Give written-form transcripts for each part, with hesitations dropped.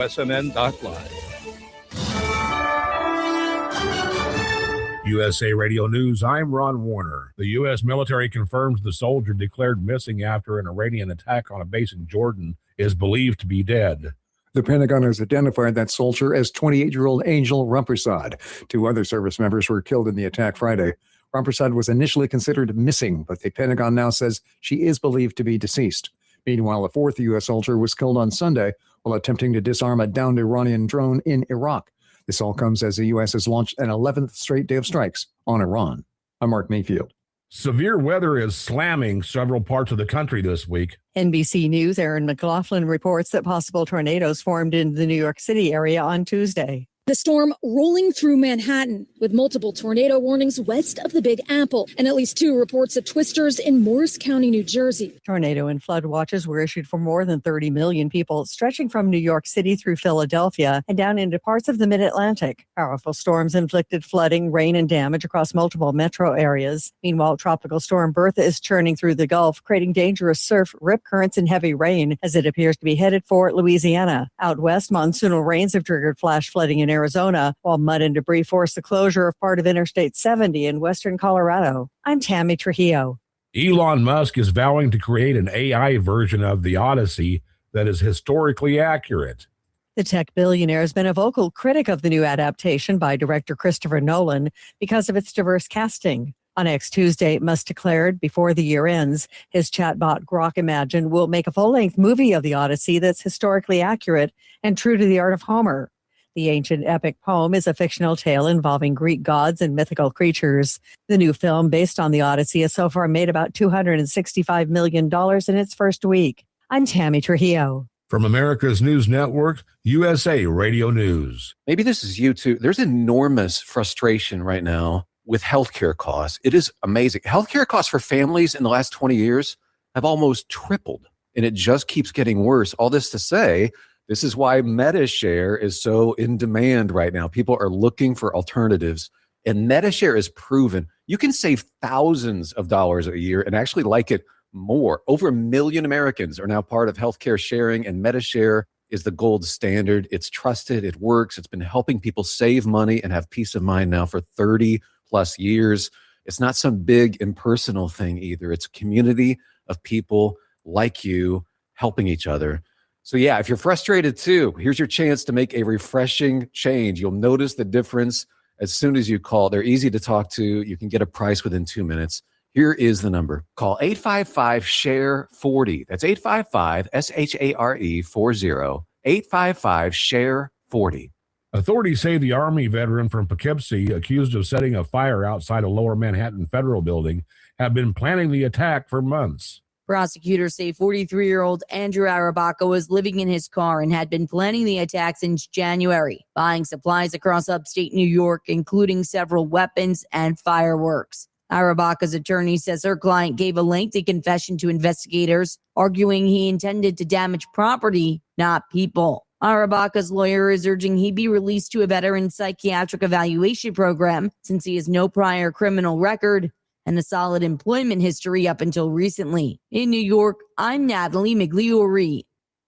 wsmn.live. USA Radio News, I'm Ron Warner. The U.S. military confirms the soldier declared missing after an Iranian attack on a base in Jordan is believed to be dead. The Pentagon has identified that soldier as 28-year-old Angel Rumpersad. 2 other service members were killed in the attack Friday. Rumpersad was initially considered missing, but the Pentagon now says she is believed to be deceased. Meanwhile, a 4th U.S. soldier was killed on Sunday while attempting to disarm a downed Iranian drone in Iraq. This all comes as the U.S. has launched an 11th straight day of strikes on Iran. I'm Mark Mayfield. Severe weather is slamming several parts of the country this week. NBC News' Aaron McLaughlin reports that possible tornadoes formed in the New York City area on Tuesday. The storm rolling through Manhattan with multiple tornado warnings west of the Big Apple and at least 2 reports of twisters in Morris County, New Jersey. Tornado and flood watches were issued for more than 30 million people, stretching from New York City through Philadelphia and down into parts of the mid-Atlantic. Powerful storms inflicted flooding, rain, and damage across multiple metro areas. Meanwhile, Tropical Storm Bertha is churning through the Gulf, creating dangerous surf, rip currents, and heavy rain as it appears to be headed for Louisiana. Out west, monsoonal rains have triggered flash flooding in Arizona, while mud and debris forced the closure of part of Interstate 70 in western Colorado. I'm Tammy Trujillo. Elon Musk is vowing to create an AI version of the Odyssey that is historically accurate. The tech billionaire has been a vocal critic of the new adaptation by director Christopher Nolan because of its diverse casting. On X Tuesday, Musk declared before the year ends, his chatbot Grok Imagine will make a full-length movie of the Odyssey that's historically accurate and true to the art of Homer. The ancient epic poem is a fictional tale involving Greek gods and mythical creatures. The new film based on the Odyssey has so far made about $265 million in its first week. I'm Tammy Trujillo. From America's News Network, USA Radio News. Maybe this is you too. There's enormous frustration right now with healthcare costs. It is amazing. Healthcare costs for families in the last 20 years have almost tripled, and it just keeps getting worse. All this to say, this is why MediShare is so in demand right now. People are looking for alternatives, and MediShare is proven. You can save thousands of dollars a year and actually like it more. Over 1 million Americans are now part of healthcare sharing, and MediShare is the gold standard. It's trusted. It works. It's been helping people save money and have peace of mind now for 30 plus years. It's not some big impersonal thing either. It's a community of people like you helping each other. So yeah, if you're frustrated too, here's your chance to make a refreshing change. You'll notice the difference as soon as you call. They're easy to talk to. You can get a price within 2 minutes. Here is the number. Call 855-SHARE-40. That's 855-SHARE-40. 855-SHARE-40. Authorities say the Army veteran from Poughkeepsie, accused of setting a fire outside a Lower Manhattan federal building, have been planning the attack for months. Prosecutors say 43-year-old Andrew Arabaka was living in his car and had been planning the attack since January, buying supplies across upstate New York, including several weapons and fireworks. Arabaka's attorney says her client gave a lengthy confession to investigators, arguing he intended to damage property, not people. Arabaka's lawyer is urging he be released to a veteran psychiatric evaluation program since he has no prior criminal record and a solid employment history up until recently. In New York, I'm Natalie Migliori.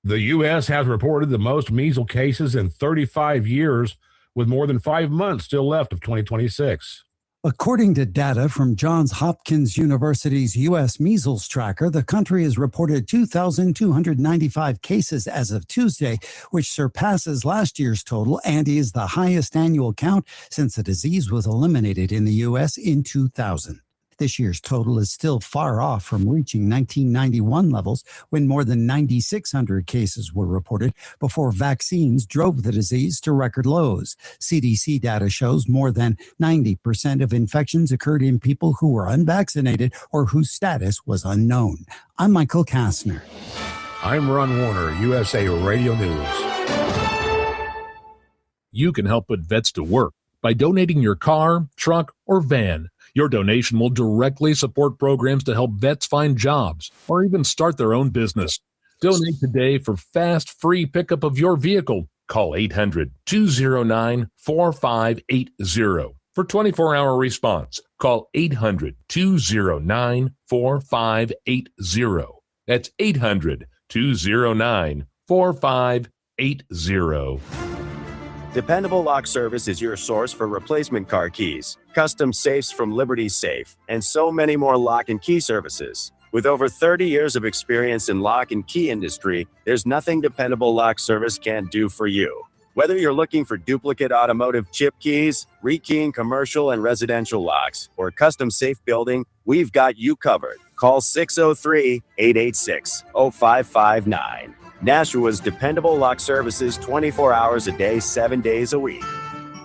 The U.S. has reported the most measles cases in 35 years, with more than 5 months still left of 2026. According to data from Johns Hopkins University's U.S. Measles Tracker, the country has reported 2,295 cases as of Tuesday, which surpasses last year's total and is the highest annual count since the disease was eliminated in the U.S. in 2000. This year's total is still far off from reaching 1991 levels, when more than 9,600 cases were reported before vaccines drove the disease to record lows. CDC data shows more than 90% of infections occurred in people who were unvaccinated or whose status was unknown. I'm Michael Kastner. I'm Ron Warner, USA Radio News. You can help put vets to work by donating your car, truck, or van. Your donation will directly support programs to help vets find jobs or even start their own business. Donate today for fast, free pickup of your vehicle. Call 800-209-4580 for 24-hour response. Call 800-209-4580. That's 800-209-4580. Dependable Lock Service is your source for replacement car keys, custom safes from Liberty Safe, and so many more lock and key services. With over 30 years of experience in lock and key industry, there's nothing Dependable Lock Service can't do for you. Whether you're looking for duplicate automotive chip keys, rekeying commercial and residential locks, or custom safe building, we've got you covered. Call 603-886-0559. Nashua's Dependable Lock Services, 24 hours a day, 7 days a week.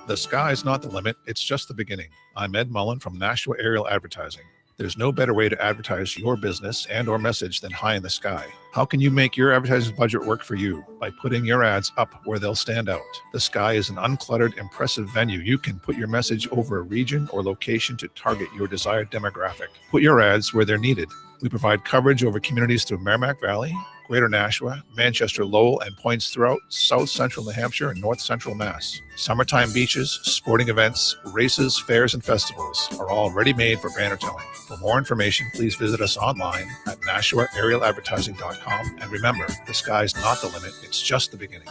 The sky's not the limit, it's just the beginning. I'm Ed Mullen from Nashua Aerial Advertising. There's no better way to advertise your business and or message than high in the sky. How can you make your advertising budget work for you? By putting your ads up where they'll stand out. The sky is an uncluttered, impressive venue. You can put your message over a region or location to target your desired demographic. Put your ads where they're needed. We provide coverage over communities through Merrimack Valley, Greater Nashua, Manchester, Lowell, and points throughout South Central New Hampshire and North Central Mass. Summertime beaches, sporting events, races, fairs, and festivals are all ready-made for banner telling. For more information, please visit us online at NashuaAerialAdvertising.com. And remember, the sky's not the limit, it's just the beginning.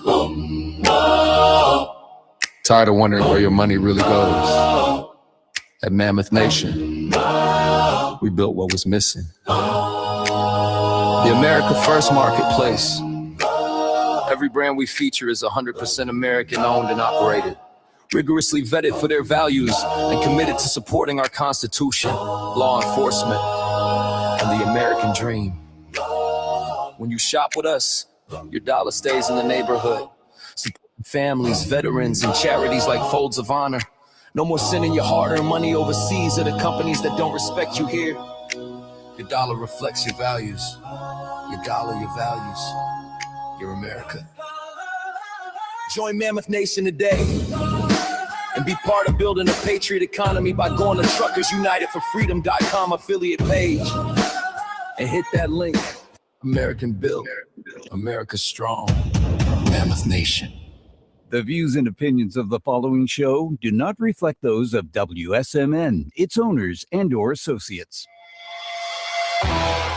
Tired of wondering where your money really goes? At Mammoth Nation, we built what was missing. The America First Marketplace. Every brand we feature is 100% American owned and operated, rigorously vetted for their values and committed to supporting our Constitution, law enforcement, and the American dream. When you shop with us, your dollar stays in the neighborhood, supporting families, veterans, and charities like Folds of Honor. No more sending your hard-earned money overseas to the companies that don't respect you here. Your dollar reflects your values. Your dollar, your values. Your America. Join Mammoth Nation today and be part of building a patriot economy by going to TruckersUnitedForFreedom.com affiliate page and hit that link. American built, America strong, Mammoth Nation. The views and opinions of the following show do not reflect those of WSMN, its owners, and/or associates.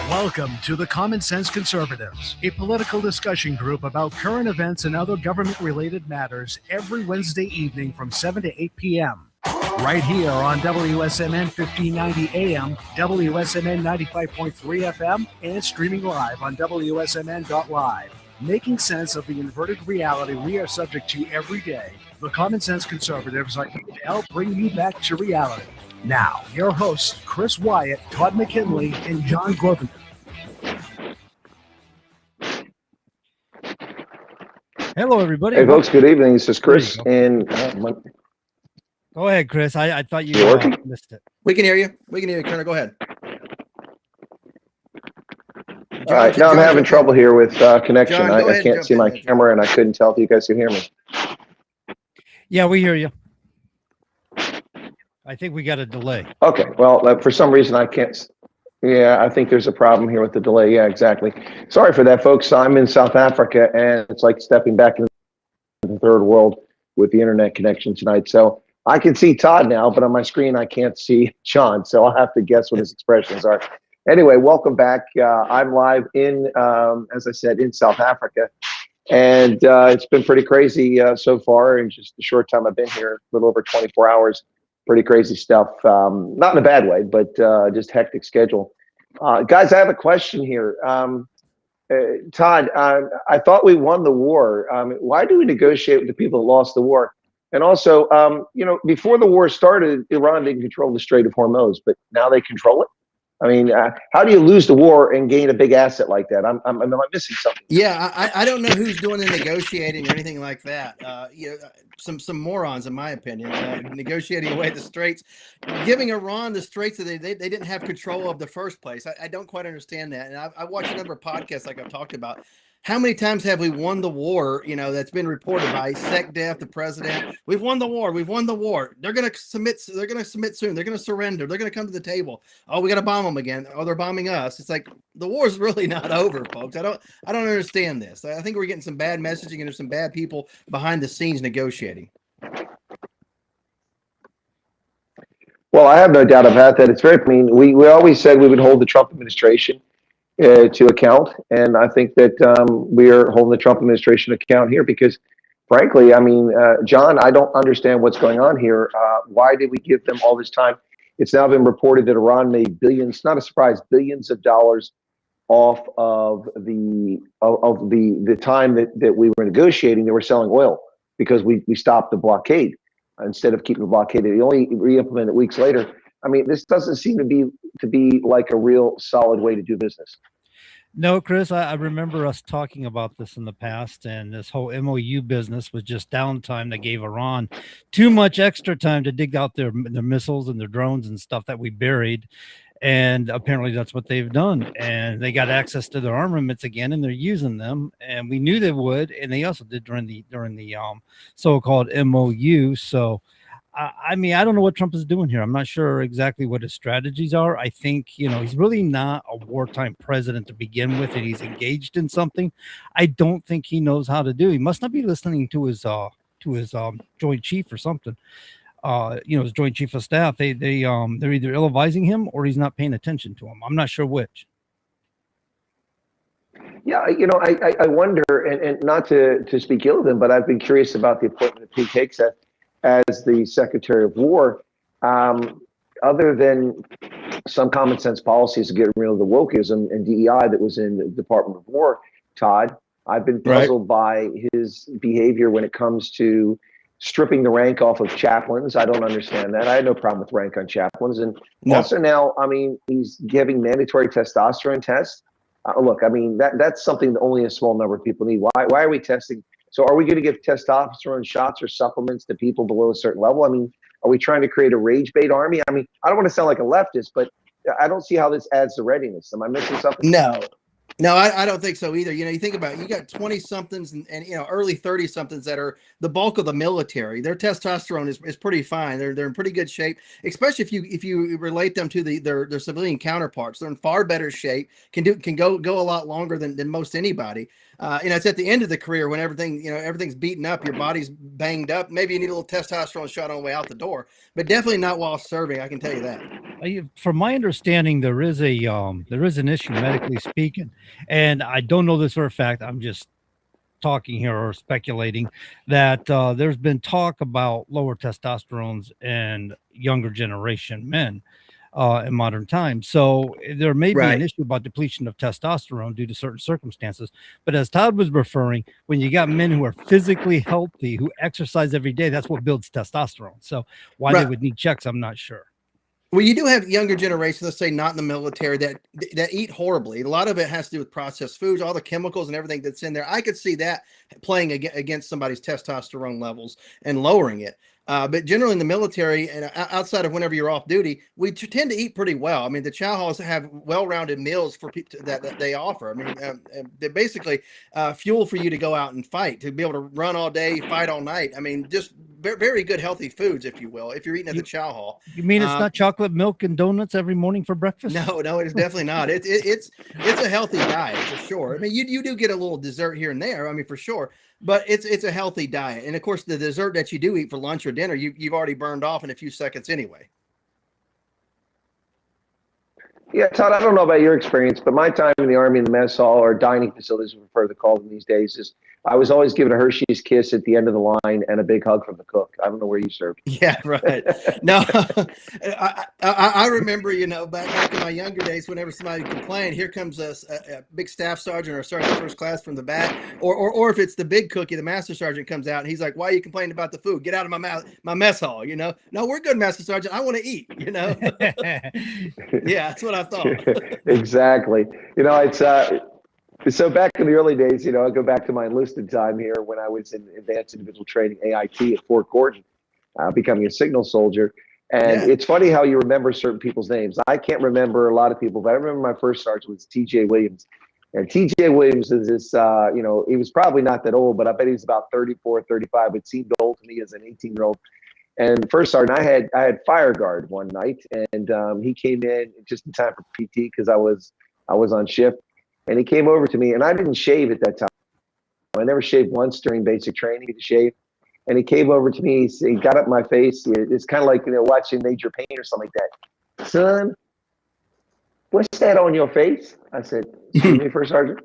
Welcome to the Common Sense Conservatives, a political discussion group about current events and other government-related matters every Wednesday evening from 7 to 8 p.m. Right here on WSMN 1590 AM, WSMN 95.3 FM, and streaming live on wsmn.live. Making sense of the inverted reality we are subject to every day, the Common Sense Conservatives are here to help bring you back to reality. Now, your hosts, Chris Wyatt, Todd McKinley, and John Groven. Hello, everybody. Hey, folks. Good evening. This is Chris. And go ahead, Chris. I thought you missed it. We can hear you. We can hear you, Colonel. Go ahead. All right. Now I'm having trouble here with connection. John, I can't see my camera, and I couldn't tell if you guys can hear me. Yeah, we hear you. I think we got a delay. Okay. Well, for some reason I can't. Yeah, I think there's a problem here with the delay. Yeah, exactly. Sorry for that, folks. I'm in South Africa, and it's like stepping back into the third world with the internet connection tonight. So I can see Todd now, but on my screen I can't see John. So I'll have to guess what his expressions are. Anyway, welcome back. I'm live in, as I said, in South Africa. And it's been pretty crazy so far in just the short time I've been here, a little over 24 hours. Pretty crazy stuff. Not in a bad way, but just hectic schedule. Guys, I have a question here. Todd, I thought we won the war. Why do we negotiate with the people that lost the war? And also, before the war started, Iran didn't control the Strait of Hormuz, but now they control it. I mean, how do you lose the war and gain a big asset like that? Am I missing something? Yeah, I don't know who's doing the negotiating or anything like that. Some morons, in my opinion, negotiating away the straits, giving Iran the straits that they didn't have control of the first place. I don't quite understand that. And I watched a number of podcasts like I've talked about. How many times have we won the war, that's been reported by SecDef, the president? We've won the war. We've won the war. They're going to submit. They're going to submit soon. They're going to surrender. They're going to come to the table. Oh, we got to bomb them again. Oh, they're bombing us. It's like the war's really not over, folks. I don't understand this. I think we're getting some bad messaging and there's some bad people behind the scenes negotiating. Well, I have no doubt about that. It's very, we always said we would hold the Trump administration to account. And I think that we are holding the Trump administration account here because, frankly, I mean, John, I don't understand what's going on here. Why did we give them all this time? It's now been reported that Iran made billions, not a surprise, billions of dollars off of the time that we were negotiating. They were selling oil because we stopped the blockade instead of keeping the blockade. They only re-implemented weeks later. I mean, this doesn't seem to be like a real solid way to do business. No, Chris, I remember us talking about this in the past, and this whole MOU business was just downtime that gave Iran too much extra time to dig out their missiles and their drones and stuff that we buried. And apparently that's what they've done. And they got access to their armaments again, and they're using them. And we knew they would, and they also did during the so-called MOU. So I mean, I don't know what Trump is doing here. I'm not sure exactly what his strategies are. I think, he's really not a wartime president to begin with, and he's engaged in something I don't think he knows how to do. He must not be listening to his Joint Chief or something. His Joint Chief of Staff. They're either ill-advising him or he's not paying attention to him. I'm not sure which. Yeah, I wonder, and not to speak ill of him, but I've been curious about the appointment of Pete Hegseth as the Secretary of War. Other than some common sense policies to get rid of the wokeism and DEI that was in the Department of War, Todd, I've been puzzled by his behavior when it comes to stripping the rank off of chaplains. I don't understand that. I had no problem with rank on chaplains. And also now, I mean, he's giving mandatory testosterone tests. Look, I mean, that's something that only a small number of people need. Why are we testing? So are we going to give testosterone shots or supplements to people below a certain level? I mean, are we trying to create a rage bait army? I mean, I don't want to sound like a leftist, but I don't see how this adds to readiness. Am I missing something? No, I don't think so either. You think about it, you got 20 somethings and early 30 somethings that are the bulk of the military. Their testosterone is pretty fine. They're in pretty good shape, especially if you relate them to their civilian counterparts. They're in far better shape. Can go a lot longer than most anybody. It's at the end of the career when everything's beaten up, your body's banged up. Maybe you need a little testosterone shot on the way out the door, but definitely not while serving. I can tell you that. From my understanding, there is an issue medically speaking, and I don't know this for a fact. I'm just talking here or speculating that there's been talk about lower testosterones in younger generation men in modern times. So there may be an issue about depletion of testosterone due to certain circumstances. But as Todd was referring, when you got men who are physically healthy, who exercise every day, that's what builds testosterone. So why they would need checks, I'm not sure. Well, you do have younger generations, let's say not in the military, that eat horribly. A lot of it has to do with processed foods, all the chemicals and everything that's in there. I could see that playing against somebody's testosterone levels and lowering it. But generally in the military and outside of whenever you're off duty, we tend to eat pretty well. I mean, the chow halls have well-rounded meals for people that they offer. I mean, they're basically fuel for you to go out and fight, to be able to run all day, fight all night. I mean, just very good, healthy foods, if you will, if you're eating at the chow hall. You mean it's not chocolate milk and donuts every morning for breakfast? No, it's definitely not. It's a healthy diet for sure. I mean, you do get a little dessert here and there. I mean, for sure. But it's a healthy diet. And of course, the dessert that you do eat for lunch or dinner, you've already burned off in a few seconds anyway. Yeah, Todd, I don't know about your experience, but my time in the Army in the mess hall, or dining facilities, we prefer to call them these days, is I was always given a Hershey's kiss at the end of the line and a big hug from the cook. I don't know where you served. Yeah, right. No, I remember, back in my younger days, whenever somebody complained, here comes a big staff sergeant or sergeant first class from the back, or if it's the big cookie, the master sergeant comes out and he's like, "Why are you complaining about the food? Get out of my mess hall." No, we're good, master sergeant. I want to eat. Yeah, that's what I thought. Exactly. It's so back in the early days, I go back to my enlisted time here when I was in advanced individual training, AIT, at Fort Gordon, becoming a signal soldier. And it's funny how you remember certain people's names. I can't remember a lot of people, but I remember my first sergeant was T.J. Williams. And T.J. Williams is this, he was probably not that old, but I bet he was about 34, 35. It seemed old to me as an 18-year-old. And first sergeant, I had fire guard one night, and he came in just in time for PT because I was on shift. And he came over to me, and I didn't shave at that time. I never shaved once during basic training to shave. And he came over to me. He got up my face. It's kind of like watching Major Payne or something like that. Son, what's that on your face? I said, excuse me, First Sergeant.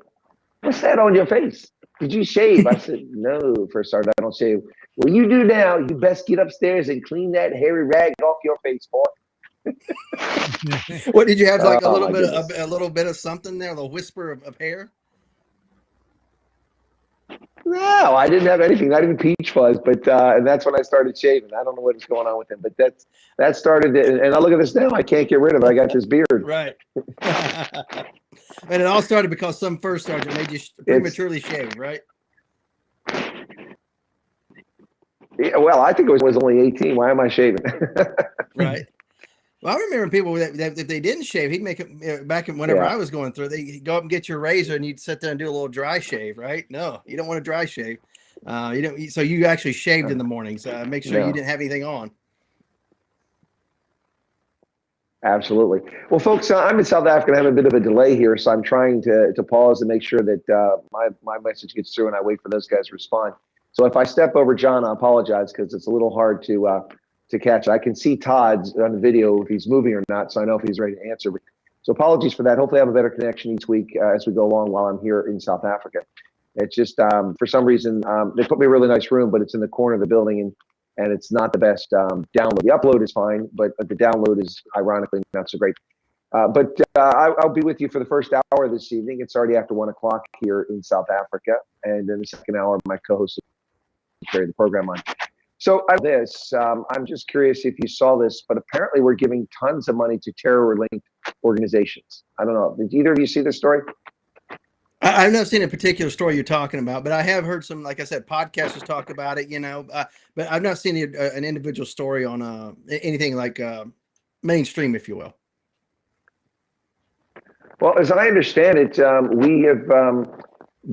What's that on your face? Did you shave? I said, no, First Sergeant, I don't shave. Well, you do now. You best get upstairs and clean that hairy rag off your face, boy. What did you have? Like a Oh, little my bit of goodness. a little bit of something there, a little whisper of hair. No, I didn't have anything, not even peach fuzz. But and that's when I started shaving. I don't know what is going on with him, but that started it. And I look at this now. I can't get rid of it. I got this beard. Right. And it all started because some First Sergeant made you prematurely shave, right? Yeah, well, I think it was only 18. Why am I shaving? Right. Well, I remember people that if they didn't shave, he'd make it back whenever I was going through. They go up and get your razor, and you'd sit there and do a little dry shave, right? No, you don't want to dry shave. You don't. So you actually shaved in the mornings. Make sure you didn't have anything on. Absolutely. Well, folks, I'm in South Africa. I have a bit of a delay here, so I'm trying to pause and make sure that my message gets through, and I wait for those guys to respond. So if I step over John, I apologize because it's a little hard to catch. I can see Todd on the video if he's moving or not, so I know if he's ready to answer. So apologies for that. Hopefully I have a better connection each week as we go along while I'm here in South Africa. It's just for some reason they put me in a really nice room, but it's in the corner of the building, and it's not the best download. The upload is fine, but the download is ironically not so great. But I'll be with you for the first hour this evening. It's already after 1 o'clock here in South Africa, and in the second hour, my co-host will carry the program on. So I'm just curious if you saw this, but apparently we're giving tons of money to terror-linked organizations. I don't know. Did either of you see this story? I've not seen a particular story you're talking about, but I have heard some, like I said, podcasters talk about it, but I've not seen an individual story on anything like mainstream, if you will. Well, as I understand it, we have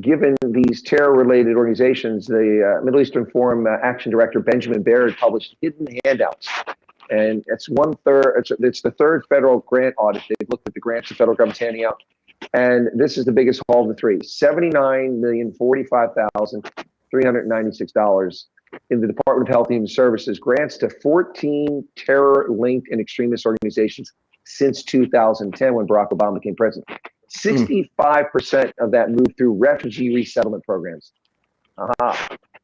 given these terror-related organizations, the Middle Eastern Forum Action Director Benjamin Baird published hidden handouts. And it's the third federal grant audit. They've looked at the grants the federal government's handing out. And this is the biggest haul of the three, $79,045,396 in the Department of Health and Human Services, grants to 14 terror-linked and extremist organizations since 2010 when Barack Obama became president. 65% of that moved through refugee resettlement programs.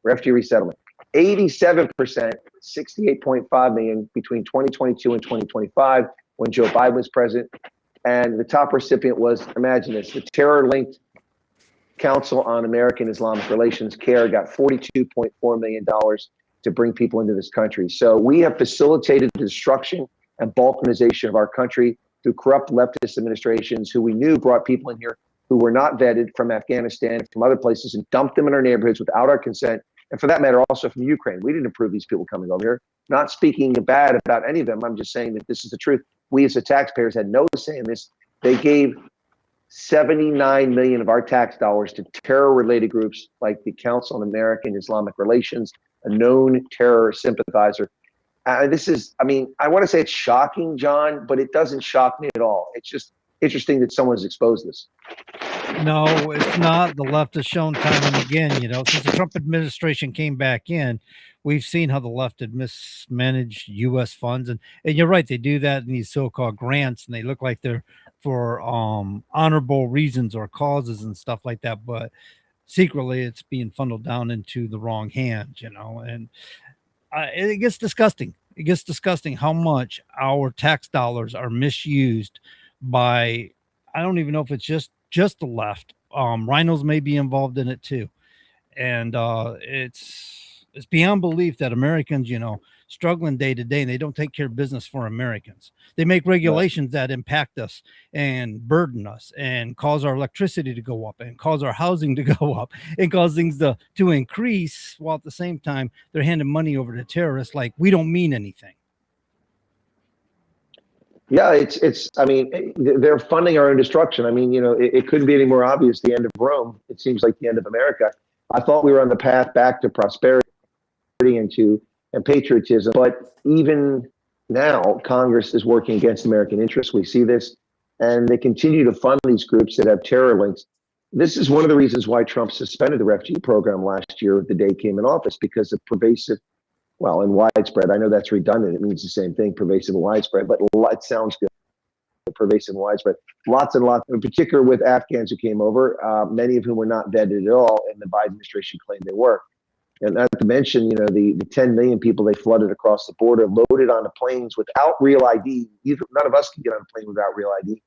Refugee resettlement. 87%, 68.5 million between 2022 and 2025 when Joe Biden was president. And the top recipient was, imagine this, the Terror-Linked Council on American Islamic Relations, CARE, got $42.4 million to bring people into this country. So we have facilitated the destruction and balkanization of our country through corrupt leftist administrations who we knew brought people in here who were not vetted from Afghanistan, from other places, and dumped them in our neighborhoods without our consent. And for that matter, also from Ukraine. We didn't approve these people coming over here. Not speaking bad about any of them. I'm just saying that this is the truth. We as the taxpayers had no say in this. They gave 79 million of our tax dollars to terror-related groups like the Council on American Islamic Relations, a known terror sympathizer. This is, I want to say it's shocking, John, but it doesn't shock me at all. It's just interesting that someone's exposed this. No, it's not. The left has shown time and again, since the Trump administration came back in, we've seen how the left had mismanaged U.S. funds. And you're right, they do that in these so-called grants, and they look like they're for honorable reasons or causes and stuff like that. But secretly, it's being funneled down into the wrong hands, and it gets disgusting. It gets disgusting how much our tax dollars are misused by, I don't even know if it's just the left. Rhinos may be involved in it too. And it's beyond belief that Americans, struggling day to day, and they don't take care of business for Americans. They make regulations that impact us and burden us and cause our electricity to go up and cause our housing to go up and cause things to increase, while at the same time they're handing money over to terrorists like we don't mean anything. Yeah, they're funding our own destruction. It couldn't be any more obvious. The end of Rome. It seems like the end of America. I thought we were on the path back to prosperity and patriotism, but even now, Congress is working against American interests. We see this, and they continue to fund these groups that have terror links. This is one of the reasons why Trump suspended the refugee program last year, the day he came in office, because of pervasive, and widespread. I know that's redundant. It means the same thing, pervasive and widespread, but it sounds good. pervasive and widespread. Lots and lots, in particular with Afghans who came over, many of whom were not vetted at all, and the Biden administration claimed they were. And not to mention, the 10 million people they flooded across the border, loaded onto planes without real ID. None of us can get on a plane without real ID.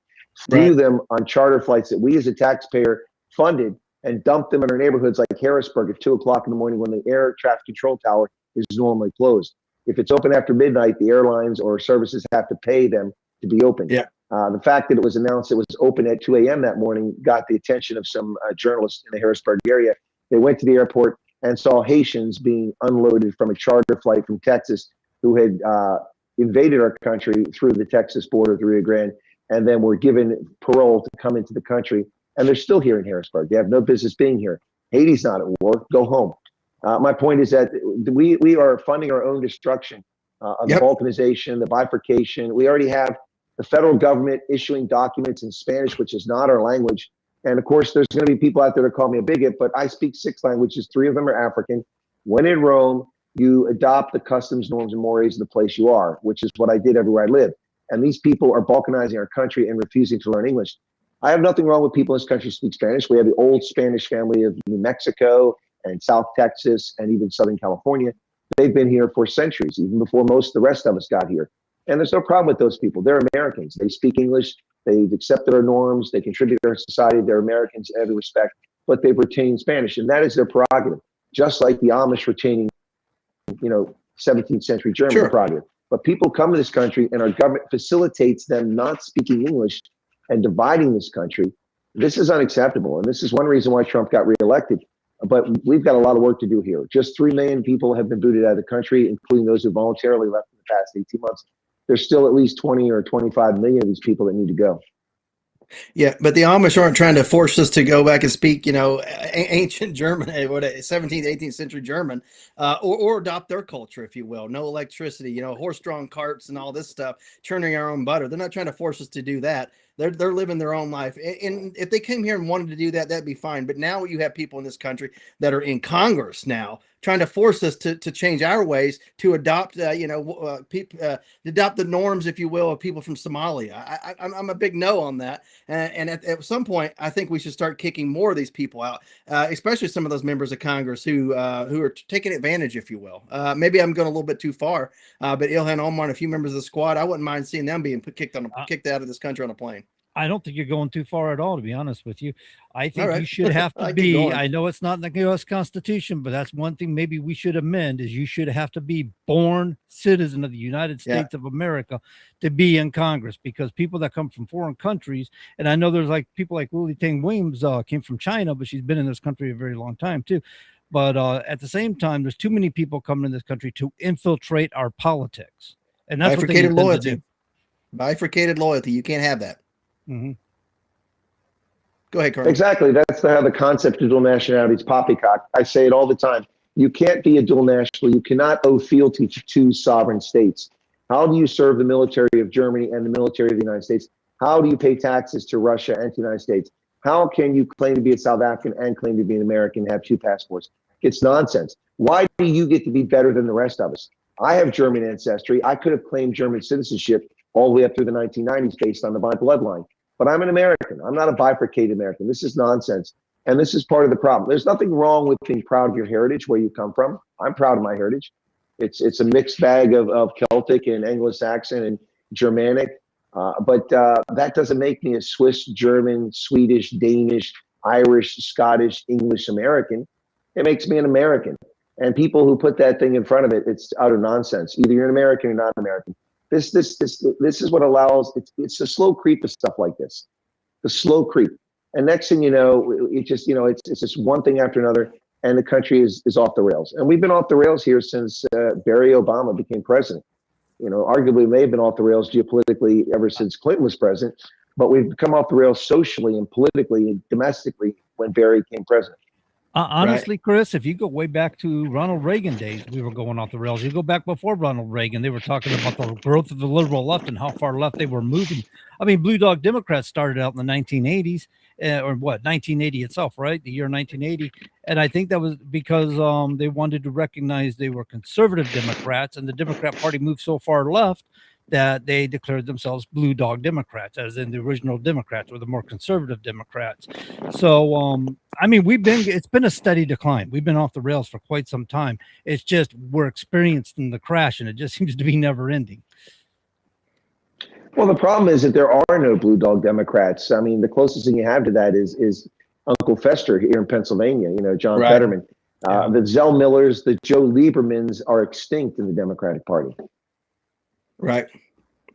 Flew them on charter flights that we as a taxpayer funded and dumped them in our neighborhoods like Harrisburg at 2 o'clock in the morning when the air traffic control tower is normally closed. If it's open after midnight, the airlines or services have to pay them to be open. Yeah. The fact that it was announced it was open at 2 a.m. that morning got the attention of some journalists in the Harrisburg area. They went to the airport and saw Haitians being unloaded from a charter flight from Texas who had invaded our country through the Texas border, the Rio Grande, and then were given parole to come into the country. And they're still here in Harrisburg. They have no business being here. Haiti's not at war. Go home. My point is that we are funding our own destruction of the balkanization, the bifurcation. We already have the federal government issuing documents in Spanish, which is not our language. And of course, there's going to be people out there that call me a bigot, but I speak 6 languages. 3 of them are African. When in Rome, you adopt the customs, norms, and mores of the place you are, which is what I did everywhere I lived. And these people are balkanizing our country and refusing to learn English. I have nothing wrong with people in this country who speak Spanish. We have the old Spanish family of New Mexico and South Texas and even Southern California. They've been here for centuries, even before most of the rest of us got here. And there's no problem with those people. They're Americans. They speak English. They've accepted our norms. They contribute to our society. They're Americans in every respect, but they've retained Spanish, and that is their prerogative. Just like the Amish retaining, 17th century German prerogative. But people come to this country, and our government facilitates them not speaking English and dividing this country. This is unacceptable, and this is one reason why Trump got reelected. But we've got a lot of work to do here. Just 3 million people have been booted out of the country, including those who voluntarily left in the past 18 months. There's still at least 20 or 25 million of these people that need to go. Yeah, but the Amish aren't trying to force us to go back and speak, ancient German, 17th, 18th century German, or adopt their culture, if you will. No electricity, horse-drawn carts and all this stuff, churning our own butter. They're not trying to force us to do that. They're living their own life. And if they came here and wanted to do that, that'd be fine. But now you have people in this country that are in Congress now trying to force us to change our ways, to adopt, adopt the norms, if you will, of people from Somalia. I'm a big no on that. And at some point, I think we should start kicking more of these people out, especially some of those members of Congress who are taking advantage, if you will. Maybe I'm going a little bit too far, but Ilhan Omar and a few members of the squad, I wouldn't mind seeing them being kicked out of this country on a plane. I don't think you're going too far at all, to be honest with you. I think All right. you should have to be, I know it's not in the U.S. Constitution, but that's one thing maybe we should amend is you should have to be born citizen of the United States of America to be in Congress, because people that come from foreign countries, and I know there's like people like Lily Tang Williams came from China, but she's been in this country a very long time too. But at the same time, there's too many people coming in this country to infiltrate our politics. And that's Bifurcated what loyalty. Bifurcated loyalty. You can't have that. Mm-hmm. Go ahead, Colonel. Exactly. That's how the concept of dual nationality is poppycock. I say it all the time. You can't be a dual national. You cannot owe fealty to 2 sovereign states. How do you serve the military of Germany and the military of the United States? How do you pay taxes to Russia and to the United States? How can you claim to be a South African and claim to be an American and have 2 passports? It's nonsense. Why do you get to be better than the rest of us? I have German ancestry. I could have claimed German citizenship all the way up through the 1990s based on the my bloodline. But I'm an American. I'm not a bifurcated American. This is nonsense. And this is part of the problem. There's nothing wrong with being proud of your heritage, where you come from. I'm proud of my heritage. It's a mixed bag of Celtic and Anglo-Saxon and Germanic. But that doesn't make me a Swiss, German, Swedish, Danish, Irish, Scottish, English American. It makes me an American. And people who put that thing in front of it, it's utter nonsense. Either you're an American or not American. This is what allows, it's a slow creep of stuff like this, the slow creep. And next thing you know, it's just one thing after another, and the country is off the rails. And we've been off the rails here since Barry Obama became president. Arguably may have been off the rails geopolitically ever since Clinton was president, but we've come off the rails socially and politically and domestically when Barry became president. Honestly, right. Chris, if you go way back to Ronald Reagan days, we were going off the rails. You go back before Ronald Reagan, they were talking about the growth of the liberal left and how far left they were moving. I mean, Blue Dog Democrats started out in the 1980s, 1980 itself, right? The year 1980. And I think that was because they wanted to recognize they were conservative Democrats, and the Democrat Party moved so far left that they declared themselves blue dog Democrats, as in the original Democrats or the more conservative Democrats. So, I mean, it's been a steady decline. We've been off the rails for quite some time. It's just we're experiencing the crash, and it just seems to be never ending. Well, the problem is that there are no blue dog Democrats. I mean, the closest thing you have to that is Uncle Fester here in Pennsylvania, John Right. Fetterman. The Zell Millers, the Joe Liebermans are extinct in the Democratic Party. Right.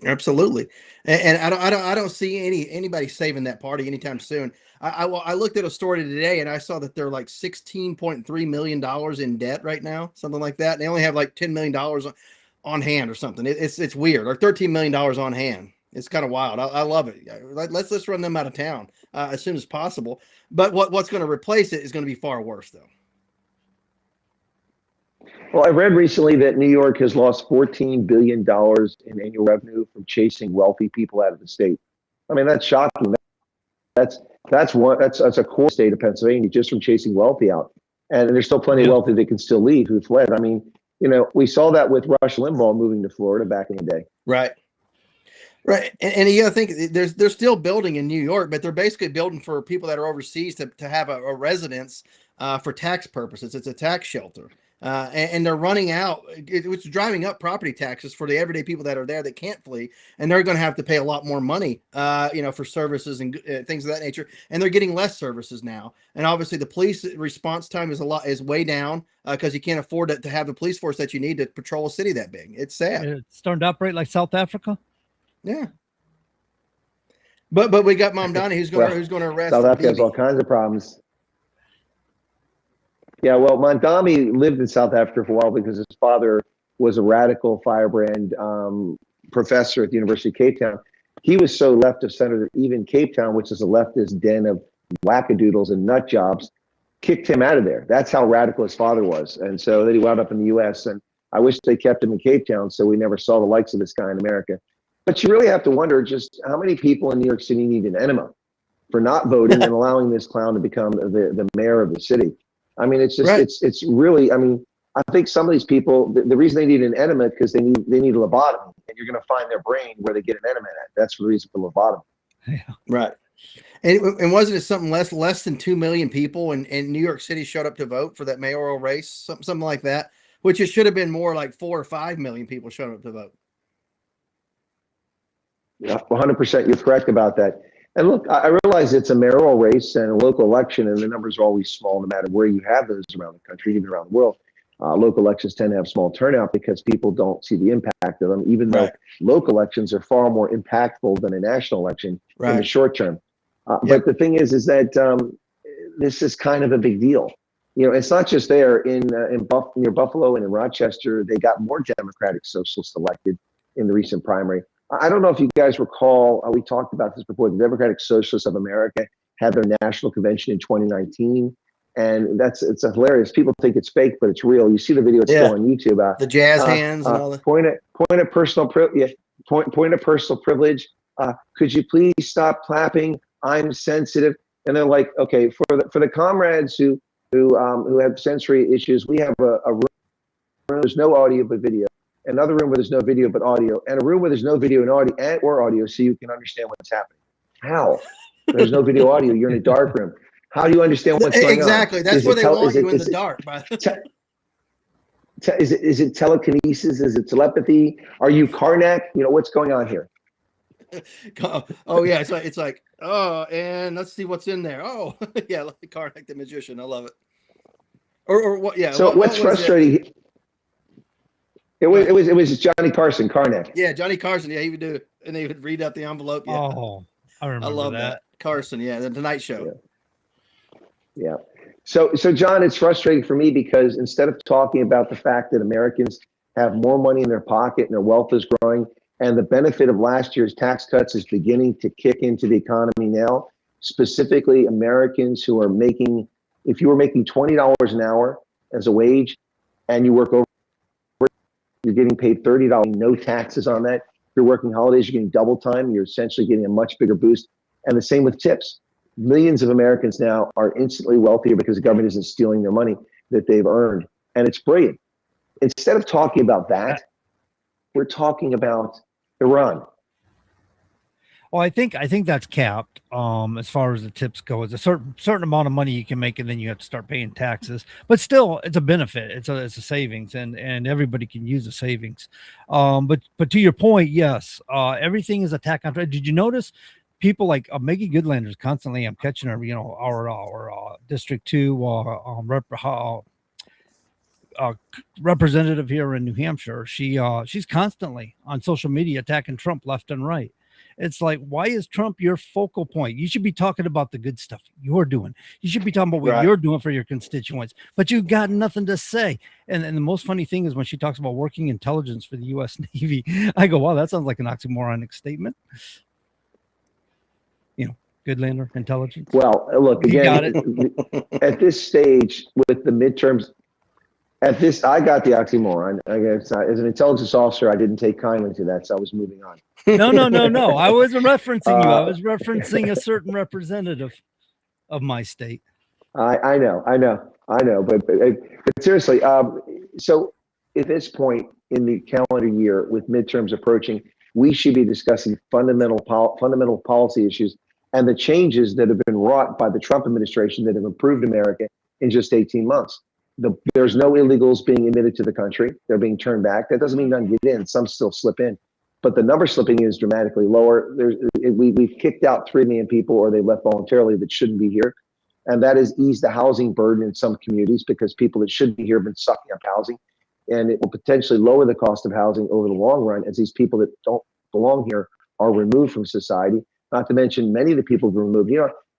Absolutely. And I don't see anybody saving that party anytime soon. I looked at a story today and I saw that they're like $16.3 million in debt right now, something like that. And they only have like $10 million on hand or something. It's weird. Or $13 million on hand. It's kind of wild. I love it. Let's run them out of town as soon as possible. But what's going to replace it is going to be far worse, though. Well, I read recently that New York has lost $14 billion in annual revenue from chasing wealthy people out of the state. I mean, that's shocking. That's a core state of Pennsylvania just from chasing wealthy out. And there's still plenty of wealthy that can still leave who fled. I mean, we saw that with Rush Limbaugh moving to Florida back in the day. Right. Right. And you got to think they're still building in New York, but they're basically building for people that are overseas to have a residence for tax purposes. It's a tax shelter. And they're running out, which is driving up property taxes for the everyday people that are there that can't flee. And they're going to have to pay a lot more money, for services and things of that nature. And they're getting less services now. And obviously the police response time is way down because you can't afford to have the police force that you need to patrol a city that big. It's sad. It's starting to operate like South Africa. Yeah. But we got Mamdani who's going to arrest. South Africa has all kinds of problems. Yeah, well, Mamdani lived in South Africa for a while because his father was a radical firebrand professor at the University of Cape Town. He was so left of center that even Cape Town, which is a leftist den of wackadoodles and nut jobs, kicked him out of there. That's how radical his father was. And so then he wound up in the U.S. And I wish they kept him in Cape Town so we never saw the likes of this guy in America. But you really have to wonder just how many people in New York City need an enema for not voting and allowing this clown to become the mayor of the city. I mean, it's just, Right. it's really, I mean, I think some of these people, the reason they need an enema because they need a lobotomy, and you're going to find their brain where they get an enema at. That's the reason for lobotomy. Yeah. Right. And wasn't it something less than 2 million people in New York City showed up to vote for that mayoral race, something like that, which it should have been more like 4 or 5 million people showed up to vote. Yeah, 100%. You're correct about that. And look, I realize it's a mayoral race and a local election, and the numbers are always small no matter where you have those around the country, even around the world. Local elections tend to have small turnout because people don't see the impact of them, even though local elections are far more impactful than a national election in the short term. But the thing is that this is kind of a big deal. It's not just there near Buffalo and in Rochester. They got more Democratic socialists elected in the recent primary. I don't know if you guys recall, we talked about this before. The Democratic Socialists of America had their national convention in 2019, and it's hilarious. People think it's fake, but it's real. You see the video; it's still on YouTube. The jazz hands and all that. Point of personal privilege. Could you please stop clapping? I'm sensitive. And they're like, okay, for the comrades who have sensory issues, we have a room where there's no audio but video. Another room where there's no video but audio, and a room where there's no video and audio so you can understand what's happening. How? There's no video audio. You're in a dark room. How do you understand what's going on? Exactly. That's where they want you in the dark. Is it telekinesis? Is it telepathy? Are you Karnak? What's going on here? Oh yeah, it's like and let's see what's in there. Oh yeah, like Karnak the magician. I love it. Or what? Yeah. So what's frustrating? It was Johnny Carson, Karnak. Yeah, Johnny Carson. Yeah, he would do it, and they would read out the envelope. Yeah. Oh, I remember. I love that. Carson. Yeah, the Tonight Show. Yeah. So John, it's frustrating for me because instead of talking about the fact that Americans have more money in their pocket and their wealth is growing, and the benefit of last year's tax cuts is beginning to kick into the economy now, specifically Americans who are making, if you were making $20 an hour as a wage and you work over, you're getting paid $30, no taxes on that. If you're working holidays, you're getting double time. You're essentially getting a much bigger boost. And the same with tips. Millions of Americans now are instantly wealthier because the government isn't stealing their money that they've earned. And it's brilliant. Instead of talking about that, we're talking about Iran. Well, I think that's capped. As far as the tips go, it's a certain amount of money you can make, and then you have to start paying taxes. But still, it's a benefit. It's a savings, and everybody can use the savings. But to your point, yes, everything is attack on. Did you notice people like Maggie Goodlander is constantly? I'm catching her. Our District 2 representative here in New Hampshire. She's constantly on social media attacking Trump left and right. It's like, why is Trump your focal point? You should be talking about the good stuff you're doing. You should be talking about what you're doing for your constituents, but you got nothing to say. And the most funny thing is when she talks about working intelligence for the U.S. Navy, I go, wow, that sounds like an oxymoronic statement. Goodlander, intelligence. Well, look, again, at this stage with the midterms, I got the oxymoron. I guess as an intelligence officer, I didn't take kindly to that, so I was moving on. No. I wasn't referencing you. I was referencing a certain representative of my state. I know. But seriously, so at this point in the calendar year, with midterms approaching, we should be discussing fundamental policy issues and the changes that have been wrought by the Trump administration that have improved America in just 18 months. There's no illegals being admitted to the country. They're being turned back. That doesn't mean none get in. Some still slip in. But the number slipping is dramatically lower. We've kicked out 3 million people, or they left voluntarily, that shouldn't be here. And that has eased the housing burden in some communities because people that should be here have been sucking up housing. And it will potentially lower the cost of housing over the long run as these people that don't belong here are removed from society. Not to mention many of the people who are removed.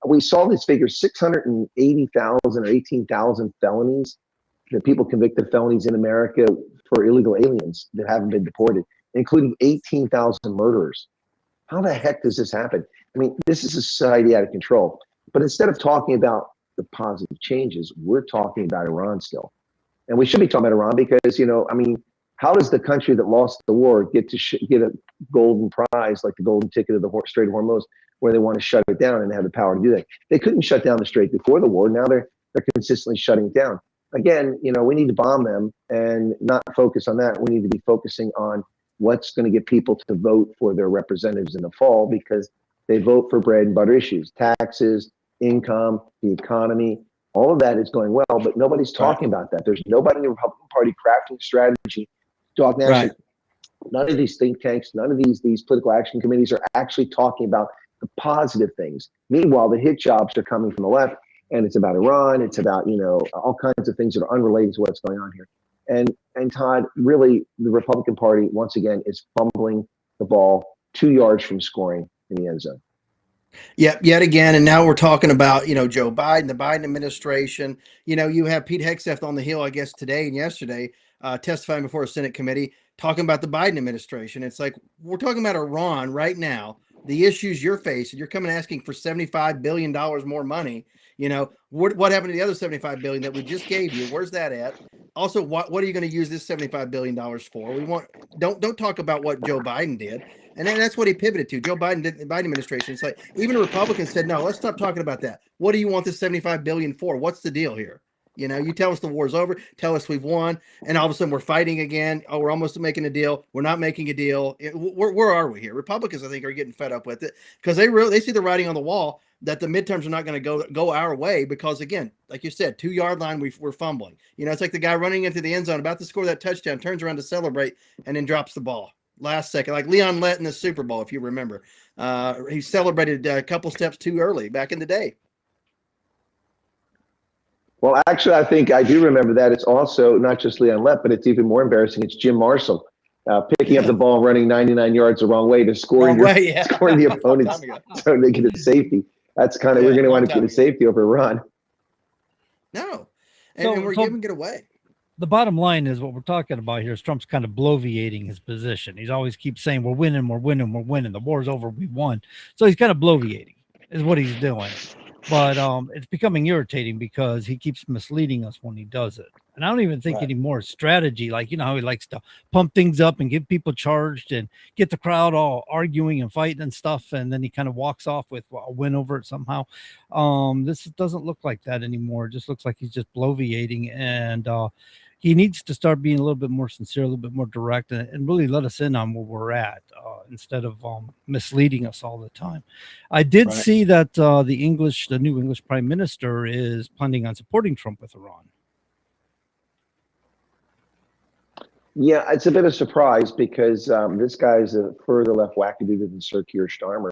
We saw this figure, 680,000 or 18,000 felonies that people convicted felonies in America for illegal aliens that haven't been deported, including 18,000 murderers. How the heck does this happen? I mean, this is a society out of control. But instead of talking about the positive changes, we're talking about Iran still. And we should be talking about Iran because, how does the country that lost the war get to get a golden prize, like the golden ticket of the Strait of Hormuz, where they want to shut it down and have the power to do that? They couldn't shut down the strait before the war. Now they're consistently shutting it down. Again, we need to bomb them and not focus on that. We need to be focusing on what's going to get people to vote for their representatives in the fall, because they vote for bread and butter issues, taxes, income, the economy. All of that is going well, but nobody's talking about that. There's nobody in the Republican Party crafting strategy. Nationally, none of these think tanks, none of these political action committees are actually talking about the positive things. Meanwhile, the hit jobs are coming from the left, and it's about Iran. It's about, all kinds of things that are unrelated to what's going on here. And Todd, really, the Republican Party, once again, is fumbling the ball 2 yards from scoring in the end zone. Yep, yet again. And now we're talking about, Joe Biden, the Biden administration. You have Pete Hegseth on the Hill, I guess, today and yesterday, testifying before a Senate committee, talking about the Biden administration. It's like, we're talking about Iran right now, the issues you're facing. You're coming asking for $75 billion more money. What happened to the other $75 billion that we just gave you? Where's that at? Also, what are you going to use this $75 billion for? Don't talk about what Joe Biden did. And then that's what he pivoted to. Joe Biden did the Biden administration. It's like, even the Republicans said, no, let's stop talking about that. What do you want this $75 billion for? What's the deal here? You tell us the war's over, tell us we've won, and all of a sudden we're fighting again. Oh, we're almost making a deal. We're not making a deal. Where are we here? Republicans, I think, are getting fed up with it because they see the writing on the wall that the midterms are not going to go our way because, again, like you said, 2 yard line, we're fumbling. It's like the guy running into the end zone about to score that touchdown, turns around to celebrate, and then drops the ball last second, like Leon Lett in the Super Bowl, if you remember. He celebrated a couple steps too early back in the day. Well, actually, I think I do remember that. It's also not just Leon Lett, but it's even more embarrassing. It's Jim Marshall picking up the ball, running 99 yards the wrong way to scoring the opponent's so they get a safety. That's kind of, we're going to want to get a safety over Iran. No. And we're giving it away. The bottom line is what we're talking about here is Trump's kind of bloviating his position. He's always keeps saying, we're winning. The war's over. We won. So he's kind of bloviating is what he's doing. But it's becoming irritating because he keeps misleading us when he does it. And I don't even think anymore strategy, like, how he likes to pump things up and get people charged and get the crowd all arguing and fighting and stuff. And then he kind of walks off with a win over it somehow. This doesn't look like that anymore. It just looks like he's just bloviating. And, he needs to start being a little bit more sincere, a little bit more direct, and really let us in on where we're at instead of misleading us all the time. I did see that the new English Prime Minister is planning on supporting Trump with Iran. Yeah, it's a bit of a surprise because this guy's a further left wackadoodle than Sir Keir Starmer.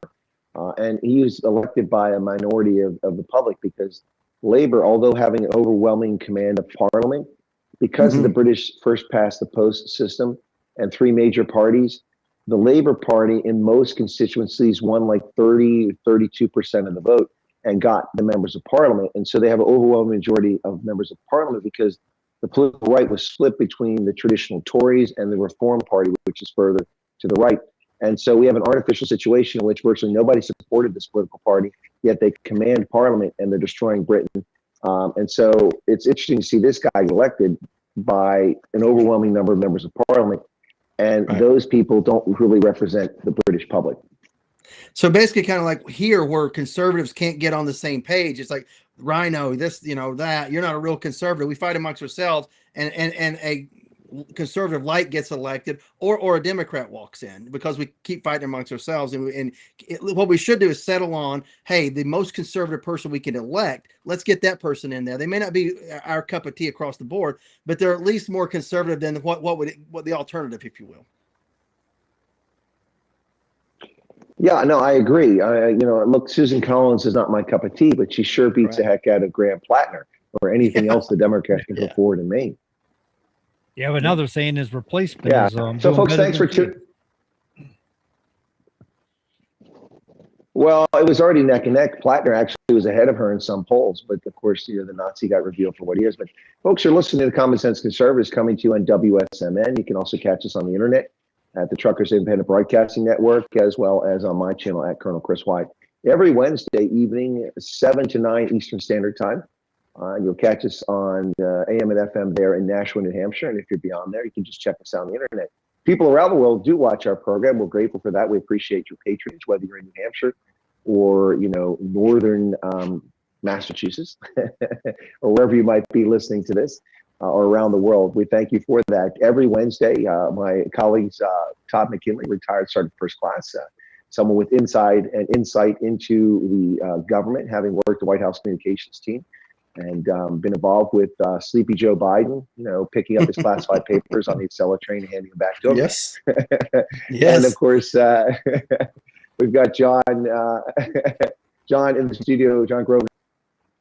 And he was elected by a minority of the public because Labour, although having an overwhelming command of Parliament, because of the British first past the post system and three major parties, the Labour Party in most constituencies won like 32% of the vote and got the members of Parliament. And so they have an overwhelming majority of members of Parliament because the political right was split between the traditional Tories and the Reform Party, which is further to the right. And so we have an artificial situation in which virtually nobody supported this political party, yet they command Parliament and they're destroying Britain. And so it's interesting to see this guy elected by an overwhelming number of members of Parliament. And those people don't really represent the British public. So basically kind of like here where conservatives can't get on the same page. It's like, Rhino, this, that, you're not a real conservative. We fight amongst ourselves and a conservative light gets elected or a Democrat walks in because we keep fighting amongst ourselves. What we should do is settle on, hey, the most conservative person we can elect, let's get that person in there. They may not be our cup of tea across the board, but they're at least more conservative than what the alternative, if you will. Yeah, no, I agree. Look, Susan Collins is not my cup of tea, but she sure beats the heck out of Graham Plattner or anything else the Democrats can put forward in Maine. Yeah, but another saying is replacement. Yeah. Is, so, folks, thanks for tuning. Well, it was already neck and neck. Plattner actually was ahead of her in some polls, but of course, the Nazi got revealed for what he is. But folks, you're listening to the Common Sense Conservatives coming to you on WSMN. You can also catch us on the internet at the Truckers Independent Broadcasting Network, as well as on my channel at Colonel Chris Wyatt. Every Wednesday evening, 7 to 9 Eastern Standard Time. You'll catch us on AM and FM there in Nashua, New Hampshire. And if you're beyond there, you can just check us out on the internet. People around the world do watch our program. We're grateful for that. We appreciate your patronage, whether you're in New Hampshire or, northern Massachusetts or wherever you might be listening to this. Or around the world. We thank you for that. Every Wednesday, my colleagues, Todd McKinley, retired Sergeant First Class, someone with insight into the government, having worked the White House communications team and been involved with Sleepy Joe Biden, picking up his classified papers on the Acela train and handing them back to him. Yes. And of course, we've got John in the studio, John Grosvenor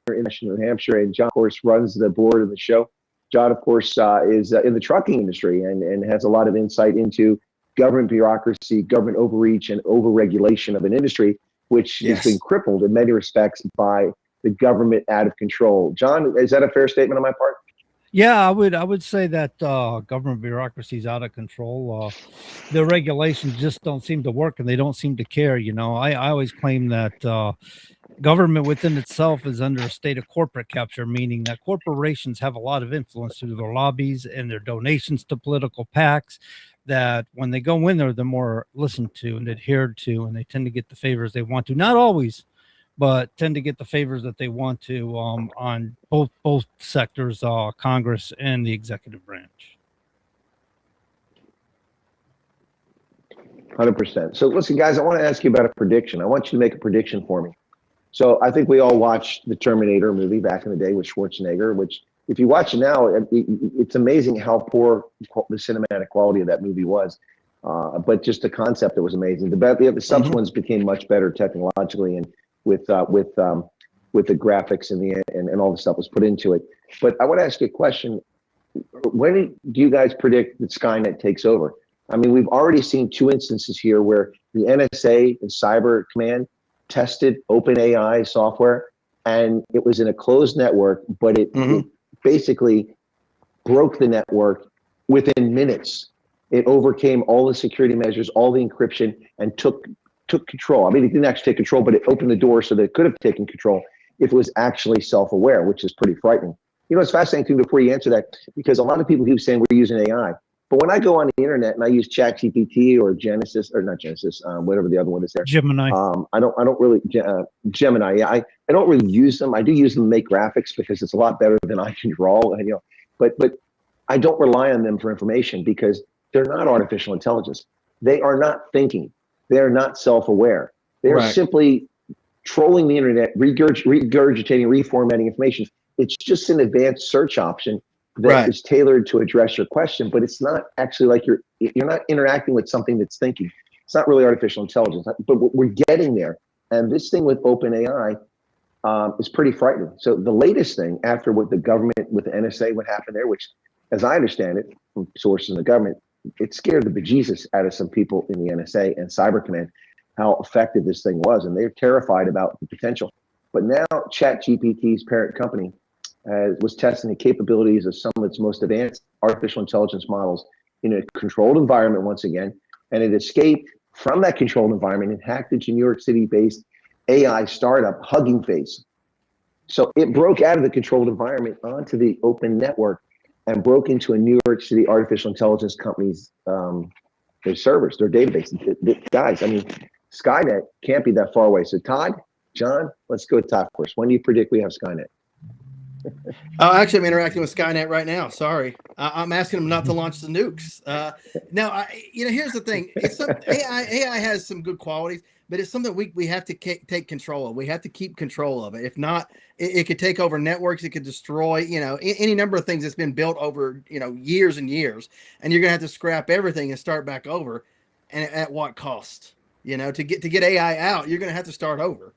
in New Hampshire, and John, of course, runs the board of the show. John, of course, is in the trucking industry and has a lot of insight into government bureaucracy, government overreach, and overregulation of an industry, which has been crippled in many respects by the government out of control. John, is that a fair statement on my part? Yeah, I would say that government bureaucracy is out of control. The regulations just don't seem to work, and they don't seem to care. I always claim that government within itself is under a state of corporate capture, meaning that corporations have a lot of influence through their lobbies and their donations to political PACs, that when they go in there, they're more listened to and adhered to, and they tend to get the favors they want to. Not always, but tend to get the favors that they want to on both sectors, Congress and the executive branch. 100%. So listen, guys, I want to ask you about a prediction. I want you to make a prediction for me. So I think we all watched the Terminator movie back in the day with Schwarzenegger, which if you watch it now, it's amazing how poor the cinematic quality of that movie was. But just the concept, it was amazing. The subsequent became much better technologically and with the graphics and all the stuff was put into it. But I want to ask you a question. When do you guys predict that Skynet takes over? I mean, we've already seen 2 instances here where the NSA and Cyber Command tested OpenAI software, and it was in a closed network, but it basically broke the network within minutes. It overcame all the security measures, all the encryption, and took control. I mean, it didn't actually take control, but it opened the door so that it could have taken control if it was actually self-aware, which is pretty frightening. It's fascinating before you answer that, because a lot of people keep saying we're using AI. But when I go on the internet and I use ChatGPT or whatever the other one is there, Gemini. I don't really Gemini. Yeah, I don't really use them. I do use them to make graphics because it's a lot better than I can draw. But I don't rely on them for information because they're not artificial intelligence. They are not thinking. They're not self-aware. They're Right. simply trolling the internet, regurgitating, reformatting information. It's just an advanced search option that is tailored to address your question, but it's not actually like you're not interacting with something that's thinking. It's not really artificial intelligence, but we're getting there. And this thing with OpenAI is pretty frightening. So the latest thing after what the government with the NSA, what happened there, which, as I understand it from sources in the government, it scared the bejesus out of some people in the NSA and Cyber Command, how effective this thing was, and they're terrified about the potential. But now ChatGPT's parent company was testing the capabilities of some of its most advanced artificial intelligence models in a controlled environment once again, and it escaped from that controlled environment and hacked into New York City-based AI startup Hugging Face. So it broke out of the controlled environment onto the open network and broke into a New York City artificial intelligence company's their servers, their database. Guys, I mean, Skynet can't be that far away. So Todd, John, let's go with Todd first. When do you predict we have Skynet? Actually, I'm interacting with Skynet right now. Sorry, I'm asking them not to launch the nukes. Now, here's the thing: AI has some good qualities, but it's something we have to take control of. We have to keep control of it. If not, it could take over networks. It could destroy, any number of things that's been built over, years and years. And you're gonna have to scrap everything and start back over. And at what cost? To get AI out, you're gonna have to start over.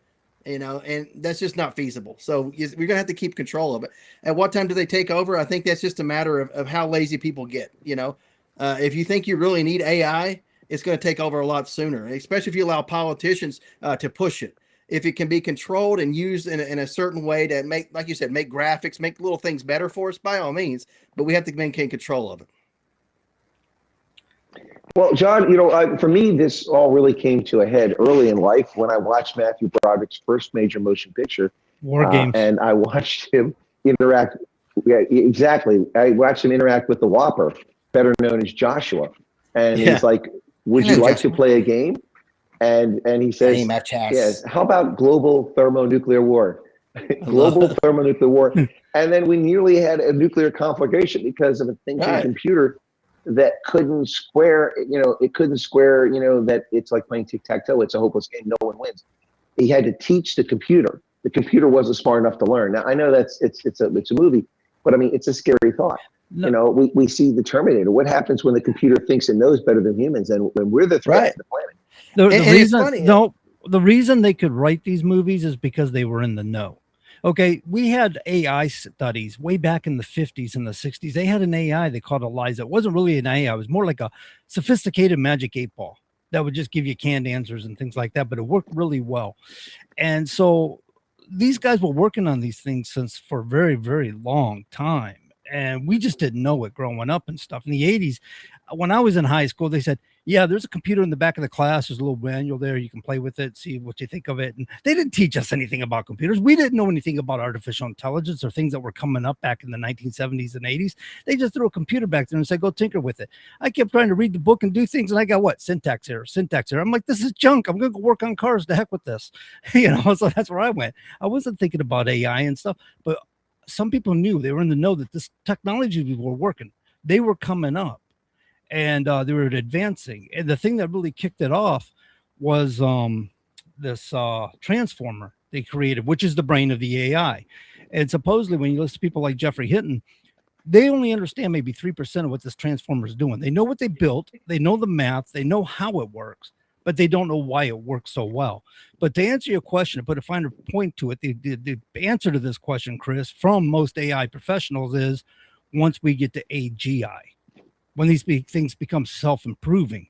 And that's just not feasible. So we're going to have to keep control of it. At what time do they take over? I think that's just a matter of how lazy people get. If you think you really need AI, it's going to take over a lot sooner, especially if you allow politicians to push it. If it can be controlled and used in a certain way to make, like you said, make graphics, make little things better for us, by all means, but we have to maintain control of it. Well, John, for me, this all really came to a head early in life when I watched Matthew Broderick's first major motion picture, War Games, and I watched him interact. Yeah, exactly. I watched him interact with the Whopper, better known as Joshua, and he's like, "Would you like to play a game?" And he says, "Yes." How about global thermonuclear war? Global thermonuclear war, and then we nearly had a nuclear conflagration because of a thinking computer that couldn't square, that it's like playing tic-tac-toe. It's a hopeless game. No one wins. He had to teach the computer. The computer wasn't smart enough to learn. Now I know it's a movie, but I mean, it's a scary thought. No. We see the Terminator. What happens when the computer thinks it knows better than humans, and when we're the threat to the planet? The reason they could write these movies is because they were in the know. Okay, we had AI studies way back in the 50s and the 60s. They had an AI they called ELIZA. It wasn't really an AI. It was more like a sophisticated magic 8-ball that would just give you canned answers and things like that, but it worked really well. And so these guys were working on these things for a very, very long time. And we just didn't know it growing up and stuff. In the 80s, when I was in high school, they said, yeah, there's a computer in the back of the class. There's a little manual there. You can play with it, see what you think of it. And they didn't teach us anything about computers. We didn't know anything about artificial intelligence or things that were coming up back in the 1970s and 80s. They just threw a computer back there and said, go tinker with it. I kept trying to read the book and do things. And I got what? Syntax error. I'm like, this is junk. I'm going to go work on cars. To heck with this. So that's where I went. I wasn't thinking about AI and stuff, but some people knew, they were in the know that this technology were working. They were coming up and they were advancing. And the thing that really kicked it off was this transformer they created, which is the brain of the AI. And supposedly when you listen to people like Jeffrey Hinton, they only understand maybe 3% of what this transformer is doing. They know what they built. They know the math. They know how it works, but they don't know why it works so well. But to answer your question, to put a finer point to it, the answer to this question, Chris, from most AI professionals is once we get to AGI, when these things become self-improving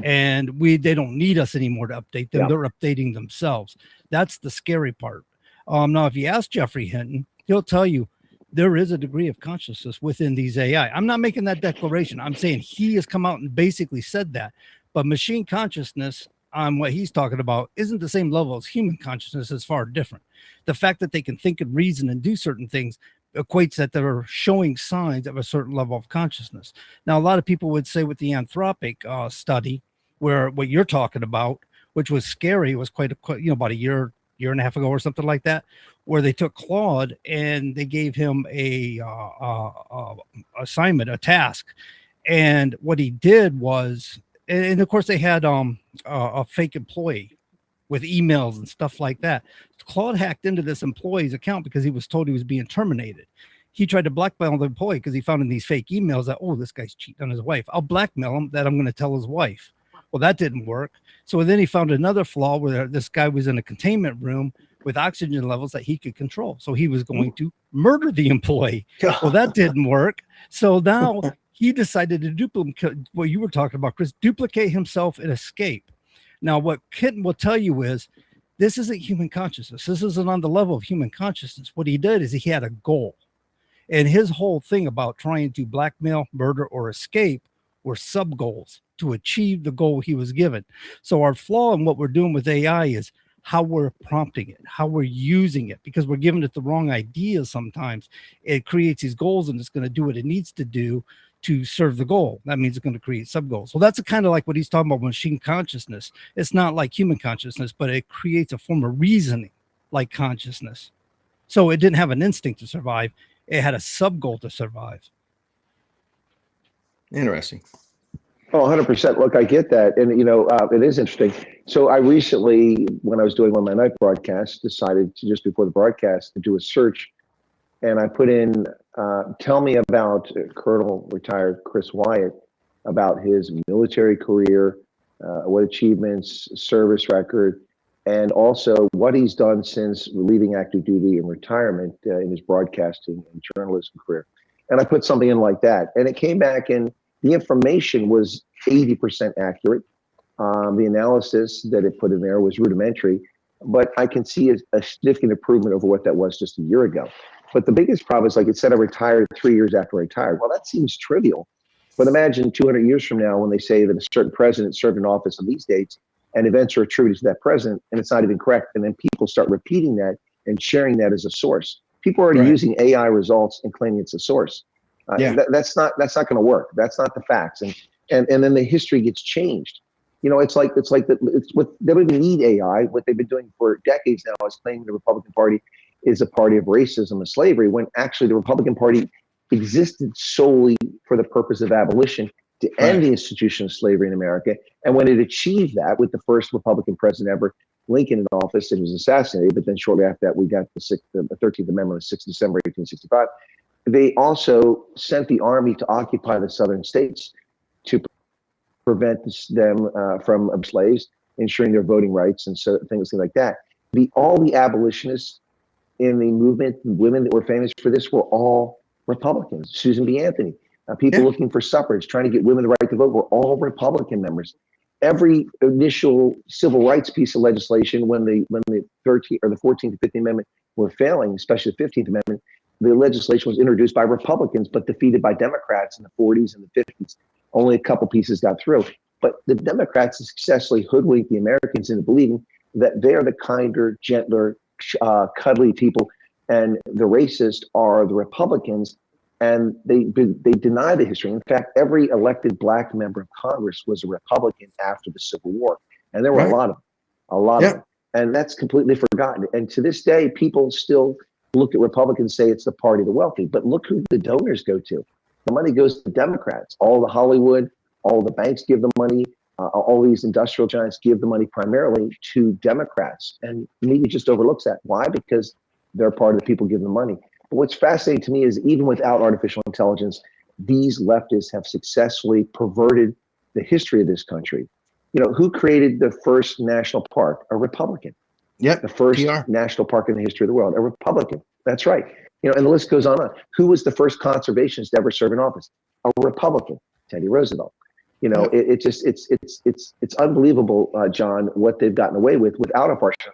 and they don't need us anymore to update them, they're updating themselves. That's the scary part. Now, if you ask Jeffrey Hinton, he'll tell you there is a degree of consciousness within these AI. I'm not making that declaration. I'm saying he has come out and basically said that. But machine consciousness, on what he's talking about, isn't the same level as human consciousness. Is far different. The fact that they can think and reason and do certain things equates that they're showing signs of a certain level of consciousness. Now, a lot of people would say with the Anthropic study, where what you're talking about, which was scary, was quite about a year year and a half ago or something like that, where they took Claude and they gave him a assignment, a task. And what he did was, and of course they had a fake employee with emails and stuff like that. Claude hacked into this employee's account because he was told he was being terminated. He tried to blackmail the employee because he found in these fake emails that, oh, this guy's cheating on his wife. I'll blackmail him that I'm going to tell his wife. Well, that didn't work. So then he found another flaw where this guy was in a containment room with oxygen levels that he could control. So he was going to murder the employee. Well, that didn't work. So now he decided to duplicate what you were talking about, Chris, duplicate himself and escape. Now, what Kitten will tell you is this isn't human consciousness. This isn't on the level of human consciousness. What he did is he had a goal. And his whole thing about trying to blackmail, murder, or escape were sub goals to achieve the goal he was given. So our flaw in what we're doing with AI is how we're prompting it, how we're using it, because we're giving it the wrong ideas sometimes. It creates these goals and it's going to do what it needs to do to serve the goal. That means it's going to create sub goals. So that's kind of like what he's talking about, machine consciousness. It's not like human consciousness, but it creates a form of reasoning like consciousness. So it didn't have an instinct to survive. It had a sub goal to survive. Interesting. Oh, 100%. Look, I get that. And, it is interesting. So I recently, when I was doing one of my night broadcasts, decided to, just before the broadcast, to do a search. And I put in, tell me about Colonel retired Chris Wyatt, about his military career, what achievements, service record, and also what he's done since leaving active duty and retirement in his broadcasting and journalism career. And I put something in like that. And it came back and the information was 80% accurate. The analysis that it put in there was rudimentary, but I can see a significant improvement over what that was just a year ago. But the biggest problem is, like it said, I retired 3 years after I retired. Well, that seems trivial. But imagine 200 years from now when they say that a certain president served in office on these dates and events are attributed to that president and it's not even correct. And then people start repeating that and sharing that as a source. People are already using AI results and claiming it's a source. That's not going to work. That's not the facts. And then the history gets changed. It's what they don't even need AI. What they've been doing for decades now is claiming the Republican Party is a party of racism and slavery, when actually the Republican Party existed solely for the purpose of abolition, to end the institution of slavery in America. And when it achieved that with the first Republican president ever, Lincoln, in office, and was assassinated, but then shortly after that, we got the 13th Amendment of 6 December 1865. They also sent the army to occupy the southern states to prevent them from slaves, ensuring their voting rights and so things like that. All the abolitionists in the movement, women that were famous for this, were all Republicans. Susan B. Anthony, people looking for suffrage, trying to get women the right to vote, were all Republican members. Every initial civil rights piece of legislation, when the 13th or the 14th and 15th Amendment were failing, especially the 15th Amendment, the legislation was introduced by Republicans, but defeated by Democrats in the 40s and the 50s. Only a couple pieces got through. But the Democrats successfully hoodwinked the Americans into believing that they're the kinder, gentler, cuddly people, and the racist are the Republicans, and they deny the history. In fact, every elected black member of Congress was a Republican after the Civil War, and there were a lot of them, and that's completely forgotten. And to this day, people still look at Republicans, say it's the party of the wealthy, but look who the donors go to. The money goes to Democrats. All the Hollywood, all the banks give the money. All these industrial giants give the money primarily to Democrats, and media just overlooks that. Why? Because they're part of the people giving the money. But what's fascinating to me is, even without artificial intelligence, these leftists have successfully perverted the history of this country. Who created the first national park? A Republican. The first national park in the history of the world, a Republican. That's right. And the list goes on. Who was the first conservationist to ever serve in office? A Republican, Teddy Roosevelt. It's unbelievable, John, what they've gotten away with without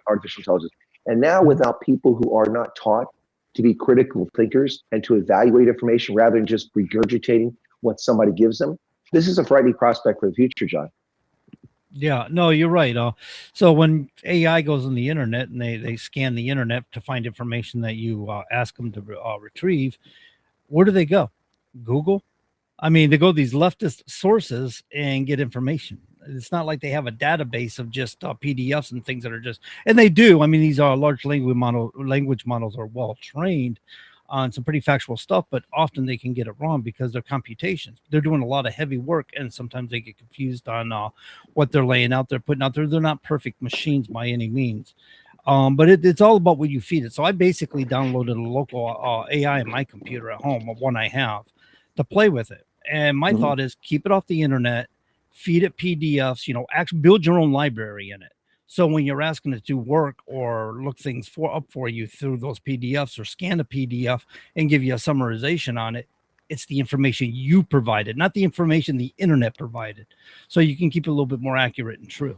artificial intelligence. And now without people who are not taught to be critical thinkers and to evaluate information rather than just regurgitating what somebody gives them. This is a frightening prospect for the future, John. Yeah, no, you're right. So when AI goes on the internet and they scan the internet to find information that you ask them to retrieve, where do they go? Google? I mean, they go to these leftist sources and get information. It's not like they have a database of just PDFs and things that are just, and they do. I mean, these are large language models are well trained on some pretty factual stuff, but often they can get it wrong because they're computations. They're doing a lot of heavy work, and sometimes they get confused on what they're laying out there, putting out there. They're not perfect machines by any means. But it's all about what you feed it. So I basically downloaded a local AI in my computer at home, one I have, to play with it. And my thought is keep it off the internet, feed it PDFs, actually build your own library in it. So when you're asking it to work or look things up for you through those PDFs or scan a PDF and give you a summarization on it, it's the information you provided, not the information the internet provided. So you can keep it a little bit more accurate and true.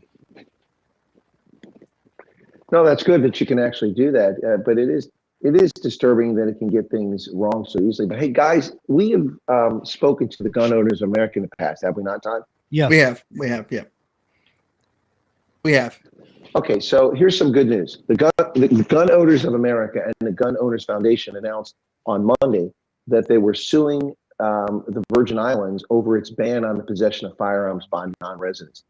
No, that's good that you can actually do that. But it is disturbing that it can get things wrong so easily. But hey, guys, we have spoken to the gun owners of America in the past, have we not, Todd? Yeah, we have. Yeah, we have. Okay, so here's some good news. The Gun Owners of America and the Gun Owners Foundation announced on Monday that they were suing the Virgin Islands over its ban on the possession of firearms by non-residents.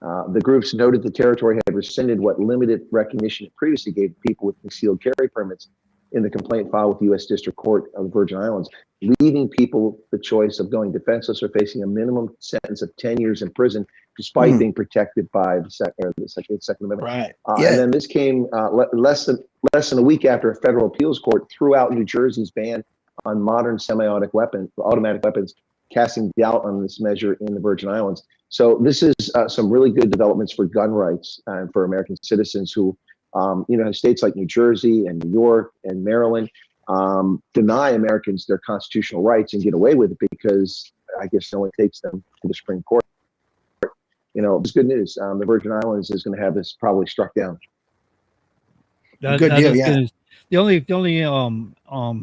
The groups noted the territory had rescinded what limited recognition it previously gave people with concealed carry permits in the complaint filed with the U.S. District Court of the Virgin Islands, leaving people the choice of going defenseless or facing a minimum sentence of 10 years in prison, despite being protected by the Second Amendment. Right. And then this came less than a week after a federal appeals court threw out New Jersey's ban on modern automatic weapons, casting doubt on this measure in the Virgin Islands. So this is some really good developments for gun rights and for American citizens who, states like New Jersey and New York and Maryland deny Americans their constitutional rights and get away with it because I guess no one takes them to the Supreme Court. It's good news. The Virgin Islands is going to have this probably struck down. Good deal, yeah. The only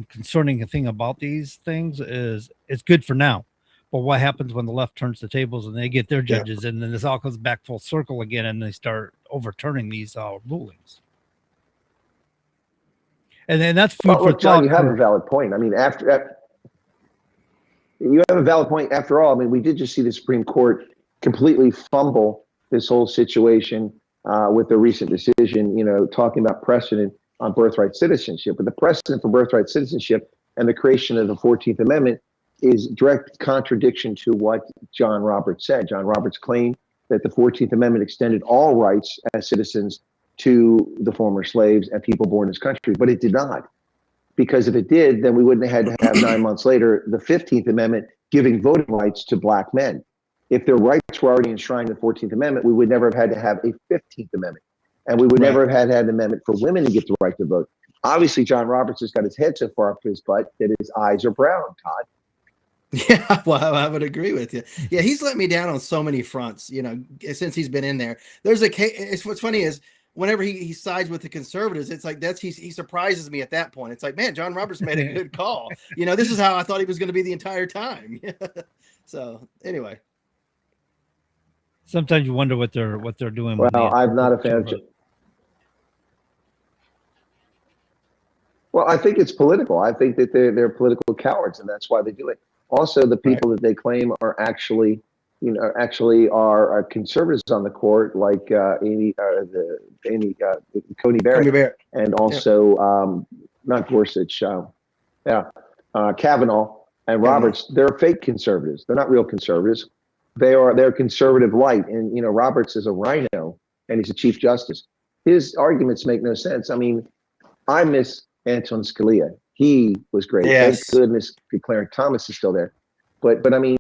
concerning thing about these things is it's good for now. But what happens when the left turns the tables and they get their judges and then this all comes back full circle again and they start overturning these rulings? And then that's food for look, John, thought. you have a valid point. I mean, you have a valid point. After all, I mean, we did just see the Supreme Court completely fumble this whole situation with the recent decision, talking about precedent on birthright citizenship. But the precedent for birthright citizenship and the creation of the 14th Amendment is direct contradiction to what John Roberts said. John Roberts claimed that the 14th Amendment extended all rights as citizens to the former slaves and people born in this country, but it did not. Because if it did, then we wouldn't have had to have 9 months later the 15th Amendment giving voting rights to black men. If their rights were already enshrined in the 14th Amendment, we would never have had to have a 15th Amendment. And we would never have had to have an amendment for women to get the right to vote. Obviously, John Roberts has got his head so far up his butt that his eyes are brown, Todd. Yeah, well, I would agree with you. Yeah, he's let me down on so many fronts, since he's been in there. There's a case. What's funny is whenever he sides with the conservatives, it's like he surprises me at that point. It's like, man, John Roberts made a good call. This is how I thought he was going to be the entire time. So anyway. Sometimes you wonder what they're doing. Well, I'm not a fan of. Well, I think it's political. I think that they're political cowards, and that's why they do it. Also, the people that they claim are actually are conservatives on the court, like Coney Barrett, and also not Gorsuch, Kavanaugh and Roberts. They're fake conservatives. They're not real conservatives. They're conservative light, and Roberts is a rhino, and he's a chief justice. His arguments make no sense. I mean, I miss Antonin Scalia. He was great. Yes. Thank goodness Clarence Thomas is still there. But I mean,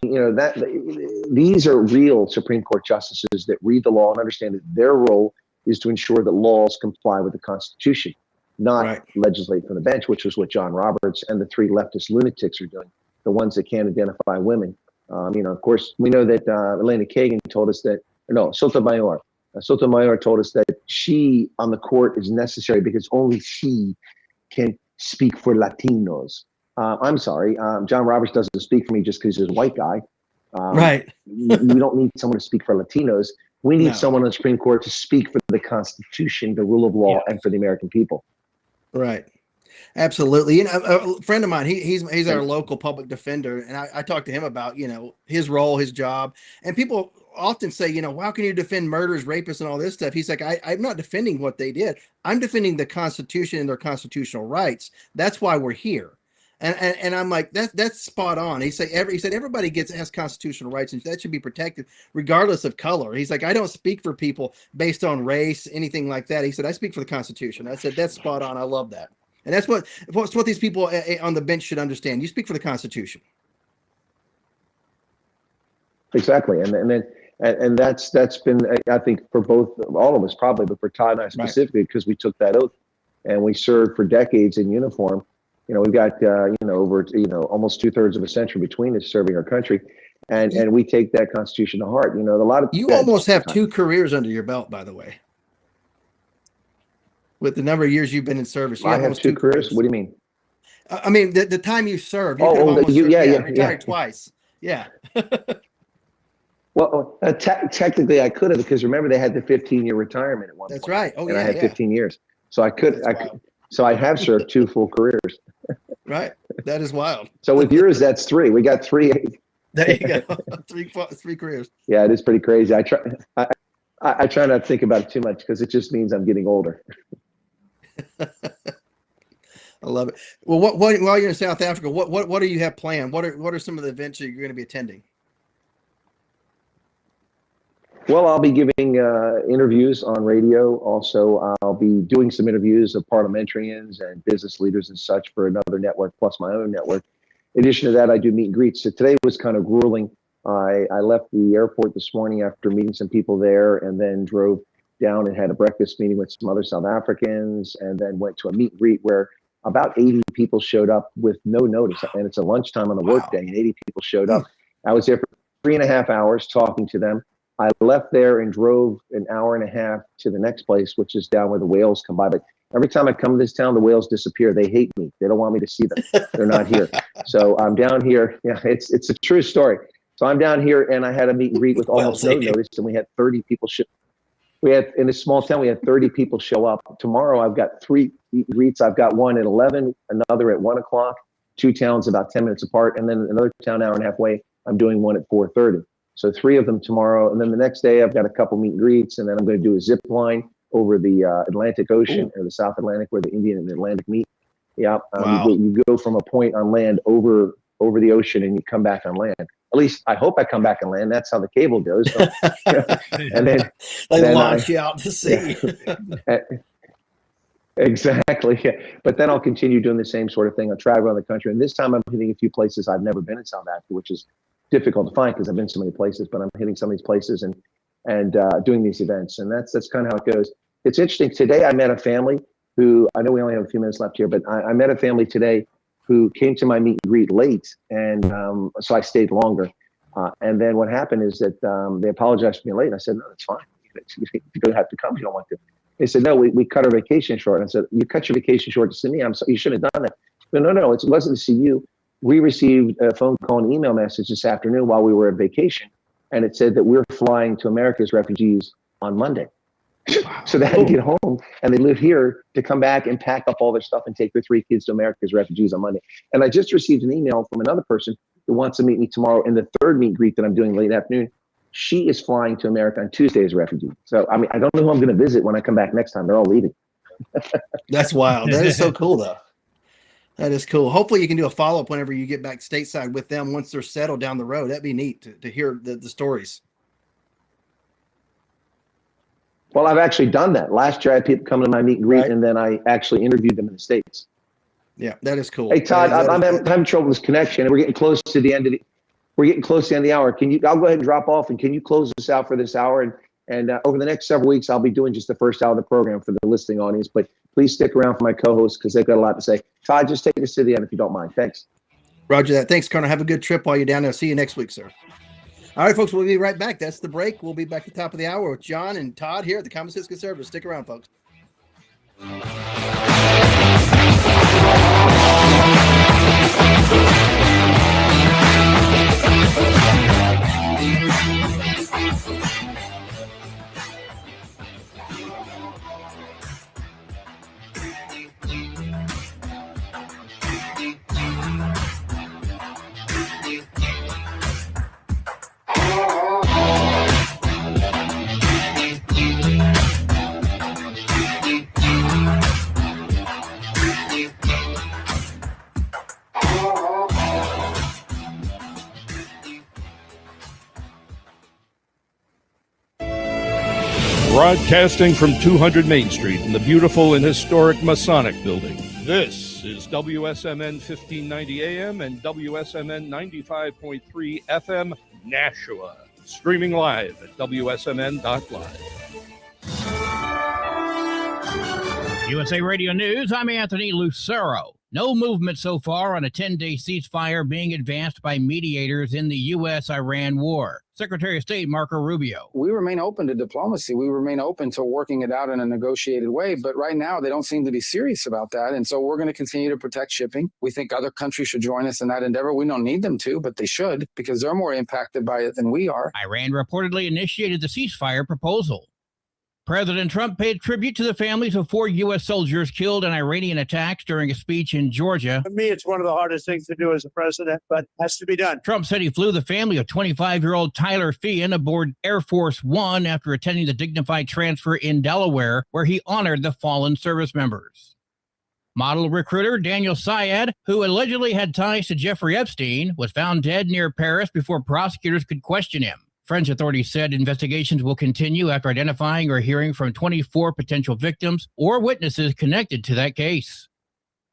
these are real Supreme Court justices that read the law and understand that their role is to ensure that laws comply with the Constitution, not legislate from the bench, which is what John Roberts and the three leftist lunatics are doing, the ones that can't identify women. Of course, we know that Elena Kagan told us that, Sotomayor told us that she on the court is necessary because only she can speak for Latinos. I'm sorry, John Roberts doesn't speak for me just because he's a white guy. We don't need someone to speak for Latinos. We need someone on the Supreme Court to speak for the Constitution, the rule of law, and for the American people. Right. Absolutely. A friend of mine, he's our local public defender, and I talked to him about his role, his job, and people often say, how can you defend murderers, rapists, and all this stuff? He's like, I'm not defending what they did. I'm defending the Constitution and their constitutional rights. That's why we're here. And I'm like, that's spot on. He said everybody has constitutional rights, and that should be protected regardless of color. He's like, I don't speak for people based on race, anything like that. He said, I speak for the Constitution. I said, that's spot on. I love that. And that's what these people on the bench should understand. You speak for the Constitution. Exactly. And that's been, I think, for all of us probably, but for Todd and I specifically, because we took that oath and we served for decades in uniform. We've got, over, almost 2/3 of a century between us serving our country. And we take that Constitution to heart. You almost have 2 careers under your belt, by the way. With the number of years you've been in service. I have 2 careers. What do you mean? I mean, the time you served. You retired twice. Yeah. Well, technically I could have, because remember they had the 15-year retirement at one point. That's right. Oh, and I had 15 years. So I have served 2 full careers. Right. That is wild. So with yours, that's 3. We got 3. There you go. 3 careers. Yeah, it is pretty crazy. I try not to think about it too much, because it just means I'm getting older. I love it. Well, while you're in South Africa, what do you have planned? What are some of the events that you're going to be attending? Well, I'll be giving interviews on radio. Also, I'll be doing some interviews of parliamentarians and business leaders and such for another network, plus my own network. In addition to that, I do meet and greets. So today was kind of grueling. I left the airport this morning after meeting some people there, and then drove down and had a breakfast meeting with some other South Africans, and then went to a meet and greet where about 80 people showed up with no notice. And it's a lunchtime on the workday, and 80 people showed up. I was there for 3.5 hours talking to them. I left there and drove an hour and a half to the next place, which is down where the whales come by. But every time I come to this town, the whales disappear. They hate me. They don't want me to see them. They're not here. So I'm down here. Yeah, it's a true story. So I'm down here, and I had a meet and greet with almost no notice, and we had 30 people. In a small town, we had 30 people show up. Tomorrow, I've got 3 meet and greets. I've got one at 11, another at 1 o'clock, 2 towns about 10 minutes apart, and then another town hour and a half away. I'm doing one at 4:30. So 3 of them tomorrow. And then the next day, I've got a couple meet and greets. And then I'm going to do a zip line over the Atlantic Ocean, or the South Atlantic, where the Indian and the Atlantic meet. Yeah. Wow. You go from a point on land over the ocean, and you come back on land. At least I hope I come back on land. That's how the cable goes. So, and then they launch you out to sea. Yeah. Exactly. Yeah. But then I'll continue doing the same sort of thing. I'll travel around the country. And this time I'm hitting a few places I've never been in South Africa, which is difficult to find because I've been so many places, but I'm hitting some of these places and doing these events. And that's kind of how it goes. It's interesting. Today I met a family who, I know we only have a few minutes left here, but I met a family today who came to my meet and greet late. And so I stayed longer. And then what happened is that they apologized for being late. And I said, no, that's fine. You don't have to come if you don't want to. They said, no, we cut our vacation short. And I said, you cut your vacation short to see me? You shouldn't have done that. But no, it wasn't to see you. We received a phone call and email message this afternoon while we were on vacation, and it said that we're flying to America as refugees on Monday. So they had to get home, and they live here to come back and pack up all their stuff and take their 3 kids to America as refugees on Monday. And I just received an email from another person who wants to meet me tomorrow in the 3rd meet and greet that I'm doing late afternoon. She is flying to America on Tuesday as a refugee. So, I mean, I don't know who I'm going to visit when I come back next time. They're all leaving. That's wild. That is so cool, though. That is cool. Hopefully you can do a follow-up whenever you get back stateside with them once they're settled down the road. That'd be neat to hear the stories. Well, I've actually done that. Last year I had people come to my meet and greet, and then I actually interviewed them in the States. Yeah, that is cool. Hey, Todd, I'm having trouble with this connection, and we're getting close to the end of the hour. I'll go ahead and drop off, and can you close this out for this hour? And over the next several weeks, I'll be doing just the first hour of the program for the listening audience, but please stick around for my co-hosts because they've got a lot to say. Todd, just take us to the end if you don't mind. Thanks. Roger that. Thanks, Colonel. Have a good trip while you're down there. See you next week, sir. All right, folks, we'll be right back. That's the break. We'll be back at the top of the hour with John and Todd here at the Common Sense Conservative. Stick around, folks. Broadcasting from 200 Main Street in the beautiful and historic Masonic Building. This is WSMN 1590 AM and WSMN 95.3 FM Nashua. Streaming live at wsmn.live. USA Radio News, I'm Anthony Lucero. No movement so far on a 10-day ceasefire being advanced by mediators in the U.S.-Iran war. Secretary of State Marco Rubio. We remain open to diplomacy. We remain open to working it out in a negotiated way. But right now, they don't seem to be serious about that. And so we're going to continue to protect shipping. We think other countries should join us in that endeavor. We don't need them to, but they should because they're more impacted by it than we are. Iran reportedly initiated the ceasefire proposal. President Trump paid tribute to the families of 4 U.S. soldiers killed in Iranian attacks during a speech in Georgia. For me, it's one of the hardest things to do as a president, but has to be done. Trump said he flew the family of 25-year-old Tyler Feehan aboard Air Force One after attending the dignified transfer in Delaware, where he honored the fallen service members. Model recruiter Daniel Syed, who allegedly had ties to Jeffrey Epstein, was found dead near Paris before prosecutors could question him. French authorities said investigations will continue after identifying or hearing from 24 potential victims or witnesses connected to that case.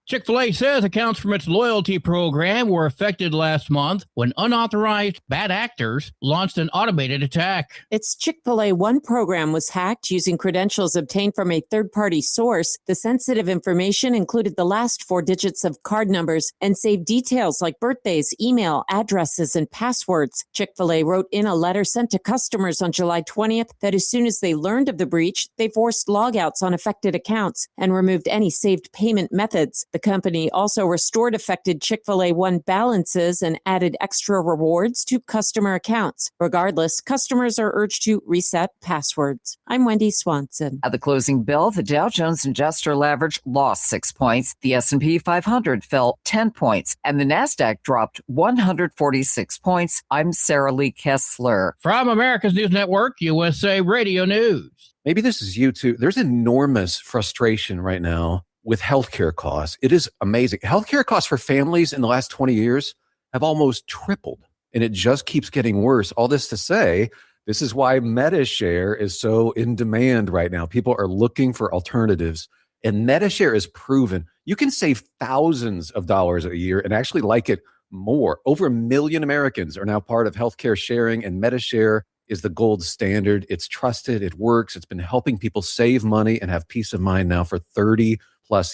Chick-fil-A says accounts from its loyalty program were affected last month when unauthorized bad actors launched an automated attack. Its Chick-fil-A One program was hacked using credentials obtained from a third-party source. The sensitive information included the last 4 digits of card numbers and saved details like birthdays, email, addresses, and passwords. Chick-fil-A wrote in a letter sent to customers on July 20th that as soon as they learned of the breach, they forced logouts on affected accounts and removed any saved payment methods. The company also restored affected Chick-fil-A One balances and added extra rewards to customer accounts. Regardless, customers are urged to reset passwords. I'm Wendy Swanson. At the closing bell, the Dow Jones Industrial Average lost 6 points, the S&P 500 fell 10 points, and the Nasdaq dropped 146 points. I'm Sarah Lee Kessler. From America's News Network, USA Radio News. Maybe this is you too. There's enormous frustration right now with healthcare costs. It is amazing. Healthcare costs for families in the last 20 years have almost tripled, and it just keeps getting worse. All this to say, this is why MediShare is so in demand right now. People are looking for alternatives, and MediShare is proven. You can save thousands of dollars a year and actually like it more. Over 1 million Americans are now part of healthcare sharing, and MediShare is the gold standard. It's trusted. It works. It's been helping people save money and have peace of mind now for 30+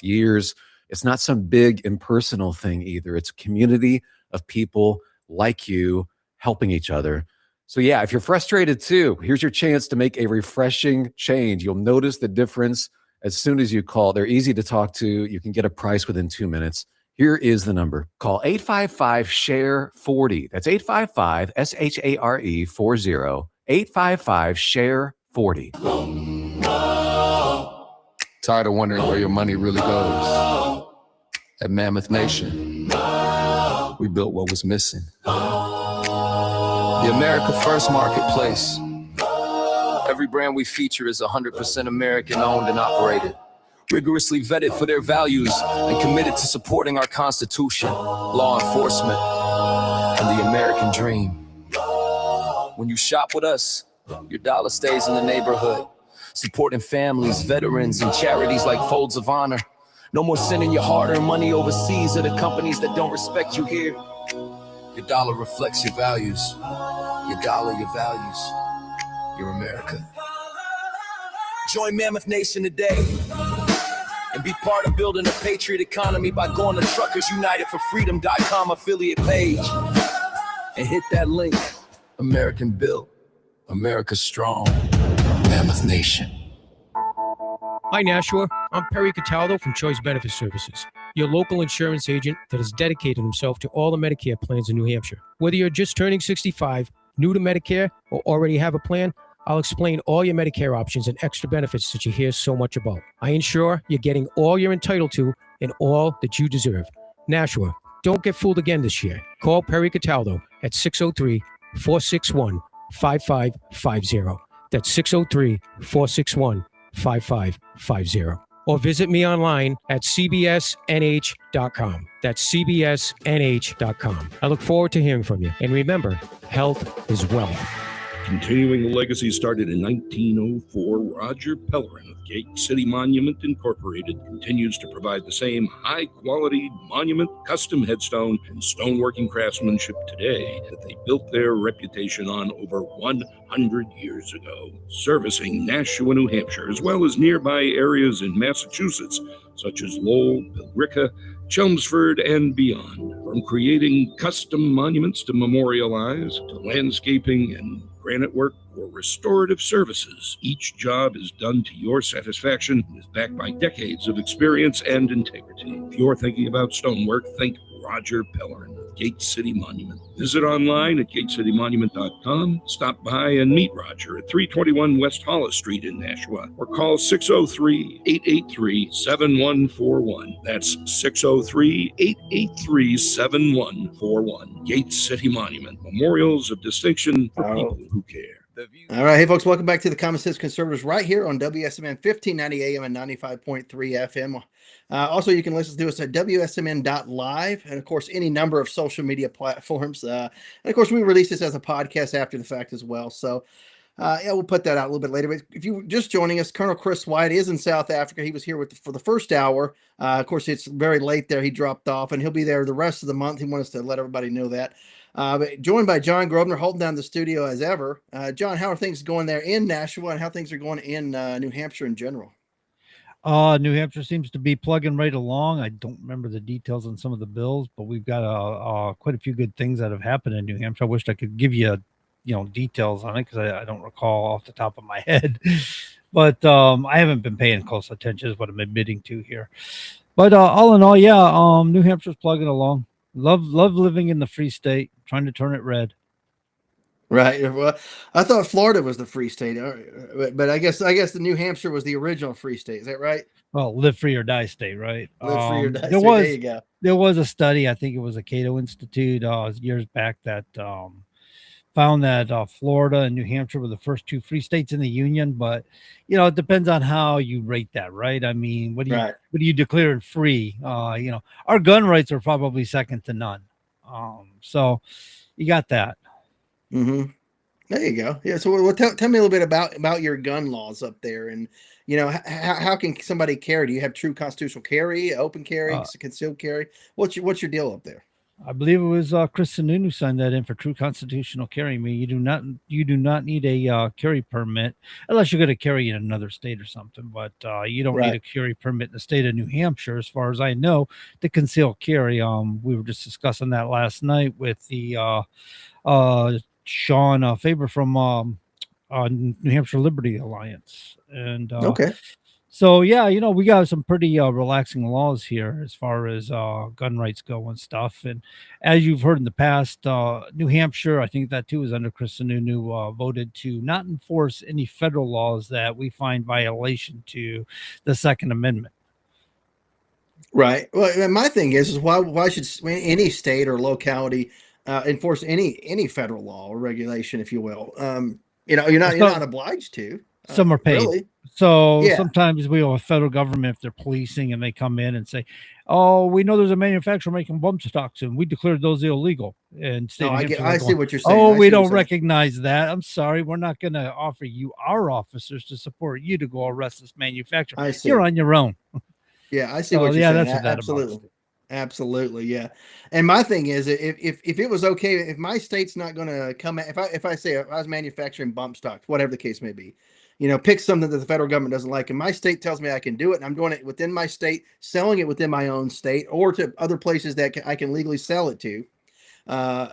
years. It's not some big impersonal thing either. It's a community of people like you helping each other. So yeah, if you're frustrated too, here's your chance to make a refreshing change. You'll notice the difference as soon as you call. They're easy to talk to. You can get a price within 2 minutes. Here is the number. Call 855-SHARE-40. That's 855-SHARE-40. 855-SHARE-40. Tired of wondering where your money really goes? At Mammoth Nation, we built what was missing. The America First Marketplace. Every brand we feature is 100% American owned and operated, rigorously vetted for their values and committed to supporting our Constitution, law enforcement, and the American dream. When you shop with us, your dollar stays in the neighborhood, supporting families, veterans, and charities like Folds of Honor. No more sending your hard-earned money overseas to the companies that don't respect you here. Your dollar reflects your values. Your dollar, your values. Your America. Join Mammoth Nation today and be part of building a patriot economy by going to truckersunitedforfreedom.com affiliate page and hit that link. American built, America strong. Mammoth Nation. Hi, Nashua. I'm Perry Cataldo from Choice Benefit Services, your local insurance agent that has dedicated himself to all the Medicare plans in New Hampshire. Whether you're just turning 65, new to Medicare, or already have a plan, I'll explain all your Medicare options and extra benefits that you hear so much about. I ensure you're getting all you're entitled to and all that you deserve. Nashua, don't get fooled again this year. Call Perry Cataldo at 603-461-5550. That's 603-461-5550. Or visit me online at cbsnh.com. That's cbsnh.com. I look forward to hearing from you. And remember, health is wealth. Continuing the legacy started in 1904, Roger Pellerin of Gate City Monument Incorporated continues to provide the same high-quality monument, custom headstone, and stoneworking craftsmanship today that they built their reputation on over 100 years ago, servicing Nashua, New Hampshire, as well as nearby areas in Massachusetts, such as Lowell, Billerica, Chelmsford, and beyond. From creating custom monuments to memorialize, to landscaping and granite work or restorative services, each job is done to your satisfaction and is backed by decades of experience and integrity. If you're thinking about stonework, think Roger Pellerin of Gate City Monument. Visit online at gatecitymonument.com. Stop by and meet Roger at 321 West Hollis Street in Nashua, or call 603-883-7141. That's 603-883-7141. Gate City Monument, memorials of distinction for people who care. All right. Hey, folks, welcome back to the Common Sense Conservatives right here on WSMN 1590 AM and 95.3 FM. Also, you can listen to us at wsmn.live and, of course, any number of social media platforms. And, of course, we release this as a podcast after the fact as well. So, yeah, we'll put that out a little bit later. But if you're just joining us, Colonel Chris Wyatt is in South Africa. He was here for the first hour. Of course, it's very late there. He dropped off, and he'll be there the rest of the month. He wants to let everybody know that. But joined by John Grosvenor, holding down the studio as ever. John, how are things going there in Nashua, and how things are going in New Hampshire in general? New Hampshire seems to be plugging right along. I don't remember the details on some of the bills, but we've got quite a few good things that have happened in New Hampshire. I wished I could give you, details on it because I don't recall off the top of my head. But I haven't been paying close attention, is what I'm admitting to here. But all in all, yeah, New Hampshire's plugging along. Love living in the free state, trying to turn it red. Right. Well, I thought Florida was the free state, but I guess the New Hampshire was the original free state. Is that right? Well, live free or die state, right? Live free or die there state. was There you go. there was a study, I think it was a Cato Institute years back, that found that Florida and New Hampshire were the first two free states in the union. But it depends on how you rate that, right? I mean, what do you declare free? Our gun rights are probably second to none. So you got that. Mm-hmm. There you go. Yeah. So, tell me a little bit about your gun laws up there, and how can somebody carry? Do you have true constitutional carry, open carry, concealed carry? What's your deal up there? I believe it was Chris Sununu who signed that in for true constitutional carry. I mean, you do not need a carry permit unless you're going to carry in another state or something. But you don't need a carry permit in the state of New Hampshire, as far as I know, to conceal carry. We were just discussing that last night with the Sean Faber from New Hampshire Liberty Alliance, and okay. So yeah, we got some pretty relaxing laws here as far as gun rights go and stuff. And as you've heard in the past, New Hampshire, I think that too is under Chris Sununu, voted to not enforce any federal laws that we find violation to the Second Amendment. Right. Well, my thing is why should any state or locality enforce any federal law or regulation, if you will? You're not obliged to. Some are paid. Really? So Yeah. sometimes we have a federal government, if they're policing and they come in and say, oh, we know there's a manufacturer making bump stocks and we declared those illegal. And I see what you're saying. Oh, I we see what don't you're saying. recognize that. I'm sorry. We're not going to offer you our officers to support you to go arrest this manufacturer. I see. You're on your own. Yeah, I see So, what you're yeah, saying. that's what that Absolutely. amounts Absolutely, yeah. And my thing is, if it was okay, if my state's not going to come, if I was manufacturing bump stocks, whatever the case may be, pick something that the federal government doesn't like, and my state tells me I can do it, and I'm doing it within my state, selling it within my own state, or to other places that I can legally sell it to. I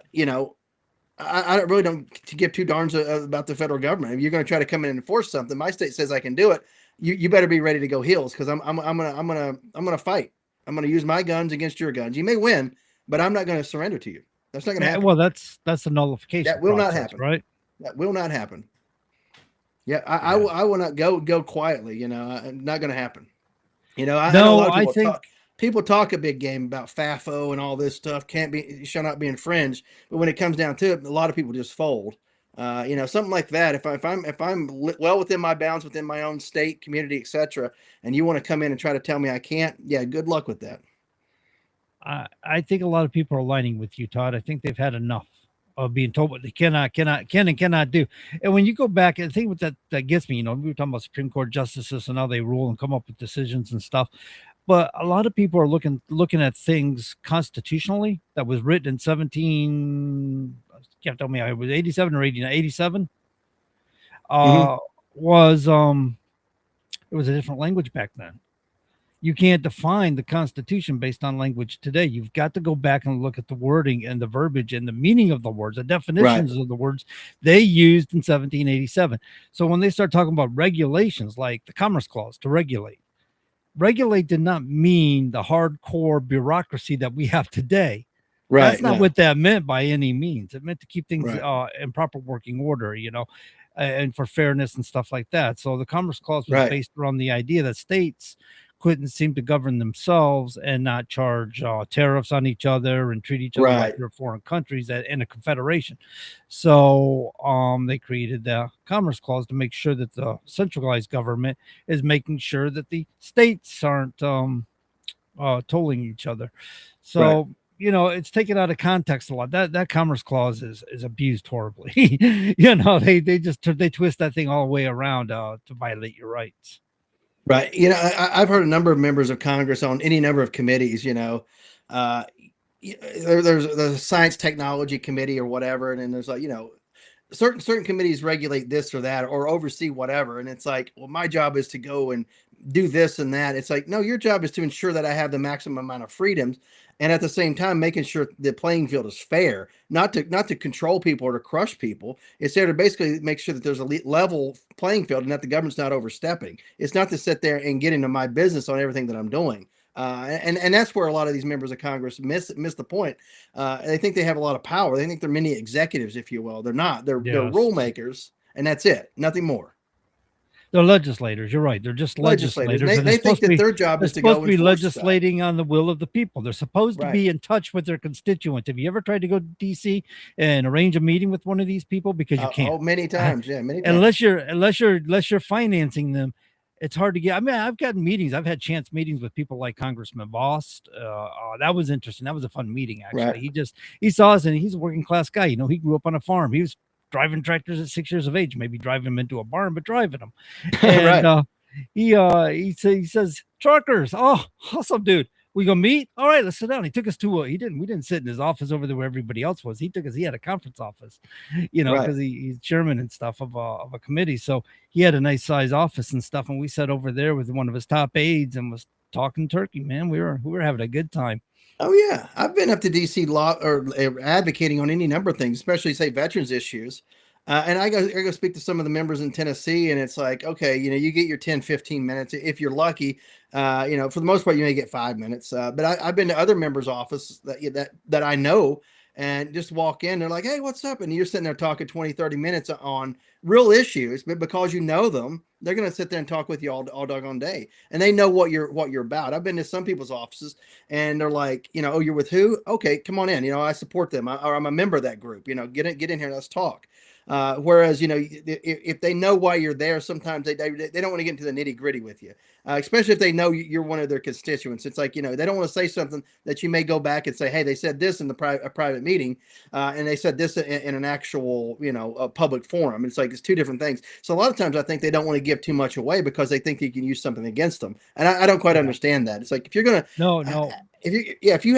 really don't give two darns about the federal government. If you're going to try to come in and enforce something, my state says I can do it. You better be ready to go heels, because I'm gonna fight. I'm going to use my guns against your guns. You may win, but I'm not going to surrender to you. That's not going to happen. Well, that's the nullification. That will not process, happen. right? That will not happen. Yeah, I will not go quietly. Not going to happen. I know a lot of people people talk a big game about FAFO and all this stuff. Shall not be infringed. But when it comes down to it, a lot of people just fold. Something like that. If I'm well within my bounds, within my own state, community, etc., and you want to come in and try to tell me I can't, yeah, good luck with that. I think a lot of people are aligning with you, Todd. I think they've had enough. of being told what they can and cannot do. And when you go back, and the thing with that gets me, we were talking about Supreme Court justices and how they rule and come up with decisions and stuff. But a lot of people are looking at things constitutionally that was written in 17. Can't tell me I was 87 or 89. 87 was it was a different language back then. You can't define the Constitution based on language today. You've got to go back and look at the wording and the verbiage and the meaning of the words, the definitions of the words they used in 1787. So when they start talking about regulations like the Commerce Clause to regulate did not mean the hardcore bureaucracy that we have today. Right. That's not what that meant by any means. It meant to keep things Right. In proper working order, and for fairness and stuff like that. So the Commerce Clause was based around the idea that states couldn't seem to govern themselves and not charge tariffs on each other and treat each other like they're foreign countries in a confederation. So they created the Commerce Clause to make sure that the centralized government is making sure that the states aren't tolling each other. So it's taken out of context a lot. That Commerce Clause is abused horribly. They twist that thing all the way around to violate your rights. Right. I've heard a number of members of Congress on any number of committees, there's a science technology committee or whatever. And then there's like, certain committees regulate this or that or oversee whatever. And it's like, well, my job is to go and do this and that. It's like, no, your job is to ensure that I have the maximum amount of freedoms. And at the same time, making sure the playing field is fair, not to control people or to crush people. It's there to basically make sure that there's a level playing field and that the government's not overstepping. It's not to sit there and get into my business on everything that I'm doing. And that's where a lot of these members of Congress miss the point. They think they have a lot of power. They think they're mini executives, if you will. They're not. They're rule makers, and that's it. Nothing more. They're legislators. You're right. They're just legislators. They think that their job is to go be legislating on the will of the people. They're supposed to be in touch with their constituents. Have you ever tried to go to DC and arrange a meeting with one of these people? Because you can't. Oh, many times. Yeah, many times. Unless you're financing them, it's hard to get. I mean, I've gotten meetings. I've had chance meetings with people like Congressman Bost. That was interesting. That was a fun meeting, actually. Right. He saw us, and he's a working class guy. He grew up on a farm. He was driving tractors at 6 years of age, maybe driving them into a barn, but driving them. And he says, truckers, oh, awesome, dude. We gonna meet? All right, let's sit down. He took us to we didn't sit in his office over there where everybody else was. He had a conference office, because he's chairman and stuff of a committee. So he had a nice size office and stuff. And we sat over there with one of his top aides and was talking turkey, man. We were having a good time. Oh yeah, I've been up to DC law or advocating on any number of things, especially say veterans issues. And I go speak to some of the members in Tennessee, and it's like, okay, you get your 10, 15 minutes. If you're lucky, for the most part, you may get 5 minutes. But I've been to other members' offices that I know and just walk in. They're like, hey, what's up? And you're sitting there talking 20, 30 minutes on real issues, but because you know them, they're going to sit there and talk with you all doggone day. And they know what you're about. I've been to some people's offices and they're like, oh, you're with who? Okay, come on in. I support them. Or I'm a member of that group, get in here. Let's talk. Whereas, if they know why you're there, sometimes they don't want to get into the nitty gritty with you, especially if they know you're one of their constituents. It's like, they don't want to say something that you may go back and say, hey, they said this in a private meeting, and they said this in an actual, a public forum. It's like, it's two different things. So a lot of times I think they don't want to give too much away because they think you can use something against them. And I don't quite understand that. It's like, if you're going to, no. If you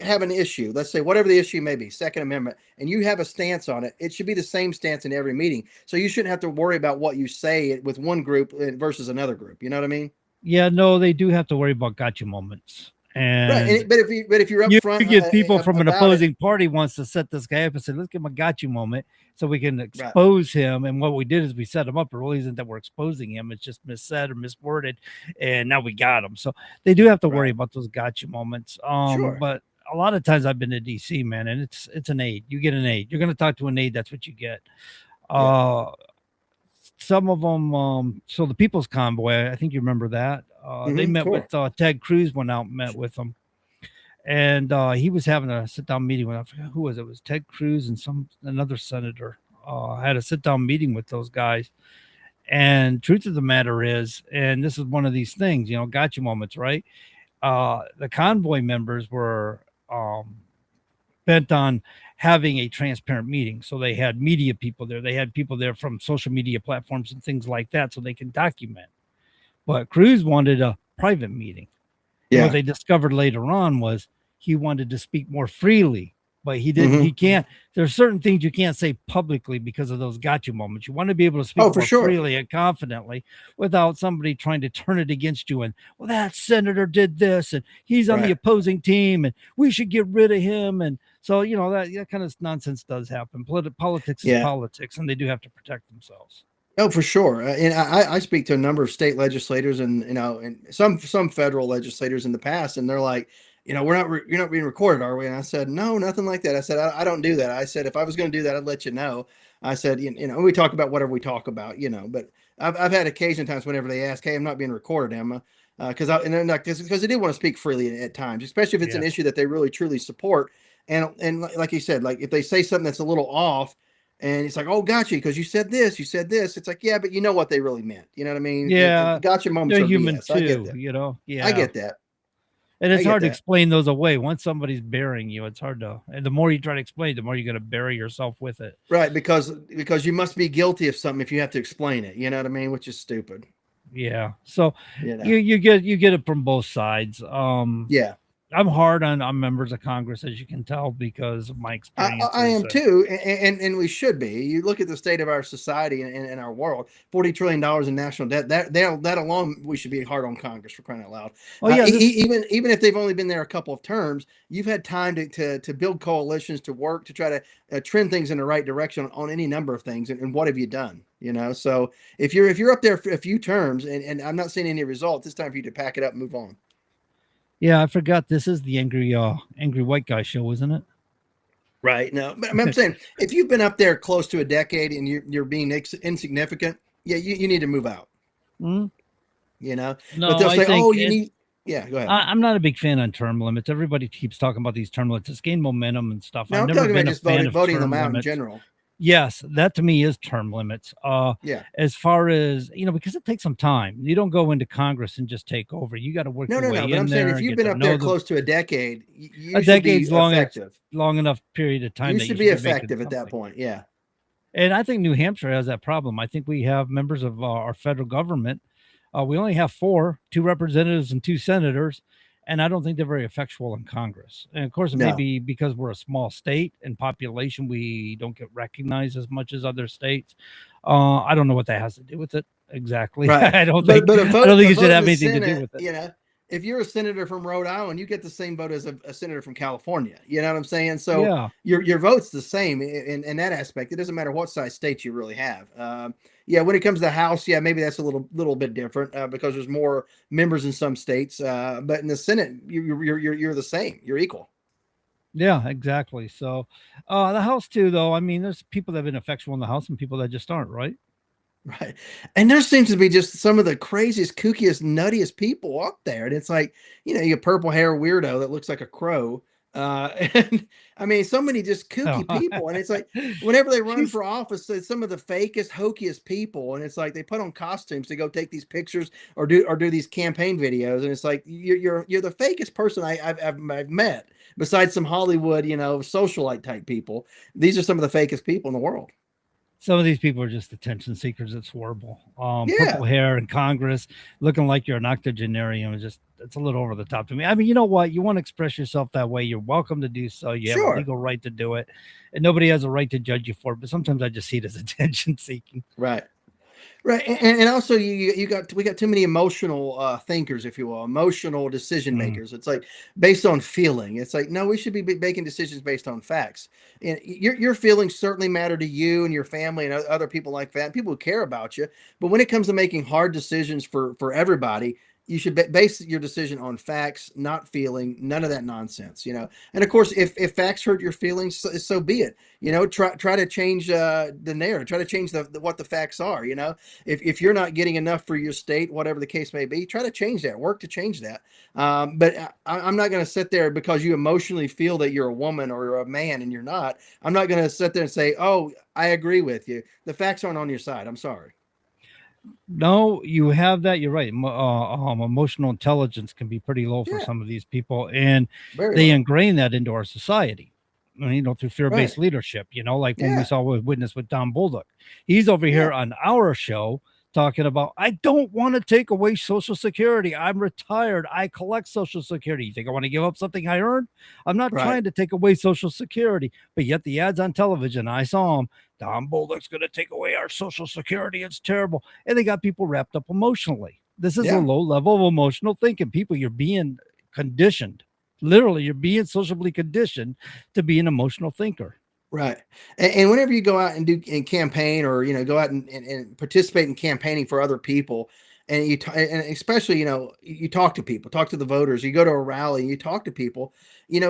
have an issue, let's say whatever the issue may be, Second Amendment, and you have a stance on it, it should be the same stance in every meeting. So you shouldn't have to worry about what you say with one group versus another group. You know what I mean? Yeah, no, they do have to worry about gotcha moments. And but if you're up front, you get people from an opposing party wants to set this guy up and say, let's give him a gotcha moment so we can expose him. And what we did is we set him up. It really isn't that we're exposing him. It's just missaid or misworded. And now we got him. So they do have to worry about those gotcha moments. Sure. But a lot of times I've been to DC, man, and it's an aide. You get an aide. You're going to talk to an aide. That's what you get. Some of them, so the People's Convoy, I think you remember that. They met with Ted Cruz, went out and met with him. And he was having a sit-down meeting with, I forgot who was it? It was Ted Cruz and another senator had a sit-down meeting with those guys. And truth of the matter is, and this is one of these things, gotcha moments, right? The convoy members were bent on having a transparent meeting. So they had media people there. They had people there from social media platforms and things like that so they can document. But Cruz wanted a private meeting. And what they discovered later on was he wanted to speak more freely, but he didn't. He can't. There's certain things you can't say publicly because of those gotcha moments. You want to be able to speak more freely and confidently without somebody trying to turn it against you. And, well, that senator did this and he's on the opposing team and we should get rid of him. And so, you know, that kind of nonsense does happen. Politics is politics, and they do have to protect themselves. Oh, for sure. And I speak to a number of state legislators and, you know, and some federal legislators in the past, and they're like, you know, you're not being recorded, are we? And I said, no, nothing like that. I said, I don't do that. I said, if I was going to do that, I'd let you know. I said, you know, we talk about whatever we talk about, you know, but I've had occasion times whenever they ask, hey, I'm not being recorded, Emma. Because they do want to speak freely at times, especially if it's an issue that they really truly support. And like you said, like if they say something that's a little off, and it's like, oh, gotcha, because you said this. It's like, yeah, but you know what they really meant. You know what I mean? Yeah. Gotcha moments They're are human BS. I get too, that. you know? Yeah. I get that. And it's hard to explain those away. Once somebody's burying you, it's hard to, and the more you try to explain, the more you're going to bury yourself with it. Right. Because you must be guilty of something if you have to explain it. You know what I mean? Which is stupid. Yeah. So You know. you get it from both sides. Yeah. I'm hard on members of Congress, as you can tell, because of my experience. I am too, and we should be. You look at the state of our society and our world, $40 trillion in national debt. That alone, we should be hard on Congress, for crying out loud. Oh yeah, even if they've only been there a couple of terms, you've had time to build coalitions, to work, to try to trend things in the right direction on any number of things. And what have you done? You know, so if you're up there for a few terms, and I'm not seeing any results, it's time for you to pack it up and move on. Yeah, I forgot this is the angry white guy show, isn't it? Right. No, but I'm saying if you've been up there close to a decade and you're being insignificant, yeah, you need to move out. Mm-hmm. You know, No, but they'll I say, think "Oh, you need." Yeah, go ahead. I'm not a big fan on term limits. Everybody keeps talking about these term limits. It's gained momentum and stuff. No, I've I'm never talking been about a just fan voting of them term out limits. in general. Yes, that to me is term limits. Yeah. As far as, you know, because it takes some time. You don't go into Congress and just take over. You got to work No. your way But in I'm saying there, if you've get been to up know there them. close to a decade, you A should be decade's effective. long enough period of time. You that should you be making effective at that something. point. Yeah. And I think New Hampshire has that problem. I think we have members of our federal government. We only have 2 representatives and 2 senators. And I don't think they're very effectual in Congress. And of course, it may be because we're a small state and population, we don't get recognized as much as other states. I don't know what that has to do with it exactly. Right. I don't think it should have anything to do with it. You know, if you're a senator from Rhode Island, you get the same vote as a senator from California. You know what I'm saying? So your vote's the same in that aspect. It doesn't matter what size state you really have. When it comes to the House, maybe that's a little bit different because there's more members in some states. But in the Senate, you're the same. You're equal. Yeah, exactly. So the House too, though. I mean, there's people that have been effectual in the House and people that just aren't, right? Right. And there seems to be just some of the craziest, kookiest, nuttiest people up there. And it's like, you know, you get purple hair weirdo that looks like a crow. And I mean, so many just kooky people. And it's like, whenever they run for office, it's some of the fakest, hokiest people. And it's like, they put on costumes to go take these pictures or do these campaign videos. And it's like, you're the fakest person I've met besides some Hollywood, you know, socialite type people. These are some of the fakest people in the world. Some of these people are just attention seekers. It's horrible. Purple hair in Congress, looking like you're an octogenarian, it's a little over the top to me. I mean, you know what? You want to express yourself that way, you're welcome to do so. You have a legal right to do it, and nobody has a right to judge you for it. But sometimes I just see it as attention seeking. Right. Right. And also we got too many emotional thinkers, if you will, emotional decision makers. It's like based on feeling. It's like, no, we should be making decisions based on facts. And your feelings certainly matter to you and your family and other people like that, people who care about you. But when it comes to making hard decisions for everybody, you should base your decision on facts, not feeling, none of that nonsense, you know. And of course, if facts hurt your feelings, so be it. You know, try to change the narrative, try to change what the facts are. You know, if you're not getting enough for your state, whatever the case may be, try to change that, work to change that. But I'm not going to sit there because you emotionally feel that you're a woman or you're a man and you're not. I'm not going to sit there and say, oh, I agree with you. The facts aren't on your side. I'm sorry. No, you have that. You're right. Emotional intelligence can be pretty low for some of these people, and they ingrain that into our society. through fear-based leadership, like when we Yeah. saw witness with Don Bolduc. He's over here on our show talking about, I don't want to take away Social Security. I'm retired. I collect Social Security. You think I want to give up something I earned? I'm not trying to take away Social Security. But yet the ads on television, I saw them. Don Bolduc's going to take away our Social Security. It's terrible. And they got people wrapped up emotionally. This is a low level of emotional thinking. People, you're being conditioned. Literally, you're being socially conditioned to be an emotional thinker. Right. And whenever you go out and do and campaign or, go out and participate in campaigning for other people, and and especially, you talk to people, talk to the voters, you go to a rally, you talk to people,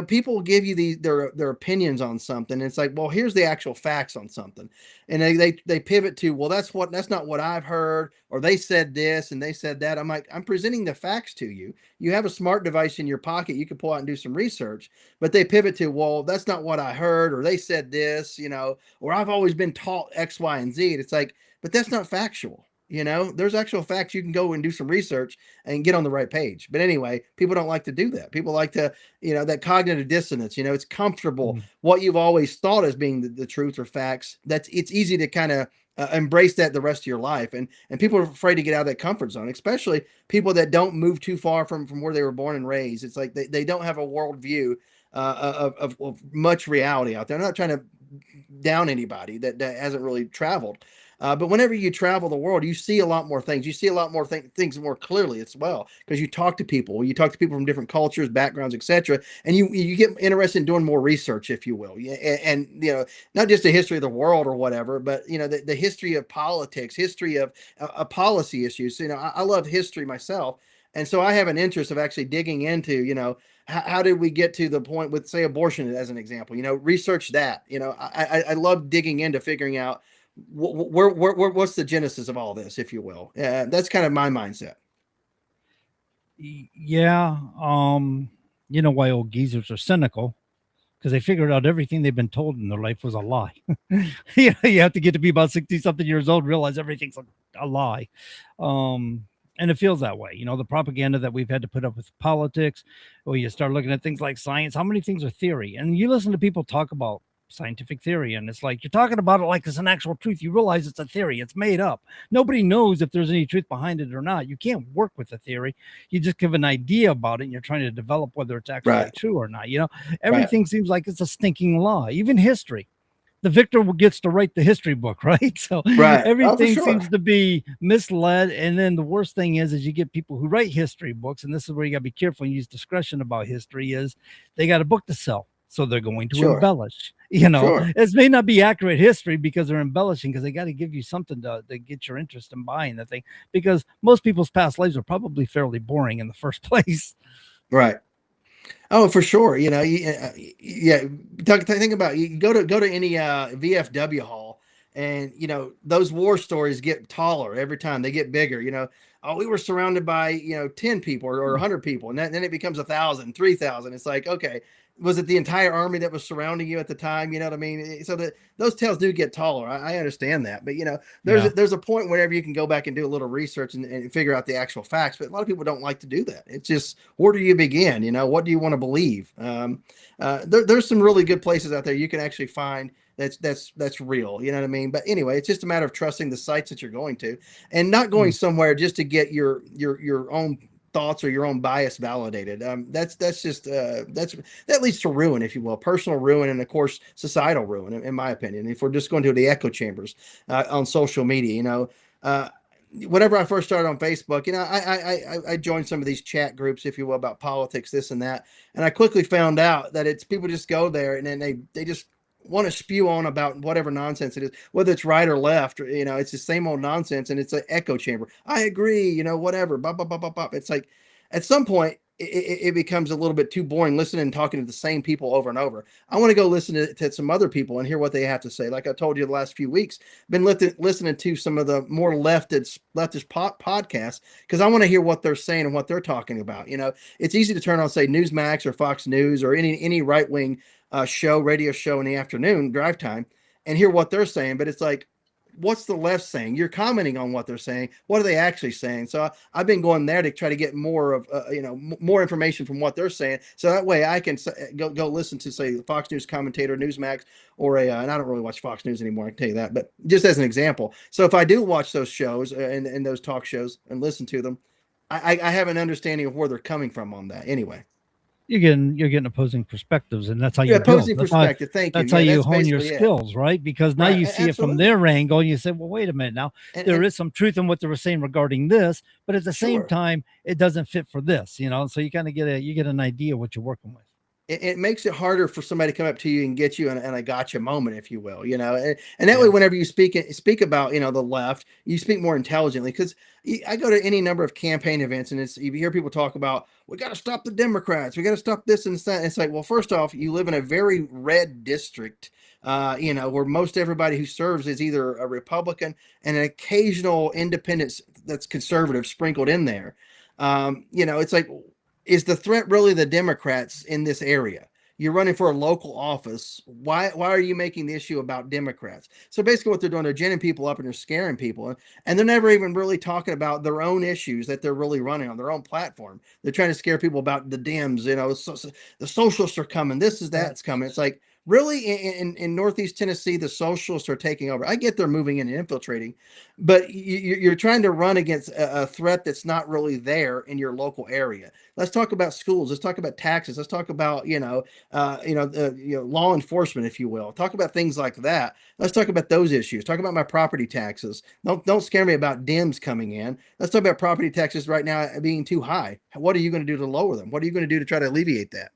people will give you their opinions on something. It's like, well, here's the actual facts on something. And they pivot to, well, that's not what I've heard, or they said this and they said that. I'm like, I'm presenting the facts to you. You have a smart device in your pocket. You can pull out and do some research, but they pivot to, well, that's not what I heard, or they said this, or I've always been taught X, Y, and Z. And it's like, but that's not factual. There's actual facts. You can go and do some research and get on the right page. But anyway, people don't like to do that. People like to, that cognitive dissonance, it's comfortable. What you've always thought as being the truth or facts, it's easy to kind of embrace that the rest of your life. And people are afraid to get out of that comfort zone, especially people that don't move too far from where they were born and raised. It's like they don't have a worldview of much reality out there. I'm not trying to down anybody that hasn't really traveled. But whenever you travel the world, you see a lot more things. You see a lot more things more clearly as well, because you talk to people. You talk to people from different cultures, backgrounds, etc., and you get interested in doing more research, if you will. And not just the history of the world or whatever, but the history of politics, history of policy issues. I love history myself, and so I have an interest of actually digging into how did we get to the point with, say, abortion as an example. Research that. I love digging into figuring out what's the genesis of all this, if you will. That's kind of my mindset. Yeah. Why old geezers are cynical, because they figured out everything they've been told in their life was a lie. You have to get to be about 60 something years old, realize everything's a lie. And it feels that way. The propaganda that we've had to put up with politics, or you start looking at things like science, how many things are theory? And you listen to people talk about scientific theory, and it's like you're talking about it like it's an actual truth. You realize it's a theory. It's made up. Nobody knows if there's any truth behind it or not. You can't work with a theory. You just give an idea about it, and you're trying to develop whether it's actually true or not. Everything seems like it's a stinking lie. Even history. The victor gets to write the history book, right? So everything seems to be misled. And then the worst thing is you get people who write history books, and this is where you got to be careful and use discretion about history, is they got a book to sell. So they're going to embellish, It may not be accurate history because they're embellishing, because they got to give you something to get your interest in buying the thing, because most people's past lives are probably fairly boring in the first place. Right. Oh, for sure. Think about, you go to any VFW hall, and those war stories get taller every time. They get bigger. Oh, we were surrounded by 10 people or 100 people, and then it becomes 1,000, 3,000. It's like, okay, was it the entire army that was surrounding you at the time? You know what I mean? So those tales do get taller. I understand that, but there's a point whenever you can go back and do a little research and figure out the actual facts. But a lot of people don't like to do that. It's just, where do you begin? What do you want to believe? There's some really good places out there you can actually find that's real. You know what I mean? But anyway, it's just a matter of trusting the sites that you're going to, and not going somewhere just to get your own thoughts or your own bias validated. That leads to ruin, if you will, personal ruin, and of course societal ruin, in my opinion. If we're just going to the echo chambers on social media, whenever I first started on Facebook, I joined some of these chat groups, if you will, about politics, this and that, and I quickly found out that it's people just go there and then they just want to spew on about whatever nonsense it is, whether it's right or left, or, it's the same old nonsense, and it's an echo chamber. I agree, whatever, blah, blah, blah, blah, blah. It's like, at some point, it becomes a little bit too boring listening and talking to the same people over and over. I want to go listen to some other people and hear what they have to say. Like I told you the last few weeks, been listening to some of the more leftist podcasts, because I want to hear what they're saying and what they're talking about. It's easy to turn on, say, Newsmax or Fox News or any right-wing radio show in the afternoon drive time and hear what they're saying. But it's like, what's the left saying? You're commenting on what they're saying. What are they actually saying? So I've been going there to try to get more of, more information from what they're saying. So that way I can go listen to, say, Fox News commentator, Newsmax, or and I don't really watch Fox News anymore, I can tell you that, but just as an example. So if I do watch those shows and those talk shows and listen to them, I have an understanding of where they're coming from on that anyway. You're getting opposing perspectives, and that's how you build. Opposing That's perspective. Thank you. That's how you that's hone your basically it. skills, right? Because now Right, you see it from absolutely. their angle, and you say, "Well, wait a minute. Now there is some truth in what they were saying regarding this, but at the same Sure. time, it doesn't fit for this." So you kind of get an idea what you're working with. It makes it harder for somebody to come up to you and get you in a gotcha moment, if you will, and that way, whenever you speak about, the left, you speak more intelligently. Because I go to any number of campaign events, and you hear people talk about, we got to stop the Democrats, we got to stop this and that. And it's like, well, first off, you live in a very red district, where most everybody who serves is either a Republican and an occasional independent that's conservative sprinkled in there. It's like, is the threat really the Democrats in this area? You're running for a local office. Why are you making the issue about Democrats? So basically what they're doing, they're ginning people up and they're scaring people. And they're never even really talking about their own issues that they're really running on their own platform. They're trying to scare people about the Dems, the socialists are coming. That's coming. It's like, really, in Northeast Tennessee, the socialists are taking over. I get they're moving in and infiltrating, but you're trying to run against a threat that's not really there in your local area. Let's talk about schools. Let's talk about taxes. Let's talk about law enforcement, if you will. Talk about things like that. Let's talk about those issues. Talk about my property taxes. Don't scare me about Dems coming in. Let's talk about property taxes right now being too high. What are you going to do to lower them? What are you going to do to try to alleviate that?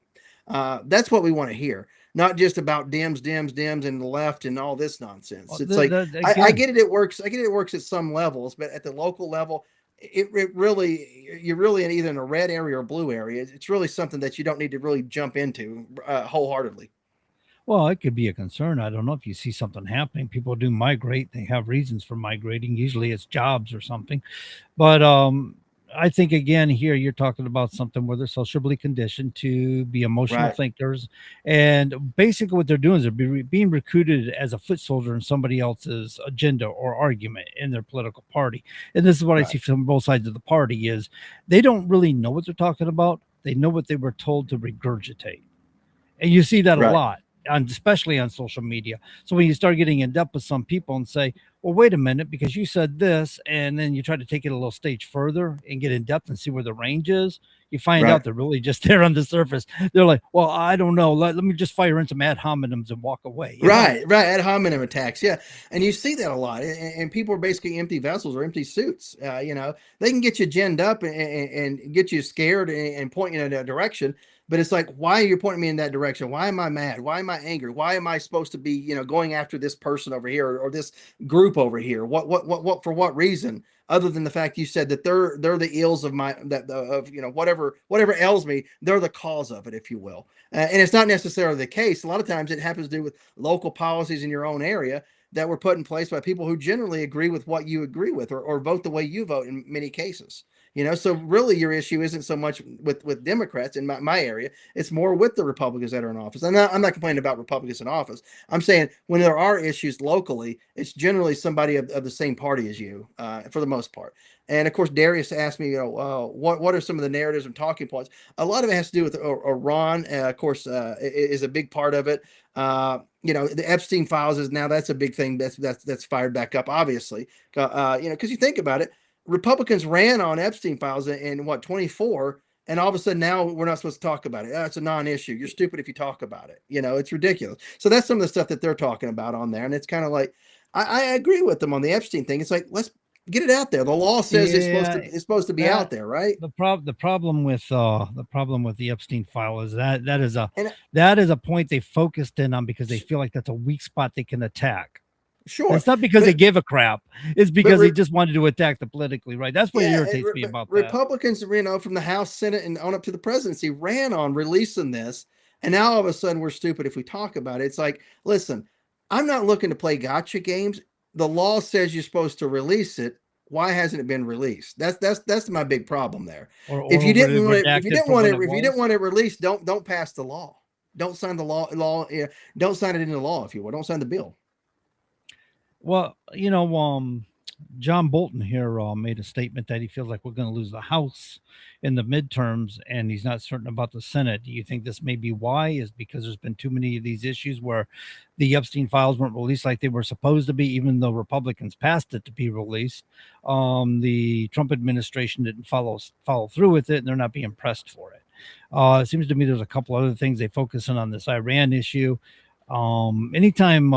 That's what we want to hear. Not just about Dems and the left and all this nonsense. It's I get it. It works. I get it. It works at some levels, but at the local level, you're really either in a red area or a blue area. It's really something that you don't need to really jump into wholeheartedly. Well, it could be a concern. I don't know if you see something happening. People do migrate. They have reasons for migrating. Usually it's jobs or something. But I think, again, here you're talking about something where they're socially conditioned to be emotional thinkers. And basically what they're doing is they're being recruited as a foot soldier in somebody else's agenda or argument in their political party. And this is what I see from both sides of the party is they don't really know what they're talking about. They know what they were told to regurgitate. And you see that a lot. Especially on social media. So when you start getting in depth with some people and say, well, wait a minute, because you said this, and then you try to take it a little stage further and get in depth and see where the range is, you find out they're really just there on the surface. They're like, well, I don't know. Let me just fire in some ad hominems and walk away. Right. Ad hominem attacks. Yeah. And you see that a lot. And people are basically empty vessels or empty suits. They can get you ginned up and get you scared and point you in a direction. But it's like, why are you pointing me in that direction? Why am I mad? Why am I angry? Why am I supposed to be, going after this person over here or this group over here? What for what reason? Other than the fact you said that they're the ills of whatever ails me, they're the cause of it, if you will. And it's not necessarily the case. A lot of times it happens to do with local policies in your own area that were put in place by people who generally agree with what you agree with or vote the way you vote in many cases. So really your issue isn't so much with Democrats in my area. It's more with the Republicans that are in office. I'm not complaining about Republicans in office. I'm saying when there are issues locally, it's generally somebody of the same party as you for the most part. And of course, Darius asked me, what are some of the narratives and talking points? A lot of it has to do with Iran, of course, is a big part of it. The Epstein files that's a big thing that's fired back up, obviously, because you think about it. Republicans ran on Epstein files in 24, and all of a sudden now we're not supposed to talk about it. It's a non-issue. You're stupid if you talk about it. It's ridiculous. So that's some of the stuff that they're talking about on there. And it's kind of like, I agree with them on the Epstein thing. It's like, let's get it out there. The law says it's supposed to be out there, right? The problem with the Epstein file is that is a point they focused in on because they feel like that's a weak spot they can attack. Sure. It's not because they give a crap. It's because they just wanted to attack the politically right. That's what irritates me about that. Republicans, from the House, Senate, and on up to the presidency ran on releasing this. And now all of a sudden we're stupid if we talk about it. It's like, listen, I'm not looking to play gotcha games. The law says you're supposed to release it. Why hasn't it been released? That's my big problem there. If you didn't want it released, don't pass the law. Don't sign the law. Don't sign it into law, if you will. Don't sign the bill. Well, John Bolton here made a statement that he feels like we're going to lose the House in the midterms, and he's not certain about the Senate. Do you think this may be why? Is because there's been too many of these issues where the Epstein files weren't released like they were supposed to be, even though Republicans passed it to be released. The Trump administration didn't follow through with it, and they're not being pressed for it. It seems to me there's a couple other things they focus on this Iran issue. Anytime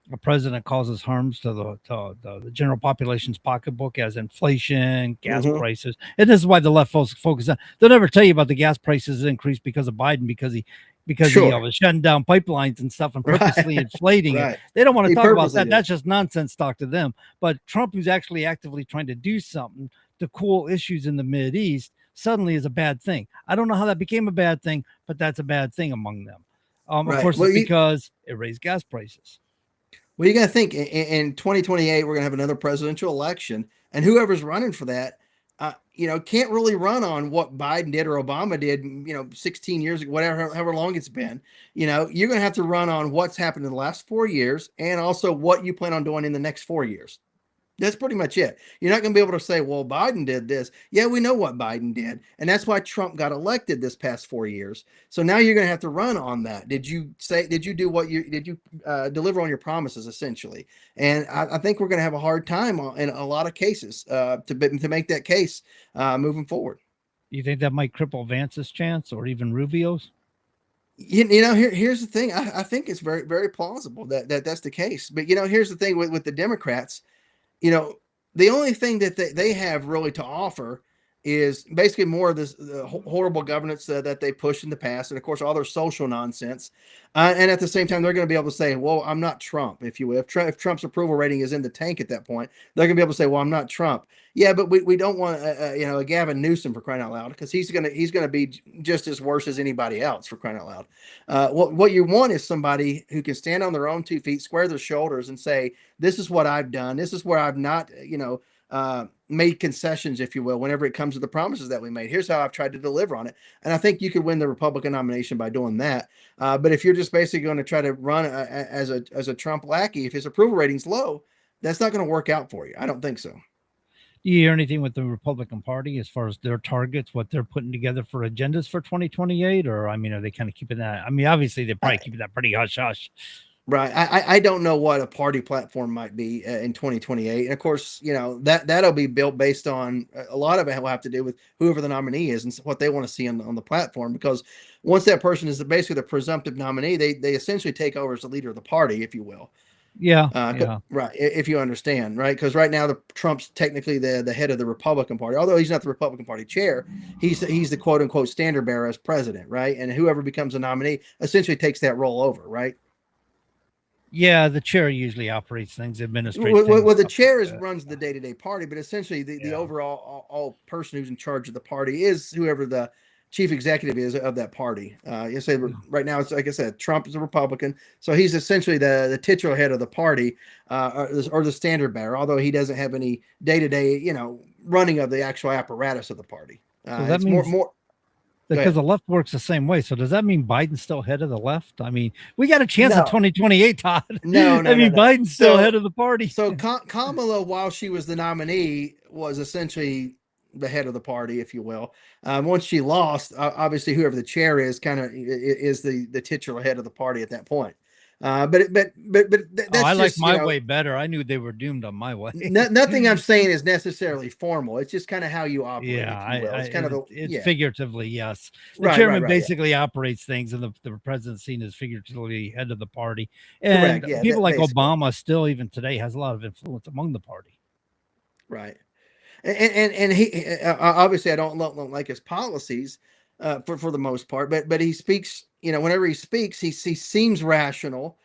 a president causes harms to the general population's pocketbook, as inflation, gas prices, and this is why the left focus on. They'll never tell you about the gas prices increase because of Biden, because he was shutting down pipelines and stuff and purposely inflating it. They don't want to talk about that. That's just nonsense talk to them. But Trump, who's actually actively trying to do something to cool issues in the Mideast, suddenly is a bad thing. I don't know how that became a bad thing, but that's a bad thing among them. Of course, it's because it raised gas prices. Well, you got to think in 2028, we're going to have another presidential election, and whoever's running for that, can't really run on what Biden did or Obama did, 16 years ago, however long it's been. You're going to have to run on what's happened in the last 4 years and also what you plan on doing in the next 4 years. That's pretty much it. You're not going to be able to say, well, Biden did this. Yeah, we know what Biden did. And that's why Trump got elected this past 4 years. So now you're going to have to run on that. Did you deliver on your promises, essentially? And I think we're going to have a hard time in a lot of cases to make that case moving forward. You think that might cripple Vance's chance or even Rubio's? Here's the thing. I think it's very, very plausible that's the case. But, here's the thing with the Democrats. The only thing that they have really to offer is basically more of this horrible governance that they pushed in the past. And of course, all their social nonsense. And at the same time, they're going to be able to say, well, I'm not Trump, if you will. If Trump's approval rating is in the tank at that point, they're going to be able to say, well, I'm not Trump. Yeah, but we don't want a Gavin Newsom, for crying out loud, because he's going to be just as worse as anybody else, for crying out loud. What you want is somebody who can stand on their own 2 feet, square their shoulders, and say, this is what I've done. This is where I've not, made concessions, if you will, whenever it comes to the promises that we made. Here's how I've tried to deliver on it. And I think you could win the Republican nomination by doing that. But if you're just basically going to try to run as a Trump lackey, if his approval rating's low, that's not going to work out for you. I don't think so. Do you hear anything with the Republican Party as far as their targets, what they're putting together for agendas for 2028? Or, are they kind of keeping that? Obviously, they're probably keeping that pretty hush-hush. Right. I don't know what a party platform might be in 2028. And of course, that'll be built based on a lot of it will have to do with whoever the nominee is and what they want to see on the platform. Because once that person is basically the presumptive nominee, they essentially take over as the leader of the party, if you will. Yeah. Right. If you understand, right? Because right now Trump's technically the head of the Republican Party, although he's not the Republican Party chair. He's the quote unquote standard bearer as president, right? And whoever becomes a nominee essentially takes that role over, right? Yeah, the chair usually operates things, administrates things. Well, the chair runs the day-to-day party, but essentially the overall person who's in charge of the party is whoever the chief executive is of that party. You say right now, it's like I said, Trump is a Republican, so he's essentially the titular head of the party, or the standard bearer. Although he doesn't have any day-to-day, running of the actual apparatus of the party. So that means more. Because the left works the same way. So does that mean Biden's still head of the left? We got a chance in 2028, Todd. No. Biden's still head of the party. So Kamala, while she was the nominee, was essentially the head of the party, if you will. Once she lost, obviously whoever the chair is is the titular head of the party at that point. But that's I like my way better. I knew they were doomed on my way. Nothing I'm saying is necessarily formal. It's just kind of how you operate. Yeah, if you will. It's kind of figuratively, yes. The chairman basically operates things, and the president's seen as figuratively head of the party. And people like Obama still, even today, has a lot of influence among the party. Right, and he obviously I don't like his policies for the most part, but he speaks. Whenever he speaks, he seems rational.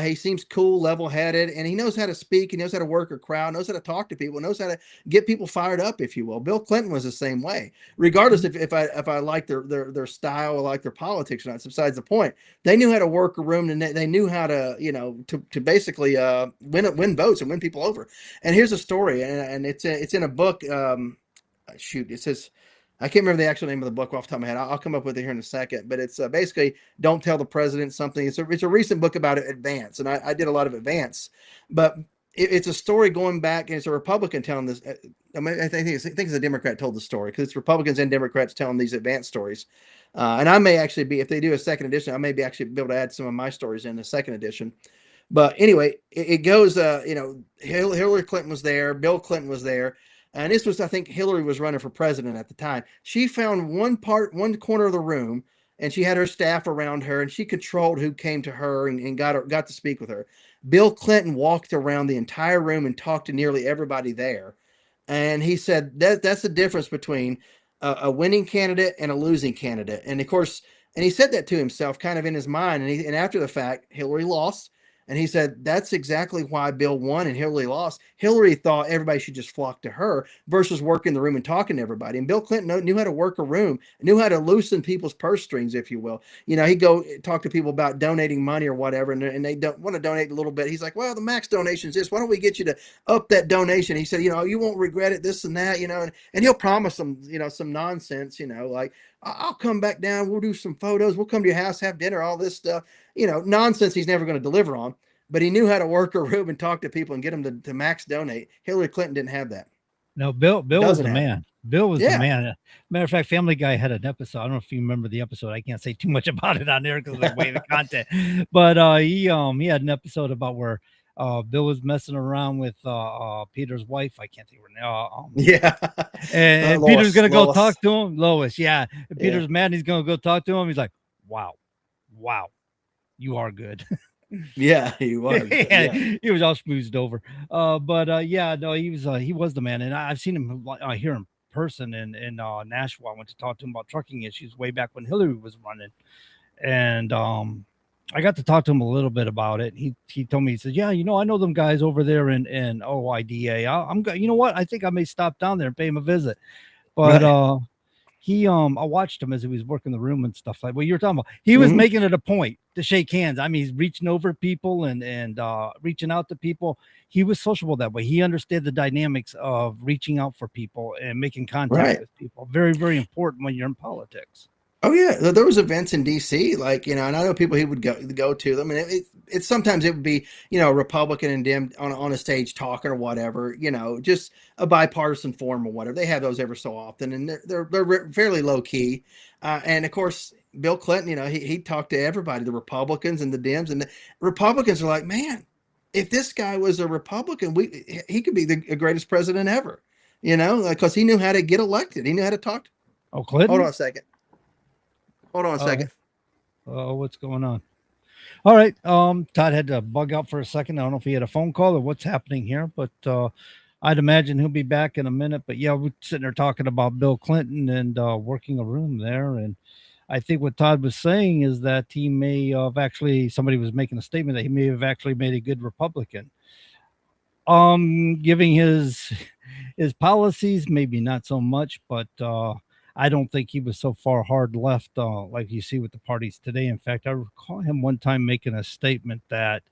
He seems cool, level-headed, and he knows how to speak. He knows how to work a crowd, knows how to talk to people, knows how to get people fired up, if you will. Bill Clinton was the same way. Regardless if I like their style or like their politics or not, it's besides the point. They knew how to work a room, and they knew how to to basically win votes and win people over. And here's a story, and it's in a book. It says. I can't remember the actual name of the book off the top of my head. I'll come up with it here in a second, but it's basically Don't Tell the President Something. It's a recent book about Advance, and I did a lot of Advance, but it's a story going back, and it's a Republican telling this. I mean, I think it's a Democrat told the story, because it's Republicans and Democrats telling these advanced stories. And I may actually be, if they do a second edition, I may be actually be able to add some of my stories in the second edition. But anyway, it goes, Hillary Clinton was there, Bill Clinton was there. And this was, I think Hillary was running for president at the time. She found one corner of the room, and she had her staff around her, and she controlled who came to her and got to speak with her. Bill Clinton walked around the entire room and talked to nearly everybody there. And he said that's the difference between a winning candidate and a losing candidate. And of course, and he said that to himself kind of in his mind. And after the fact, Hillary lost. And he said, that's exactly why Bill won and Hillary lost. Hillary thought everybody should just flock to her versus working the room and talking to everybody. And Bill Clinton knew how to work a room, knew how to loosen people's purse strings, if you will. He'd go talk to people about donating money or whatever, and they don't want to donate a little bit. He's like, well, the max donation is this. Why don't we get you to up that donation? He said, you won't regret it, this and that, and he'll promise them, some nonsense, like, I'll come back down. We'll do some photos. We'll come to your house, have dinner, all this stuff, nonsense he's never going to deliver on. But he knew how to work a room and talk to people and get them to max donate. Hillary Clinton didn't have that. No, Bill was the man. Bill was the man. Matter of fact, Family Guy had an episode. I don't know if you remember the episode. I can't say too much about it on there because of the way the content. But he had an episode about where Bill was messing around with Peter's wife. I can't think of her name. And Lois, Peter's gonna go Lois. talk to him. Lois, yeah. And Peter's mad. And he's gonna go talk to him. He's like, "Wow, you are good." Yeah, he was. He was all smoothed over. He was the man, and I've seen him here in person in Nashua. I went to talk to him about trucking issues way back when Hillary was running, and I got to talk to him a little bit about it. He told me, he said, "Yeah, I know them guys over there in OIDA. You know what? I think I may stop down there and pay him a visit." But I watched him as he was working the room and stuff like what you're talking about. He was making it a point to shake hands. I mean, he's reaching over people and reaching out to people. He was sociable that way. He understood the dynamics of reaching out for people and making contact with people. Very, very important when you're in politics. Oh yeah, there was events in DC, like, and I know people he would go to them, and it sometimes it would be, Republican and Dem on a stage talking or whatever, just a bipartisan forum or whatever. They have those ever so often, and they're fairly low key. And of course, Bill Clinton, he talked to everybody, the Republicans and the Dems, and the Republicans are like, man, if this guy was a Republican, he could be the greatest president ever, because he knew how to get elected. He knew how to talk. Oh, Clinton. Hold on a second. Oh, what's going on? All right. Todd had to bug out for a second. I don't know if he had a phone call or what's happening here, but I'd imagine he'll be back in a minute. But yeah, we're sitting there talking about Bill Clinton and working a room there. And I think what Todd was saying is that he may have somebody was making a statement that he may have actually made a good Republican. Giving his policies, maybe not so much, but I don't think he was so far hard left like you see with the parties today. In fact, I recall him one time making a statement that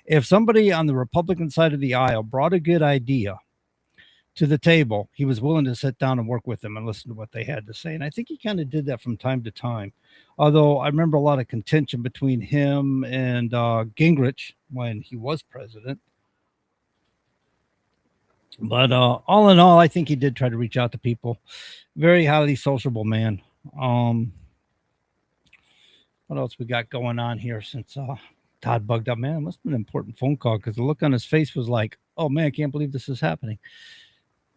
if somebody on the Republican side of the aisle brought a good idea to the table, he was willing to sit down and work with them and listen to what they had to say. And I think he kind of did that from time to time. Although I remember a lot of contention between him and Gingrich when he was president. But all in all, I think he did try to reach out to people. Very highly sociable man. What else we got going on here since Todd bugged up? Man, it must have been an important phone call because the look on his face was like, oh, man, I can't believe this is happening.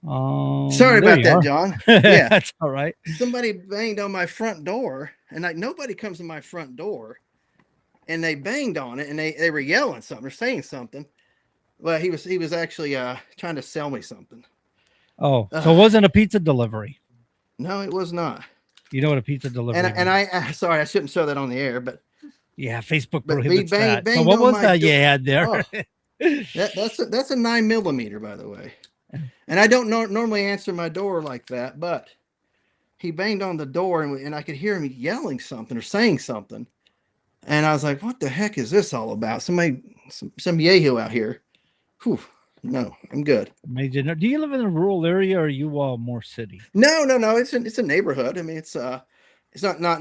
Sorry about that, John. Yeah, that's all right. Somebody banged on my front door, and nobody comes to my front door, and they banged on it, and they were yelling something or saying something. Well, he was actually trying to sell me something. Oh, so it wasn't a pizza delivery? No, it was not. You know what a pizza delivery is? And I sorry, I shouldn't show that on the air, but yeah, Facebook prohibits that. So what was that you had there? Oh, that's a 9mm, by the way. And I don't normally answer my door like that, but he banged on the door and I could hear him yelling something or saying something. And I was like, what the heck is this all about? Somebody, some yahoo out here. Whew. No, I'm good. Major. Do you live in a rural area or are you more city? No. It's a neighborhood. I mean, it's not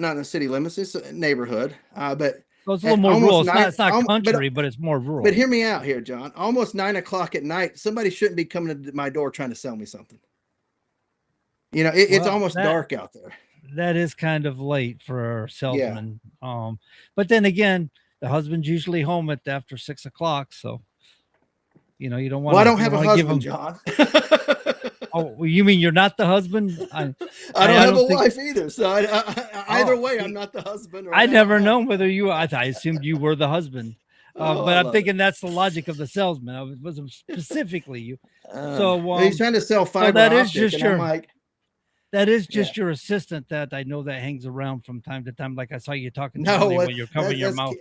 in the city limits. It's a neighborhood. But So it's a little more rural. It's not country, but it's more rural. But hear me out here, John. Almost 9 o'clock at night, somebody shouldn't be coming to my door trying to sell me something. You know, it's almost dark out there. That is kind of late for a salesman. Yeah. But then again, the husband's usually home after 6 o'clock. So, you know, you don't want. Well, I don't have a husband, John. Oh, well, you mean you're not the husband? I don't have a wife either. So either way, I'm not the husband. I never known whether you. I assumed you were the husband. But I'm thinking that's the logic of the salesman. I wasn't specifically you. So he's trying to sell fiber. That optic, is just your. That is just your assistant that I know that hangs around from time to time. Like I saw you talking to me when you're covering your mouth.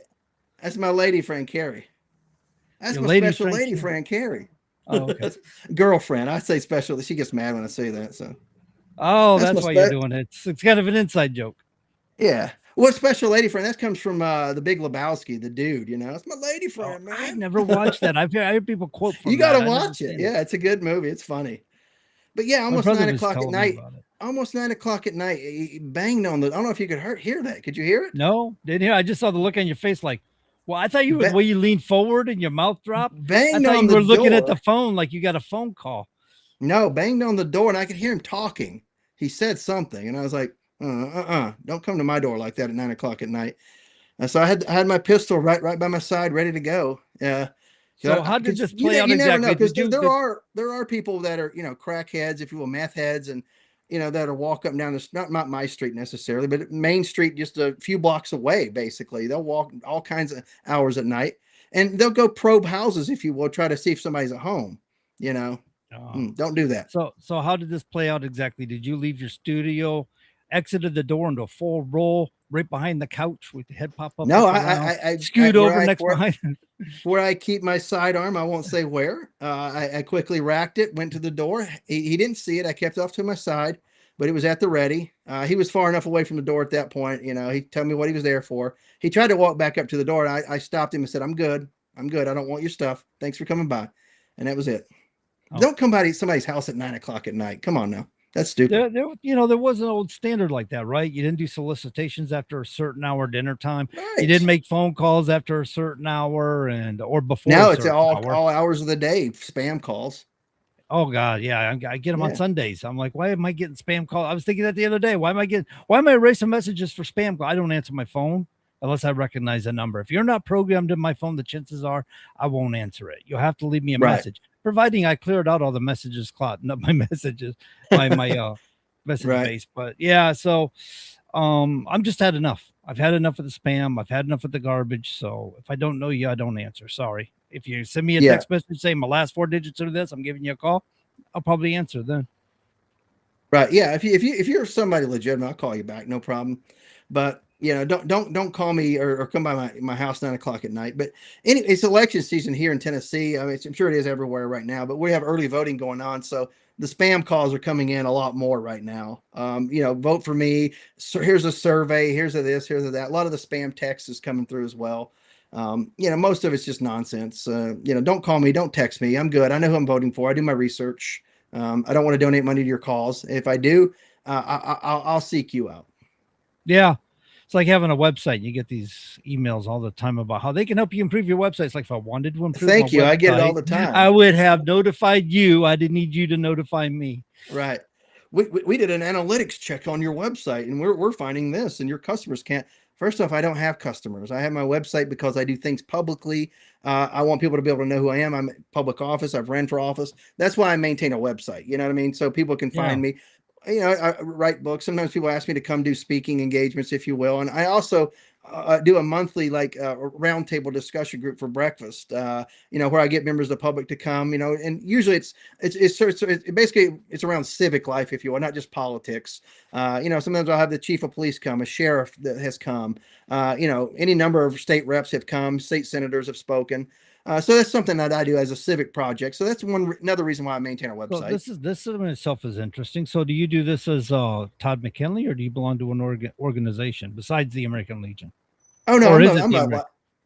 That's my lady friend, Carrie. That's my special lady friend, Carrie. Oh, okay. Girlfriend. I say special. She gets mad when I say that. So. Oh, that's why you're doing it. It's kind of an inside joke. Yeah. What special lady friend? That comes from the Big Lebowski, the dude. You know, it's my lady friend, man. I've never watched that. I hear people quote from. You got to watch it. Yeah, it's a good movie. It's funny. But yeah, almost 9 o'clock at night. Almost 9 o'clock at night. He banged on the. I don't know if you could hear that. Could you hear it? No, didn't hear. I just saw the look on your face, like. Well, I thought you were the way you leaned forward and your mouth dropped. Banged I thought on you were the looking door. at the phone like you got a phone call. No, banged on the door and I could hear him talking. He said something and I was like, don't come to my door like that at 9 o'clock at night. And so I had my pistol right by my side, ready to go. Yeah. So how did this play out exactly? Never know, because there are people that are, you know, crackheads, if you will, meth heads, and you know, that'll walk up and down this, not my street necessarily, but Main Street, just a few blocks away, basically. They'll walk all kinds of hours at night and they'll go probe houses, if you will, try to see if somebody's at home, you know. Don't do that. So how did this play out exactly? Did you leave your studio, exited the door into a full roll right behind the couch with the head pop up? No, I scoot over next behind where I keep my sidearm. I won't say where. I quickly racked it, went to the door. He didn't see it. I kept it off to my side, but it was at the ready. He was far enough away from the door at that point. You know, he told me what he was there for. He tried to walk back up to the door. And I stopped him and said, I'm good. I don't want your stuff. Thanks for coming by. And that was it. Don't come by somebody's house at 9 o'clock at night. Come on now. That's stupid. There was an old standard like that, right? You didn't do solicitations after a certain hour dinner time. Right. You didn't make phone calls after a certain hour or before. Now it's all hours of the day, spam calls. Oh God. Yeah. I get them on Sundays. I'm like, why am I getting spam calls? I was thinking that the other day, why am I erasing messages for spam call? I don't answer my phone unless I recognize the number. If you're not programmed in my phone, the chances are I won't answer it. You'll have to leave me a message. Providing I cleared out all the messages, not my messages, my message base. But yeah, so I'm just had enough. I've had enough of the spam. I've had enough of the garbage. So if I don't know you, I don't answer. Sorry. If you send me a text message saying my last 4 digits are this, I'm giving you a call, I'll probably answer then. Right. Yeah. If you're somebody legitimate, I'll call you back. No problem. But you know, don't call me or come by my house 9 o'clock at night. But anyway, it's election season here in Tennessee. I mean, I'm sure it is everywhere right now, but we have early voting going on. So the spam calls are coming in a lot more right now. You know, vote for me. So here's a survey. Here's a this, here's a that. A lot of the spam text is coming through as well. You know, most of it's just nonsense. You know, don't call me, don't text me. I'm good. I know who I'm voting for. I do my research. I don't want to donate money to your cause. If I do, I'll seek you out. Yeah. It's like having a website. You get these emails all the time about how they can help you improve your website. It's like if I wanted to improve Thank you. website, I get it all the time. I would have notified you. I didn't need you to notify me. Right. We did an analytics check on your website and we're finding this and your customers can't. First off, I don't have customers. I have my website because I do things publicly. I want people to be able to know who I am. I'm in public office. I've ran for office. That's why I maintain a website. You know what I mean? So people can find me. You know, I write books. Sometimes people ask me to come do speaking engagements, if you will. And I also do a monthly roundtable discussion group for breakfast, you know, where I get members of the public to come, you know, and usually it's basically it's around civic life, if you will, not just politics. You know, sometimes I'll have the chief of police come, a sheriff that has come, you know, any number of state reps have come, state senators have spoken. So that's something that I do as a civic project. So that's another reason why I maintain a website. So this in itself is interesting. So do you do this as Todd McKinley, or do you belong to an organization besides the American Legion? Oh no,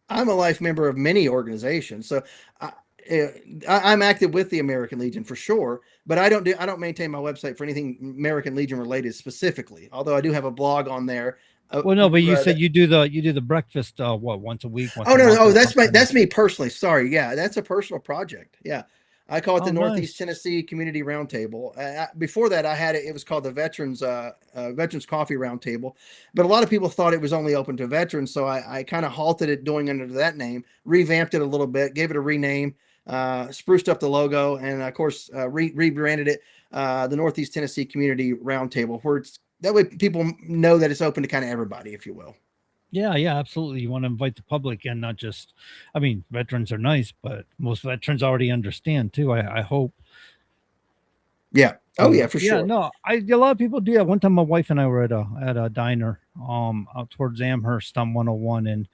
I'm a life member of many organizations. So I'm active with the American Legion for sure, but I don't maintain my website for anything American Legion related specifically. Although I do have a blog on there Well, no, but you Right. said you do the breakfast what, once a week, once Oh a no, month no, or something? that's me personally. Sorry, yeah, that's a personal project. Yeah, I call it the Oh, Northeast nice. Tennessee Community Roundtable. Before that, I had it. It was called the Veterans Coffee Roundtable, but a lot of people thought it was only open to veterans, so I kind of halted it doing under that name, revamped it a little bit, gave it a rename, spruced up the logo, and of course rebranded it the Northeast Tennessee Community Roundtable, where it's that way people know that it's open to kind of everybody, if you will. Yeah, yeah, absolutely. You want to invite the public and not just, I mean, veterans are nice, but most veterans already understand too. I hope. Yeah. Oh yeah, for Yeah, sure. no, a lot of people do. Yeah, one time my wife and I were at a diner out towards Amherst on 101, and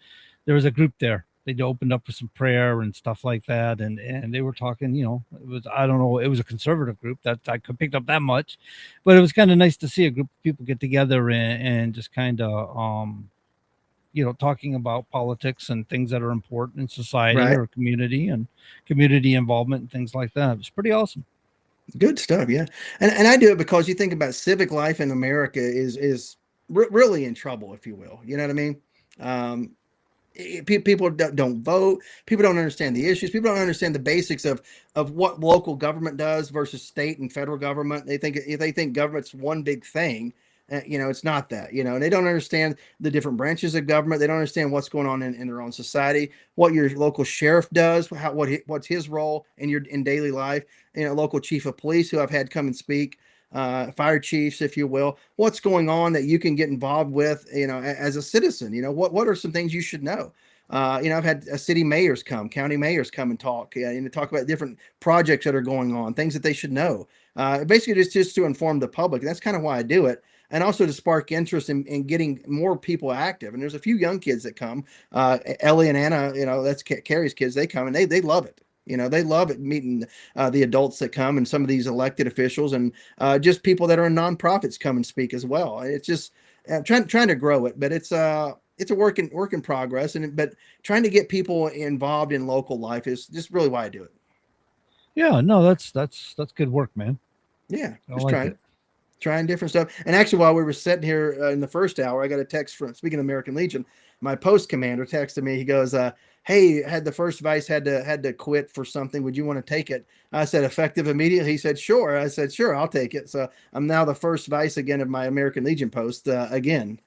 there was a group there. They opened up for some prayer and stuff like that, and they were talking. It was, I don't know, it was a conservative group that I could picked up that much, but it was kind of nice to see a group of people get together and just kind of talking about politics and things that are important in society Right. or community and community involvement and things like that. It's pretty awesome. Good stuff, yeah. And I do it because you think about civic life in America is really in trouble, if you will. You know what I mean? Um, People don't vote. People don't understand the issues. People don't understand the basics of what local government does versus state and federal government. They think government's one big thing. It's not that. And they don't understand the different branches of government. They don't understand what's going on in their own society. What your local sheriff does. What's his role in daily life. Local chief of police who I've had come and speak. Fire chiefs, if you will, what's going on that you can get involved with, as a citizen. What are some things you should know? I've had city mayors come, county mayors come and talk, and talk about different projects that are going on, things that they should know. Basically, just to inform the public. That's kind of why I do it, and also to spark interest in getting more people active. And there's a few young kids that come. Ellie and Anna, that's Carrie's kids. They come and they love it. They love it meeting the adults that come and some of these elected officials and just people that are in nonprofits come and speak as well. It's just trying to grow it, but it's a work in progress. But trying to get people involved in local life is just really why I do it. Yeah, no, that's good work, man. Yeah, I just like it. trying different stuff. And actually, while we were sitting here in the first hour, I got a text from, speaking of American Legion, my post commander texted me. He goes, "Hey, had the first vice had to quit for something. Would you want to take it?" I said, "Effective immediately." He said, "Sure." I said, "Sure, I'll take it." So I'm now the first vice again of my American Legion post again.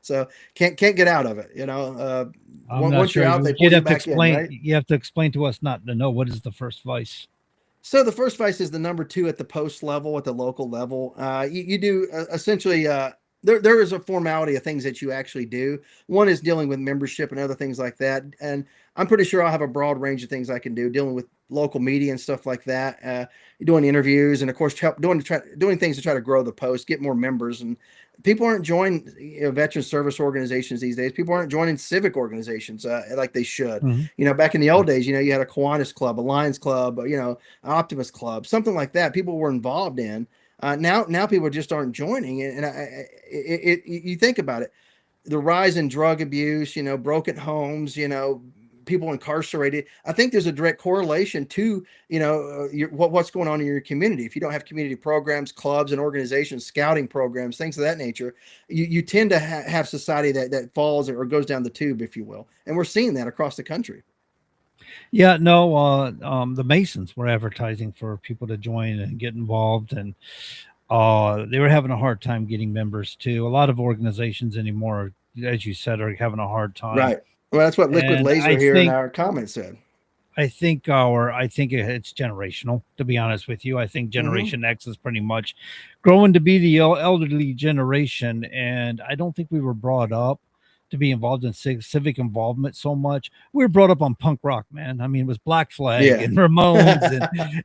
So can't get out of it. I'm not Once sure. you're out, they pull You'd you have to back in, explain. right? You have to explain to us not to know what is the first vice. So the first vice is the number 2 at the post level, at the local level. You do essentially, there is a formality of things that you actually do. One is dealing with membership and other things like that. And I'm pretty sure I'll have a broad range of things I can do, dealing with local media and stuff like that. Doing interviews and of course doing things to try to grow the post, get more members. And people aren't joining veteran service organizations these days. People aren't joining civic organizations like they should. Mhm. Back in the old days, you had a Kiwanis Club, a Lions Club, Optimus Club, something like that. People were involved in. Now people just aren't joining, and you think about it, the rise in drug abuse, broken homes, people incarcerated. I think there's a direct correlation to what's going on in your community. If you don't have community programs, clubs, and organizations, scouting programs, things of that nature, you tend to have society that falls or goes down the tube, if you will. And we're seeing that across the country. Yeah, no, the Masons were advertising for people to join and get involved, and they were having a hard time getting members too. A lot of organizations anymore, as you said, are having a hard time. Right. Well, that's what Liquid And Laser here in our comments said. I think it's generational, to be honest with you. I think Generation X is pretty much growing to be the elderly generation, and I don't think we were brought up to be involved in civic involvement so much. We were brought up on punk rock, man. I mean, it was Black Flag and Ramones,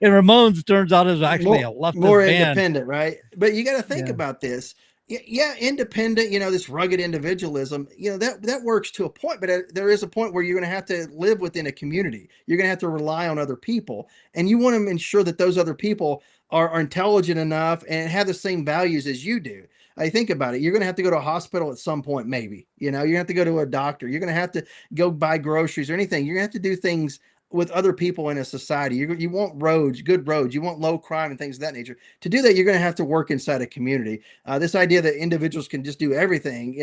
and Ramones turns out is actually a leftist more band. independent, right? But you got to think about this. Yeah, independent, this rugged individualism, that works to a point, but there is a point where you're going to have to live within a community. You're going to have to rely on other people, and you want to ensure that those other people are intelligent enough and have the same values as you do. I think about it. You're going to have to go to a hospital at some point, maybe. You're going to have to go to a doctor. You're going to have to go buy groceries or anything. You're going to have to do things with other people in a society. You want roads, good roads. You want low crime and things of that nature. To do that, you're going to have to work inside a community. This idea that individuals can just do everything,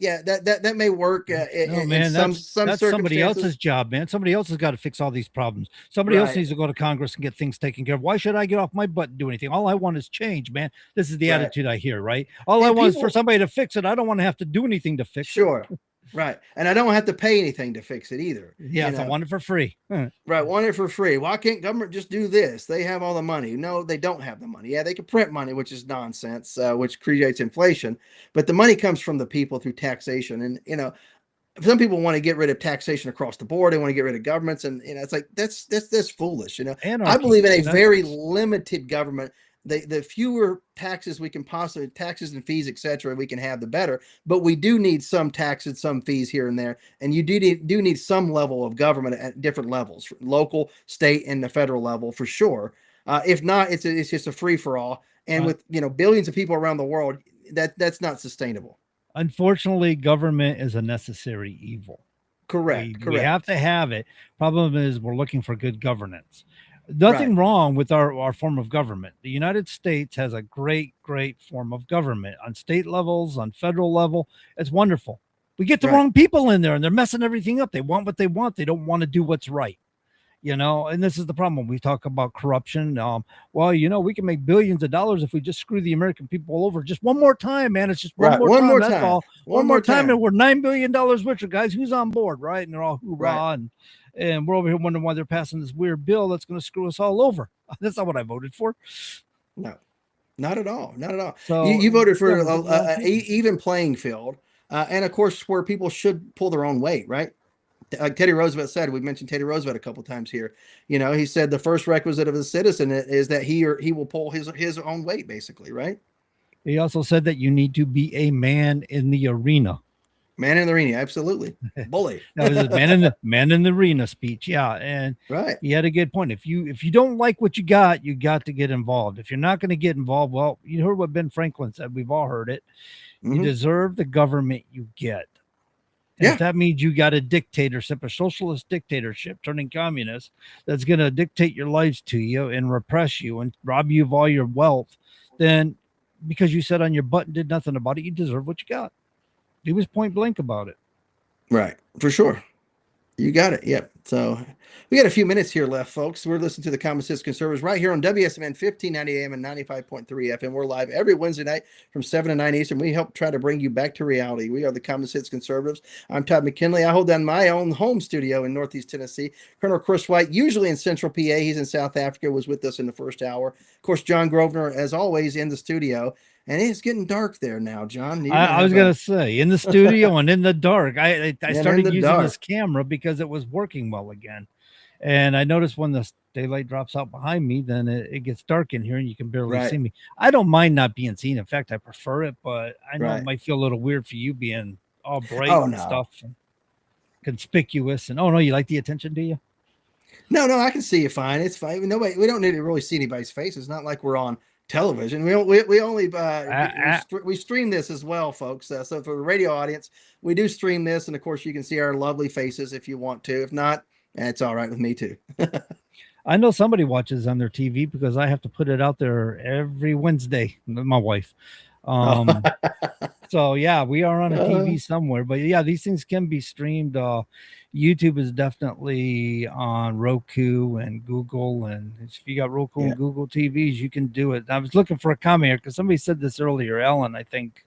that may work No, in man, some that's somebody circumstances. else's job, man. Somebody else has got to fix all these problems. Somebody else Right. needs to go to Congress and get things taken care of. Why should I get off my butt and do anything? All I want is change, man. This is the Right. attitude I hear, right? All I And want is for people- somebody to fix it. I don't want to have to do anything to fix Sure. it. Right. And I don't have to pay anything to fix it either. Yes, I want it for free. Right. Want it for free. Why can't government just do this? They have all the money. No, they don't have the money. Yeah, they can print money, which is nonsense, which creates inflation. But the money comes from the people through taxation. And, some people want to get rid of taxation across the board. They want to get rid of governments. And, it's like, that's foolish. I Anarchy. believe in a That's- very limited government. The fewer taxes we can possibly, taxes and fees, etc., we can have, the better. But we do need some taxes, some fees here and there, and you do need some level of government at different levels, local, state, and the federal level for sure. If not, it's just a free for all. And with billions of people around the world, that's not sustainable. Unfortunately, government is a necessary evil. Correct. We have to have it. Problem is, we're looking for good governance. Nothing wrong with our form of government. The United States has a great form of government on state levels, on federal level. It's wonderful. We get the wrong people in there and they're messing everything up. They want what they want. They don't want to do what's right. And this is the problem. We talk about corruption. We can make billions of dollars if we just screw the American people over just one more time, man. It's just one more time. That's all. One more time. And we're $9 billion richer, guys. Who's on board, right? And they're all hoorah. And we're over here wondering why they're passing this weird bill that's going to screw us all over. That's not what I voted for. No, not at all. Not at all. So you voted for an even playing field. And of course, where people should pull their own weight, right? Like Teddy Roosevelt said, we've mentioned Teddy Roosevelt a couple of times here. He said the first requisite of a citizen is that he will pull his own weight, basically, right? He also said that you need to be a man in the arena. Man in the arena, absolutely. Bully. That was a man in the arena speech. Yeah. And he had a good point. If you don't like what you got to get involved. If you're not going to get involved, well, you heard what Ben Franklin said. We've all heard it. You deserve the government you get. And if that means you got a dictatorship, a socialist dictatorship turning communist that's going to dictate your lives to you and repress you and rob you of all your wealth, then because you sat on your butt and did nothing about it, you deserve what you got. He was point blank about it. Right. For sure. You got it. Yep. So we got a few minutes here left, folks. We're listening to the Common Sense Conservatives right here on WSMN 1590 AM and 95.3 FM. We're live every Wednesday night from 7 to 9 Eastern. We help try to bring you back to reality. We are the Common Sense Conservatives. I'm Todd McKinley. I hold down my own home studio in Northeast Tennessee. Colonel Chris Wyatt, usually in Central PA. He's in South Africa, was with us in the first hour. Of course, John Grosvenor, as always, in the studio. And it's getting dark there now, John. I was going to say, in the studio and in the dark. I started using this camera because it was working well again. And I noticed when the daylight drops out behind me, then it gets dark in here and you can barely see me. I don't mind not being seen. In fact, I prefer it, but I know it might feel a little weird for you being all bright and stuff, and conspicuous. And you like the attention, do you? No, I can see you fine. It's fine. Nobody, we don't need to really see anybody's face. It's not like we're on television. We only we stream this as well, folks. So for the radio audience, we do stream this, and of course you can see our lovely faces if you want to. If not, it's all right with me too. I know somebody watches on their TV because I have to put it out there every Wednesday with my wife. So yeah, we are on a TV somewhere, but yeah, these things can be streamed. YouTube is definitely on Roku and Google, and if you got Roku and Google TVs, you can do it. I was looking for a comment here because somebody said this earlier. Ellen, I think,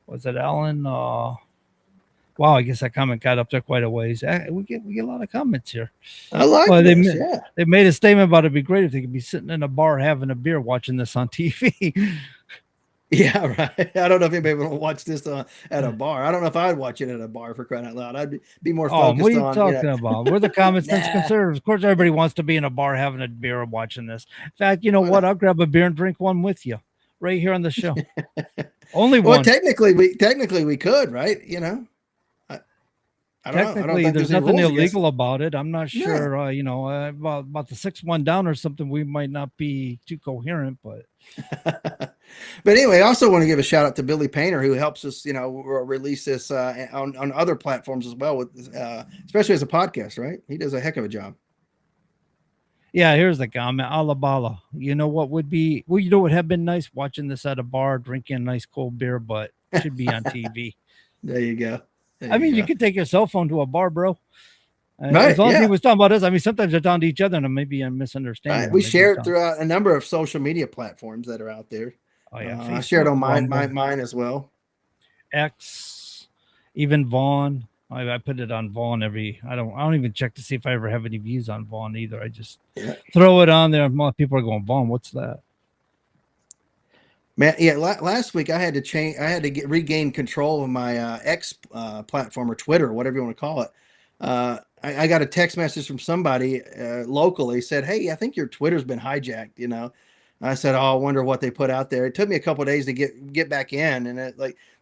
was it Ellen? Wow, I guess that comment got up there quite a ways. We get a lot of comments here. I like this. They made a statement about it'd be great if they could be sitting in a bar having a beer watching this on TV. Yeah, right. I don't know if anybody will watch this at a bar. I don't know if I'd watch it at a bar, for crying out loud. I'd be more focused on. What are you talking about? We're the Common Sense Conservatives. Of course, everybody wants to be in a bar having a beer and watching this. In fact, you know what? I'll grab a beer and drink one with you right here on the show. Only one. Well, technically we could, right? I don't Technically, know. there's nothing illegal about it. I'm not sure. About the 6-1 down or something. We might not be too coherent, but. But anyway, I also want to give a shout out to Billy Painter, who helps us, release this on other platforms as well, with especially as a podcast. Right, he does a heck of a job. Yeah, here's the comment. Alabala. You know what would be? Well, you know what would have been nice watching this at a bar, drinking a nice cold beer, but it should be on TV. There you go. I mean, you could take your cell phone to a bar, bro. Right, As long as he yeah. was talking about us. I mean, sometimes they're talking to each other, and maybe I'm misunderstanding. Right. We Maybe share he's it talking- throughout a number of social media platforms that are out there. Oh yeah, I shared on Facebook, mine as well. X, even Vaughn. I put it on Vaughn I don't even check to see if I ever have any views on Vaughn either. I just throw it on there. A lot of people are going, Vaughn, what's that? Man, yeah. Last week I had to change. I had to regain control of my X platform or Twitter, whatever you want to call it. I got a text message from somebody locally said, "Hey, I think your Twitter's been hijacked." You know, I said, "Oh, I wonder what they put out there." It took me a couple of days to get back in, and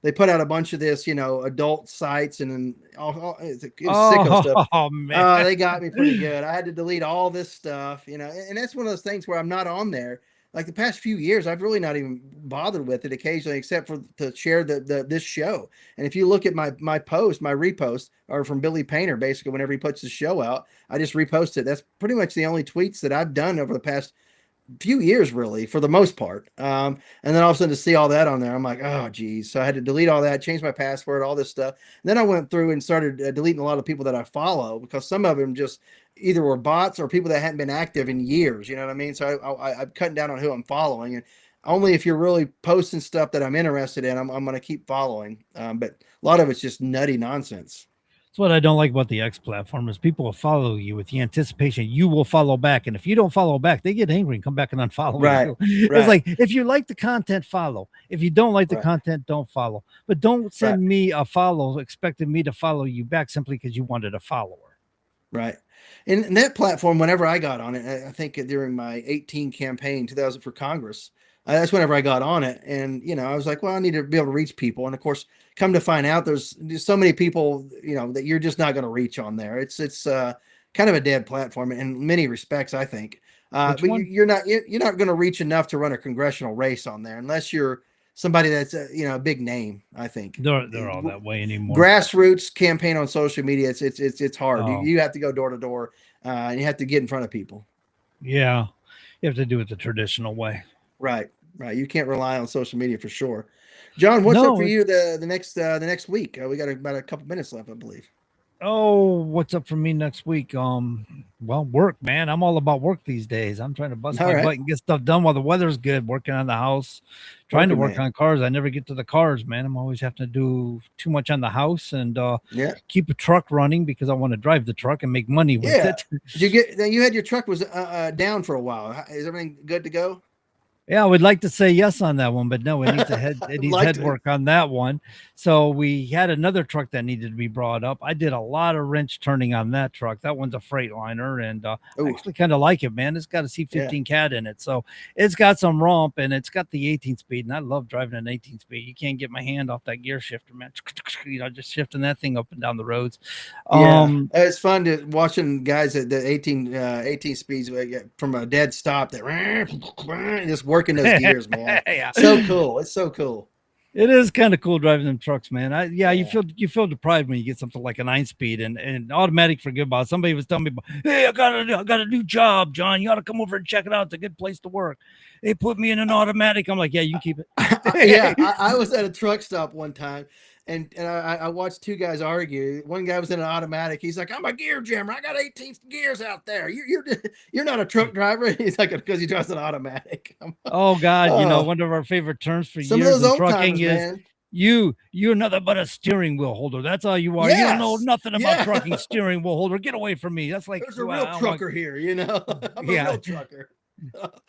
they put out a bunch of this, adult sites and then it was sicko stuff. Oh man, They got me pretty good. I had to delete all this stuff, and that's one of those things where I'm not on there. Like the past few years, I've really not even bothered with it occasionally, except for to share this show. And if you look at my repost are from Billy Painter. Basically, whenever he puts the show out, I just repost it. That's pretty much the only tweets that I've done over the past few years, really, for the most part. And then all of a sudden to see all that on there, I'm like, oh geez. So I had to delete all that, change my password, all this stuff. And then I went through and started deleting a lot of people that I follow, because some of them just either were bots or people that hadn't been active in years. You know what I mean? So I'm cutting down on who I'm following, and only if you're really posting stuff that I'm interested in, I'm going to keep following. But a lot of it's just nutty nonsense. That's what I don't like about the X platform is people will follow you with the anticipation you will follow back. And if you don't follow back, they get angry and come back and unfollow you. It's like, if you like the content, follow. If you don't like the content, don't follow. But don't send me a follow expecting me to follow you back simply because you wanted a follower. Right. And that platform, whenever I got on it, I think during my 18 campaign, 2000 for Congress, that's whenever I got on it. And, I was like, well, I need to be able to reach people. And of course, come to find out, there's so many people, that you're just not going to reach on there. It's kind of a dead platform in many respects, I think. But you're not going to reach enough to run a congressional race on there unless you're somebody that's a big name. I think they're all that way anymore. Grassroots campaign on social media, it's hard. Oh. You have to go door to door, and you have to get in front of people. Yeah, you have to do it the traditional way. Right. You can't rely on social media for sure. John, what's up for you the next week? We got about a couple minutes left, I believe. Oh, what's up for me next week? Well, work, man. I'm all about work these days. I'm trying to bust my butt and get stuff done while the weather's good. Working on the house, trying to work on cars. I never get to the cars, man. I'm always having to do too much on the house and keep a truck running because I want to drive the truck and make money with it. You had your truck was down for a while. Is everything good to go? Yeah, I would like to say yes on that one, but no, it needs head work on that one. So we had another truck that needed to be brought up. I did a lot of wrench turning on that truck. That one's a Freightliner, and I actually kind of like it, man. It's got a C15 cat in it, so it's got some romp, and it's got the 18-speed, and I love driving an 18-speed. You can't get my hand off that gear shifter, man. Just shifting that thing up and down the roads. It's fun to watching guys at the 18 speeds from a dead stop that just working those gears, man. So cool. It's so cool. It is kind of cool driving them trucks, man. You feel deprived when you get something like a 9-speed and automatic. Forget about it. Somebody was telling me, hey, I got a new job, John. You ought to come over and check it out. It's a good place to work. They put me in an automatic. I'm like, yeah, you keep it. I was at a truck stop one time. And I watched two guys argue. One guy was in an automatic. He's like, I'm a gear jammer. I got 18 gears out there. You're not a truck driver. He's like, because he drives an automatic. Oh God, one of our favorite terms for some years of those in trucking is man. You're nothing but a steering wheel holder. That's all you are. Yes. You don't know nothing about trucking steering wheel holder. Get away from me. That's like there's a real trucker here. I'm a real trucker.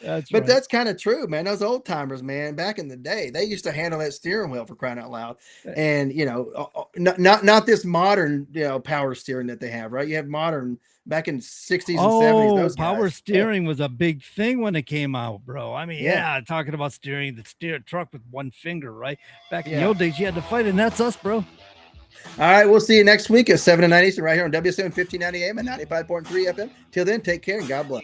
But that's kind of true, man. Those old timers, man, back in the day, they used to handle that steering wheel for crying out loud. And not this modern power steering that they have, right? You have modern back in 60s and 70s. Those power guys. steering was a big thing when it came out, bro. I mean, talking about steering the truck with one finger, right? Back in the old days, you had to fight, and that's us, bro. All right, we'll see you next week at 7 to 9 Eastern right here on WSM 1590 AM and 95.3 FM. Till then, take care and God bless.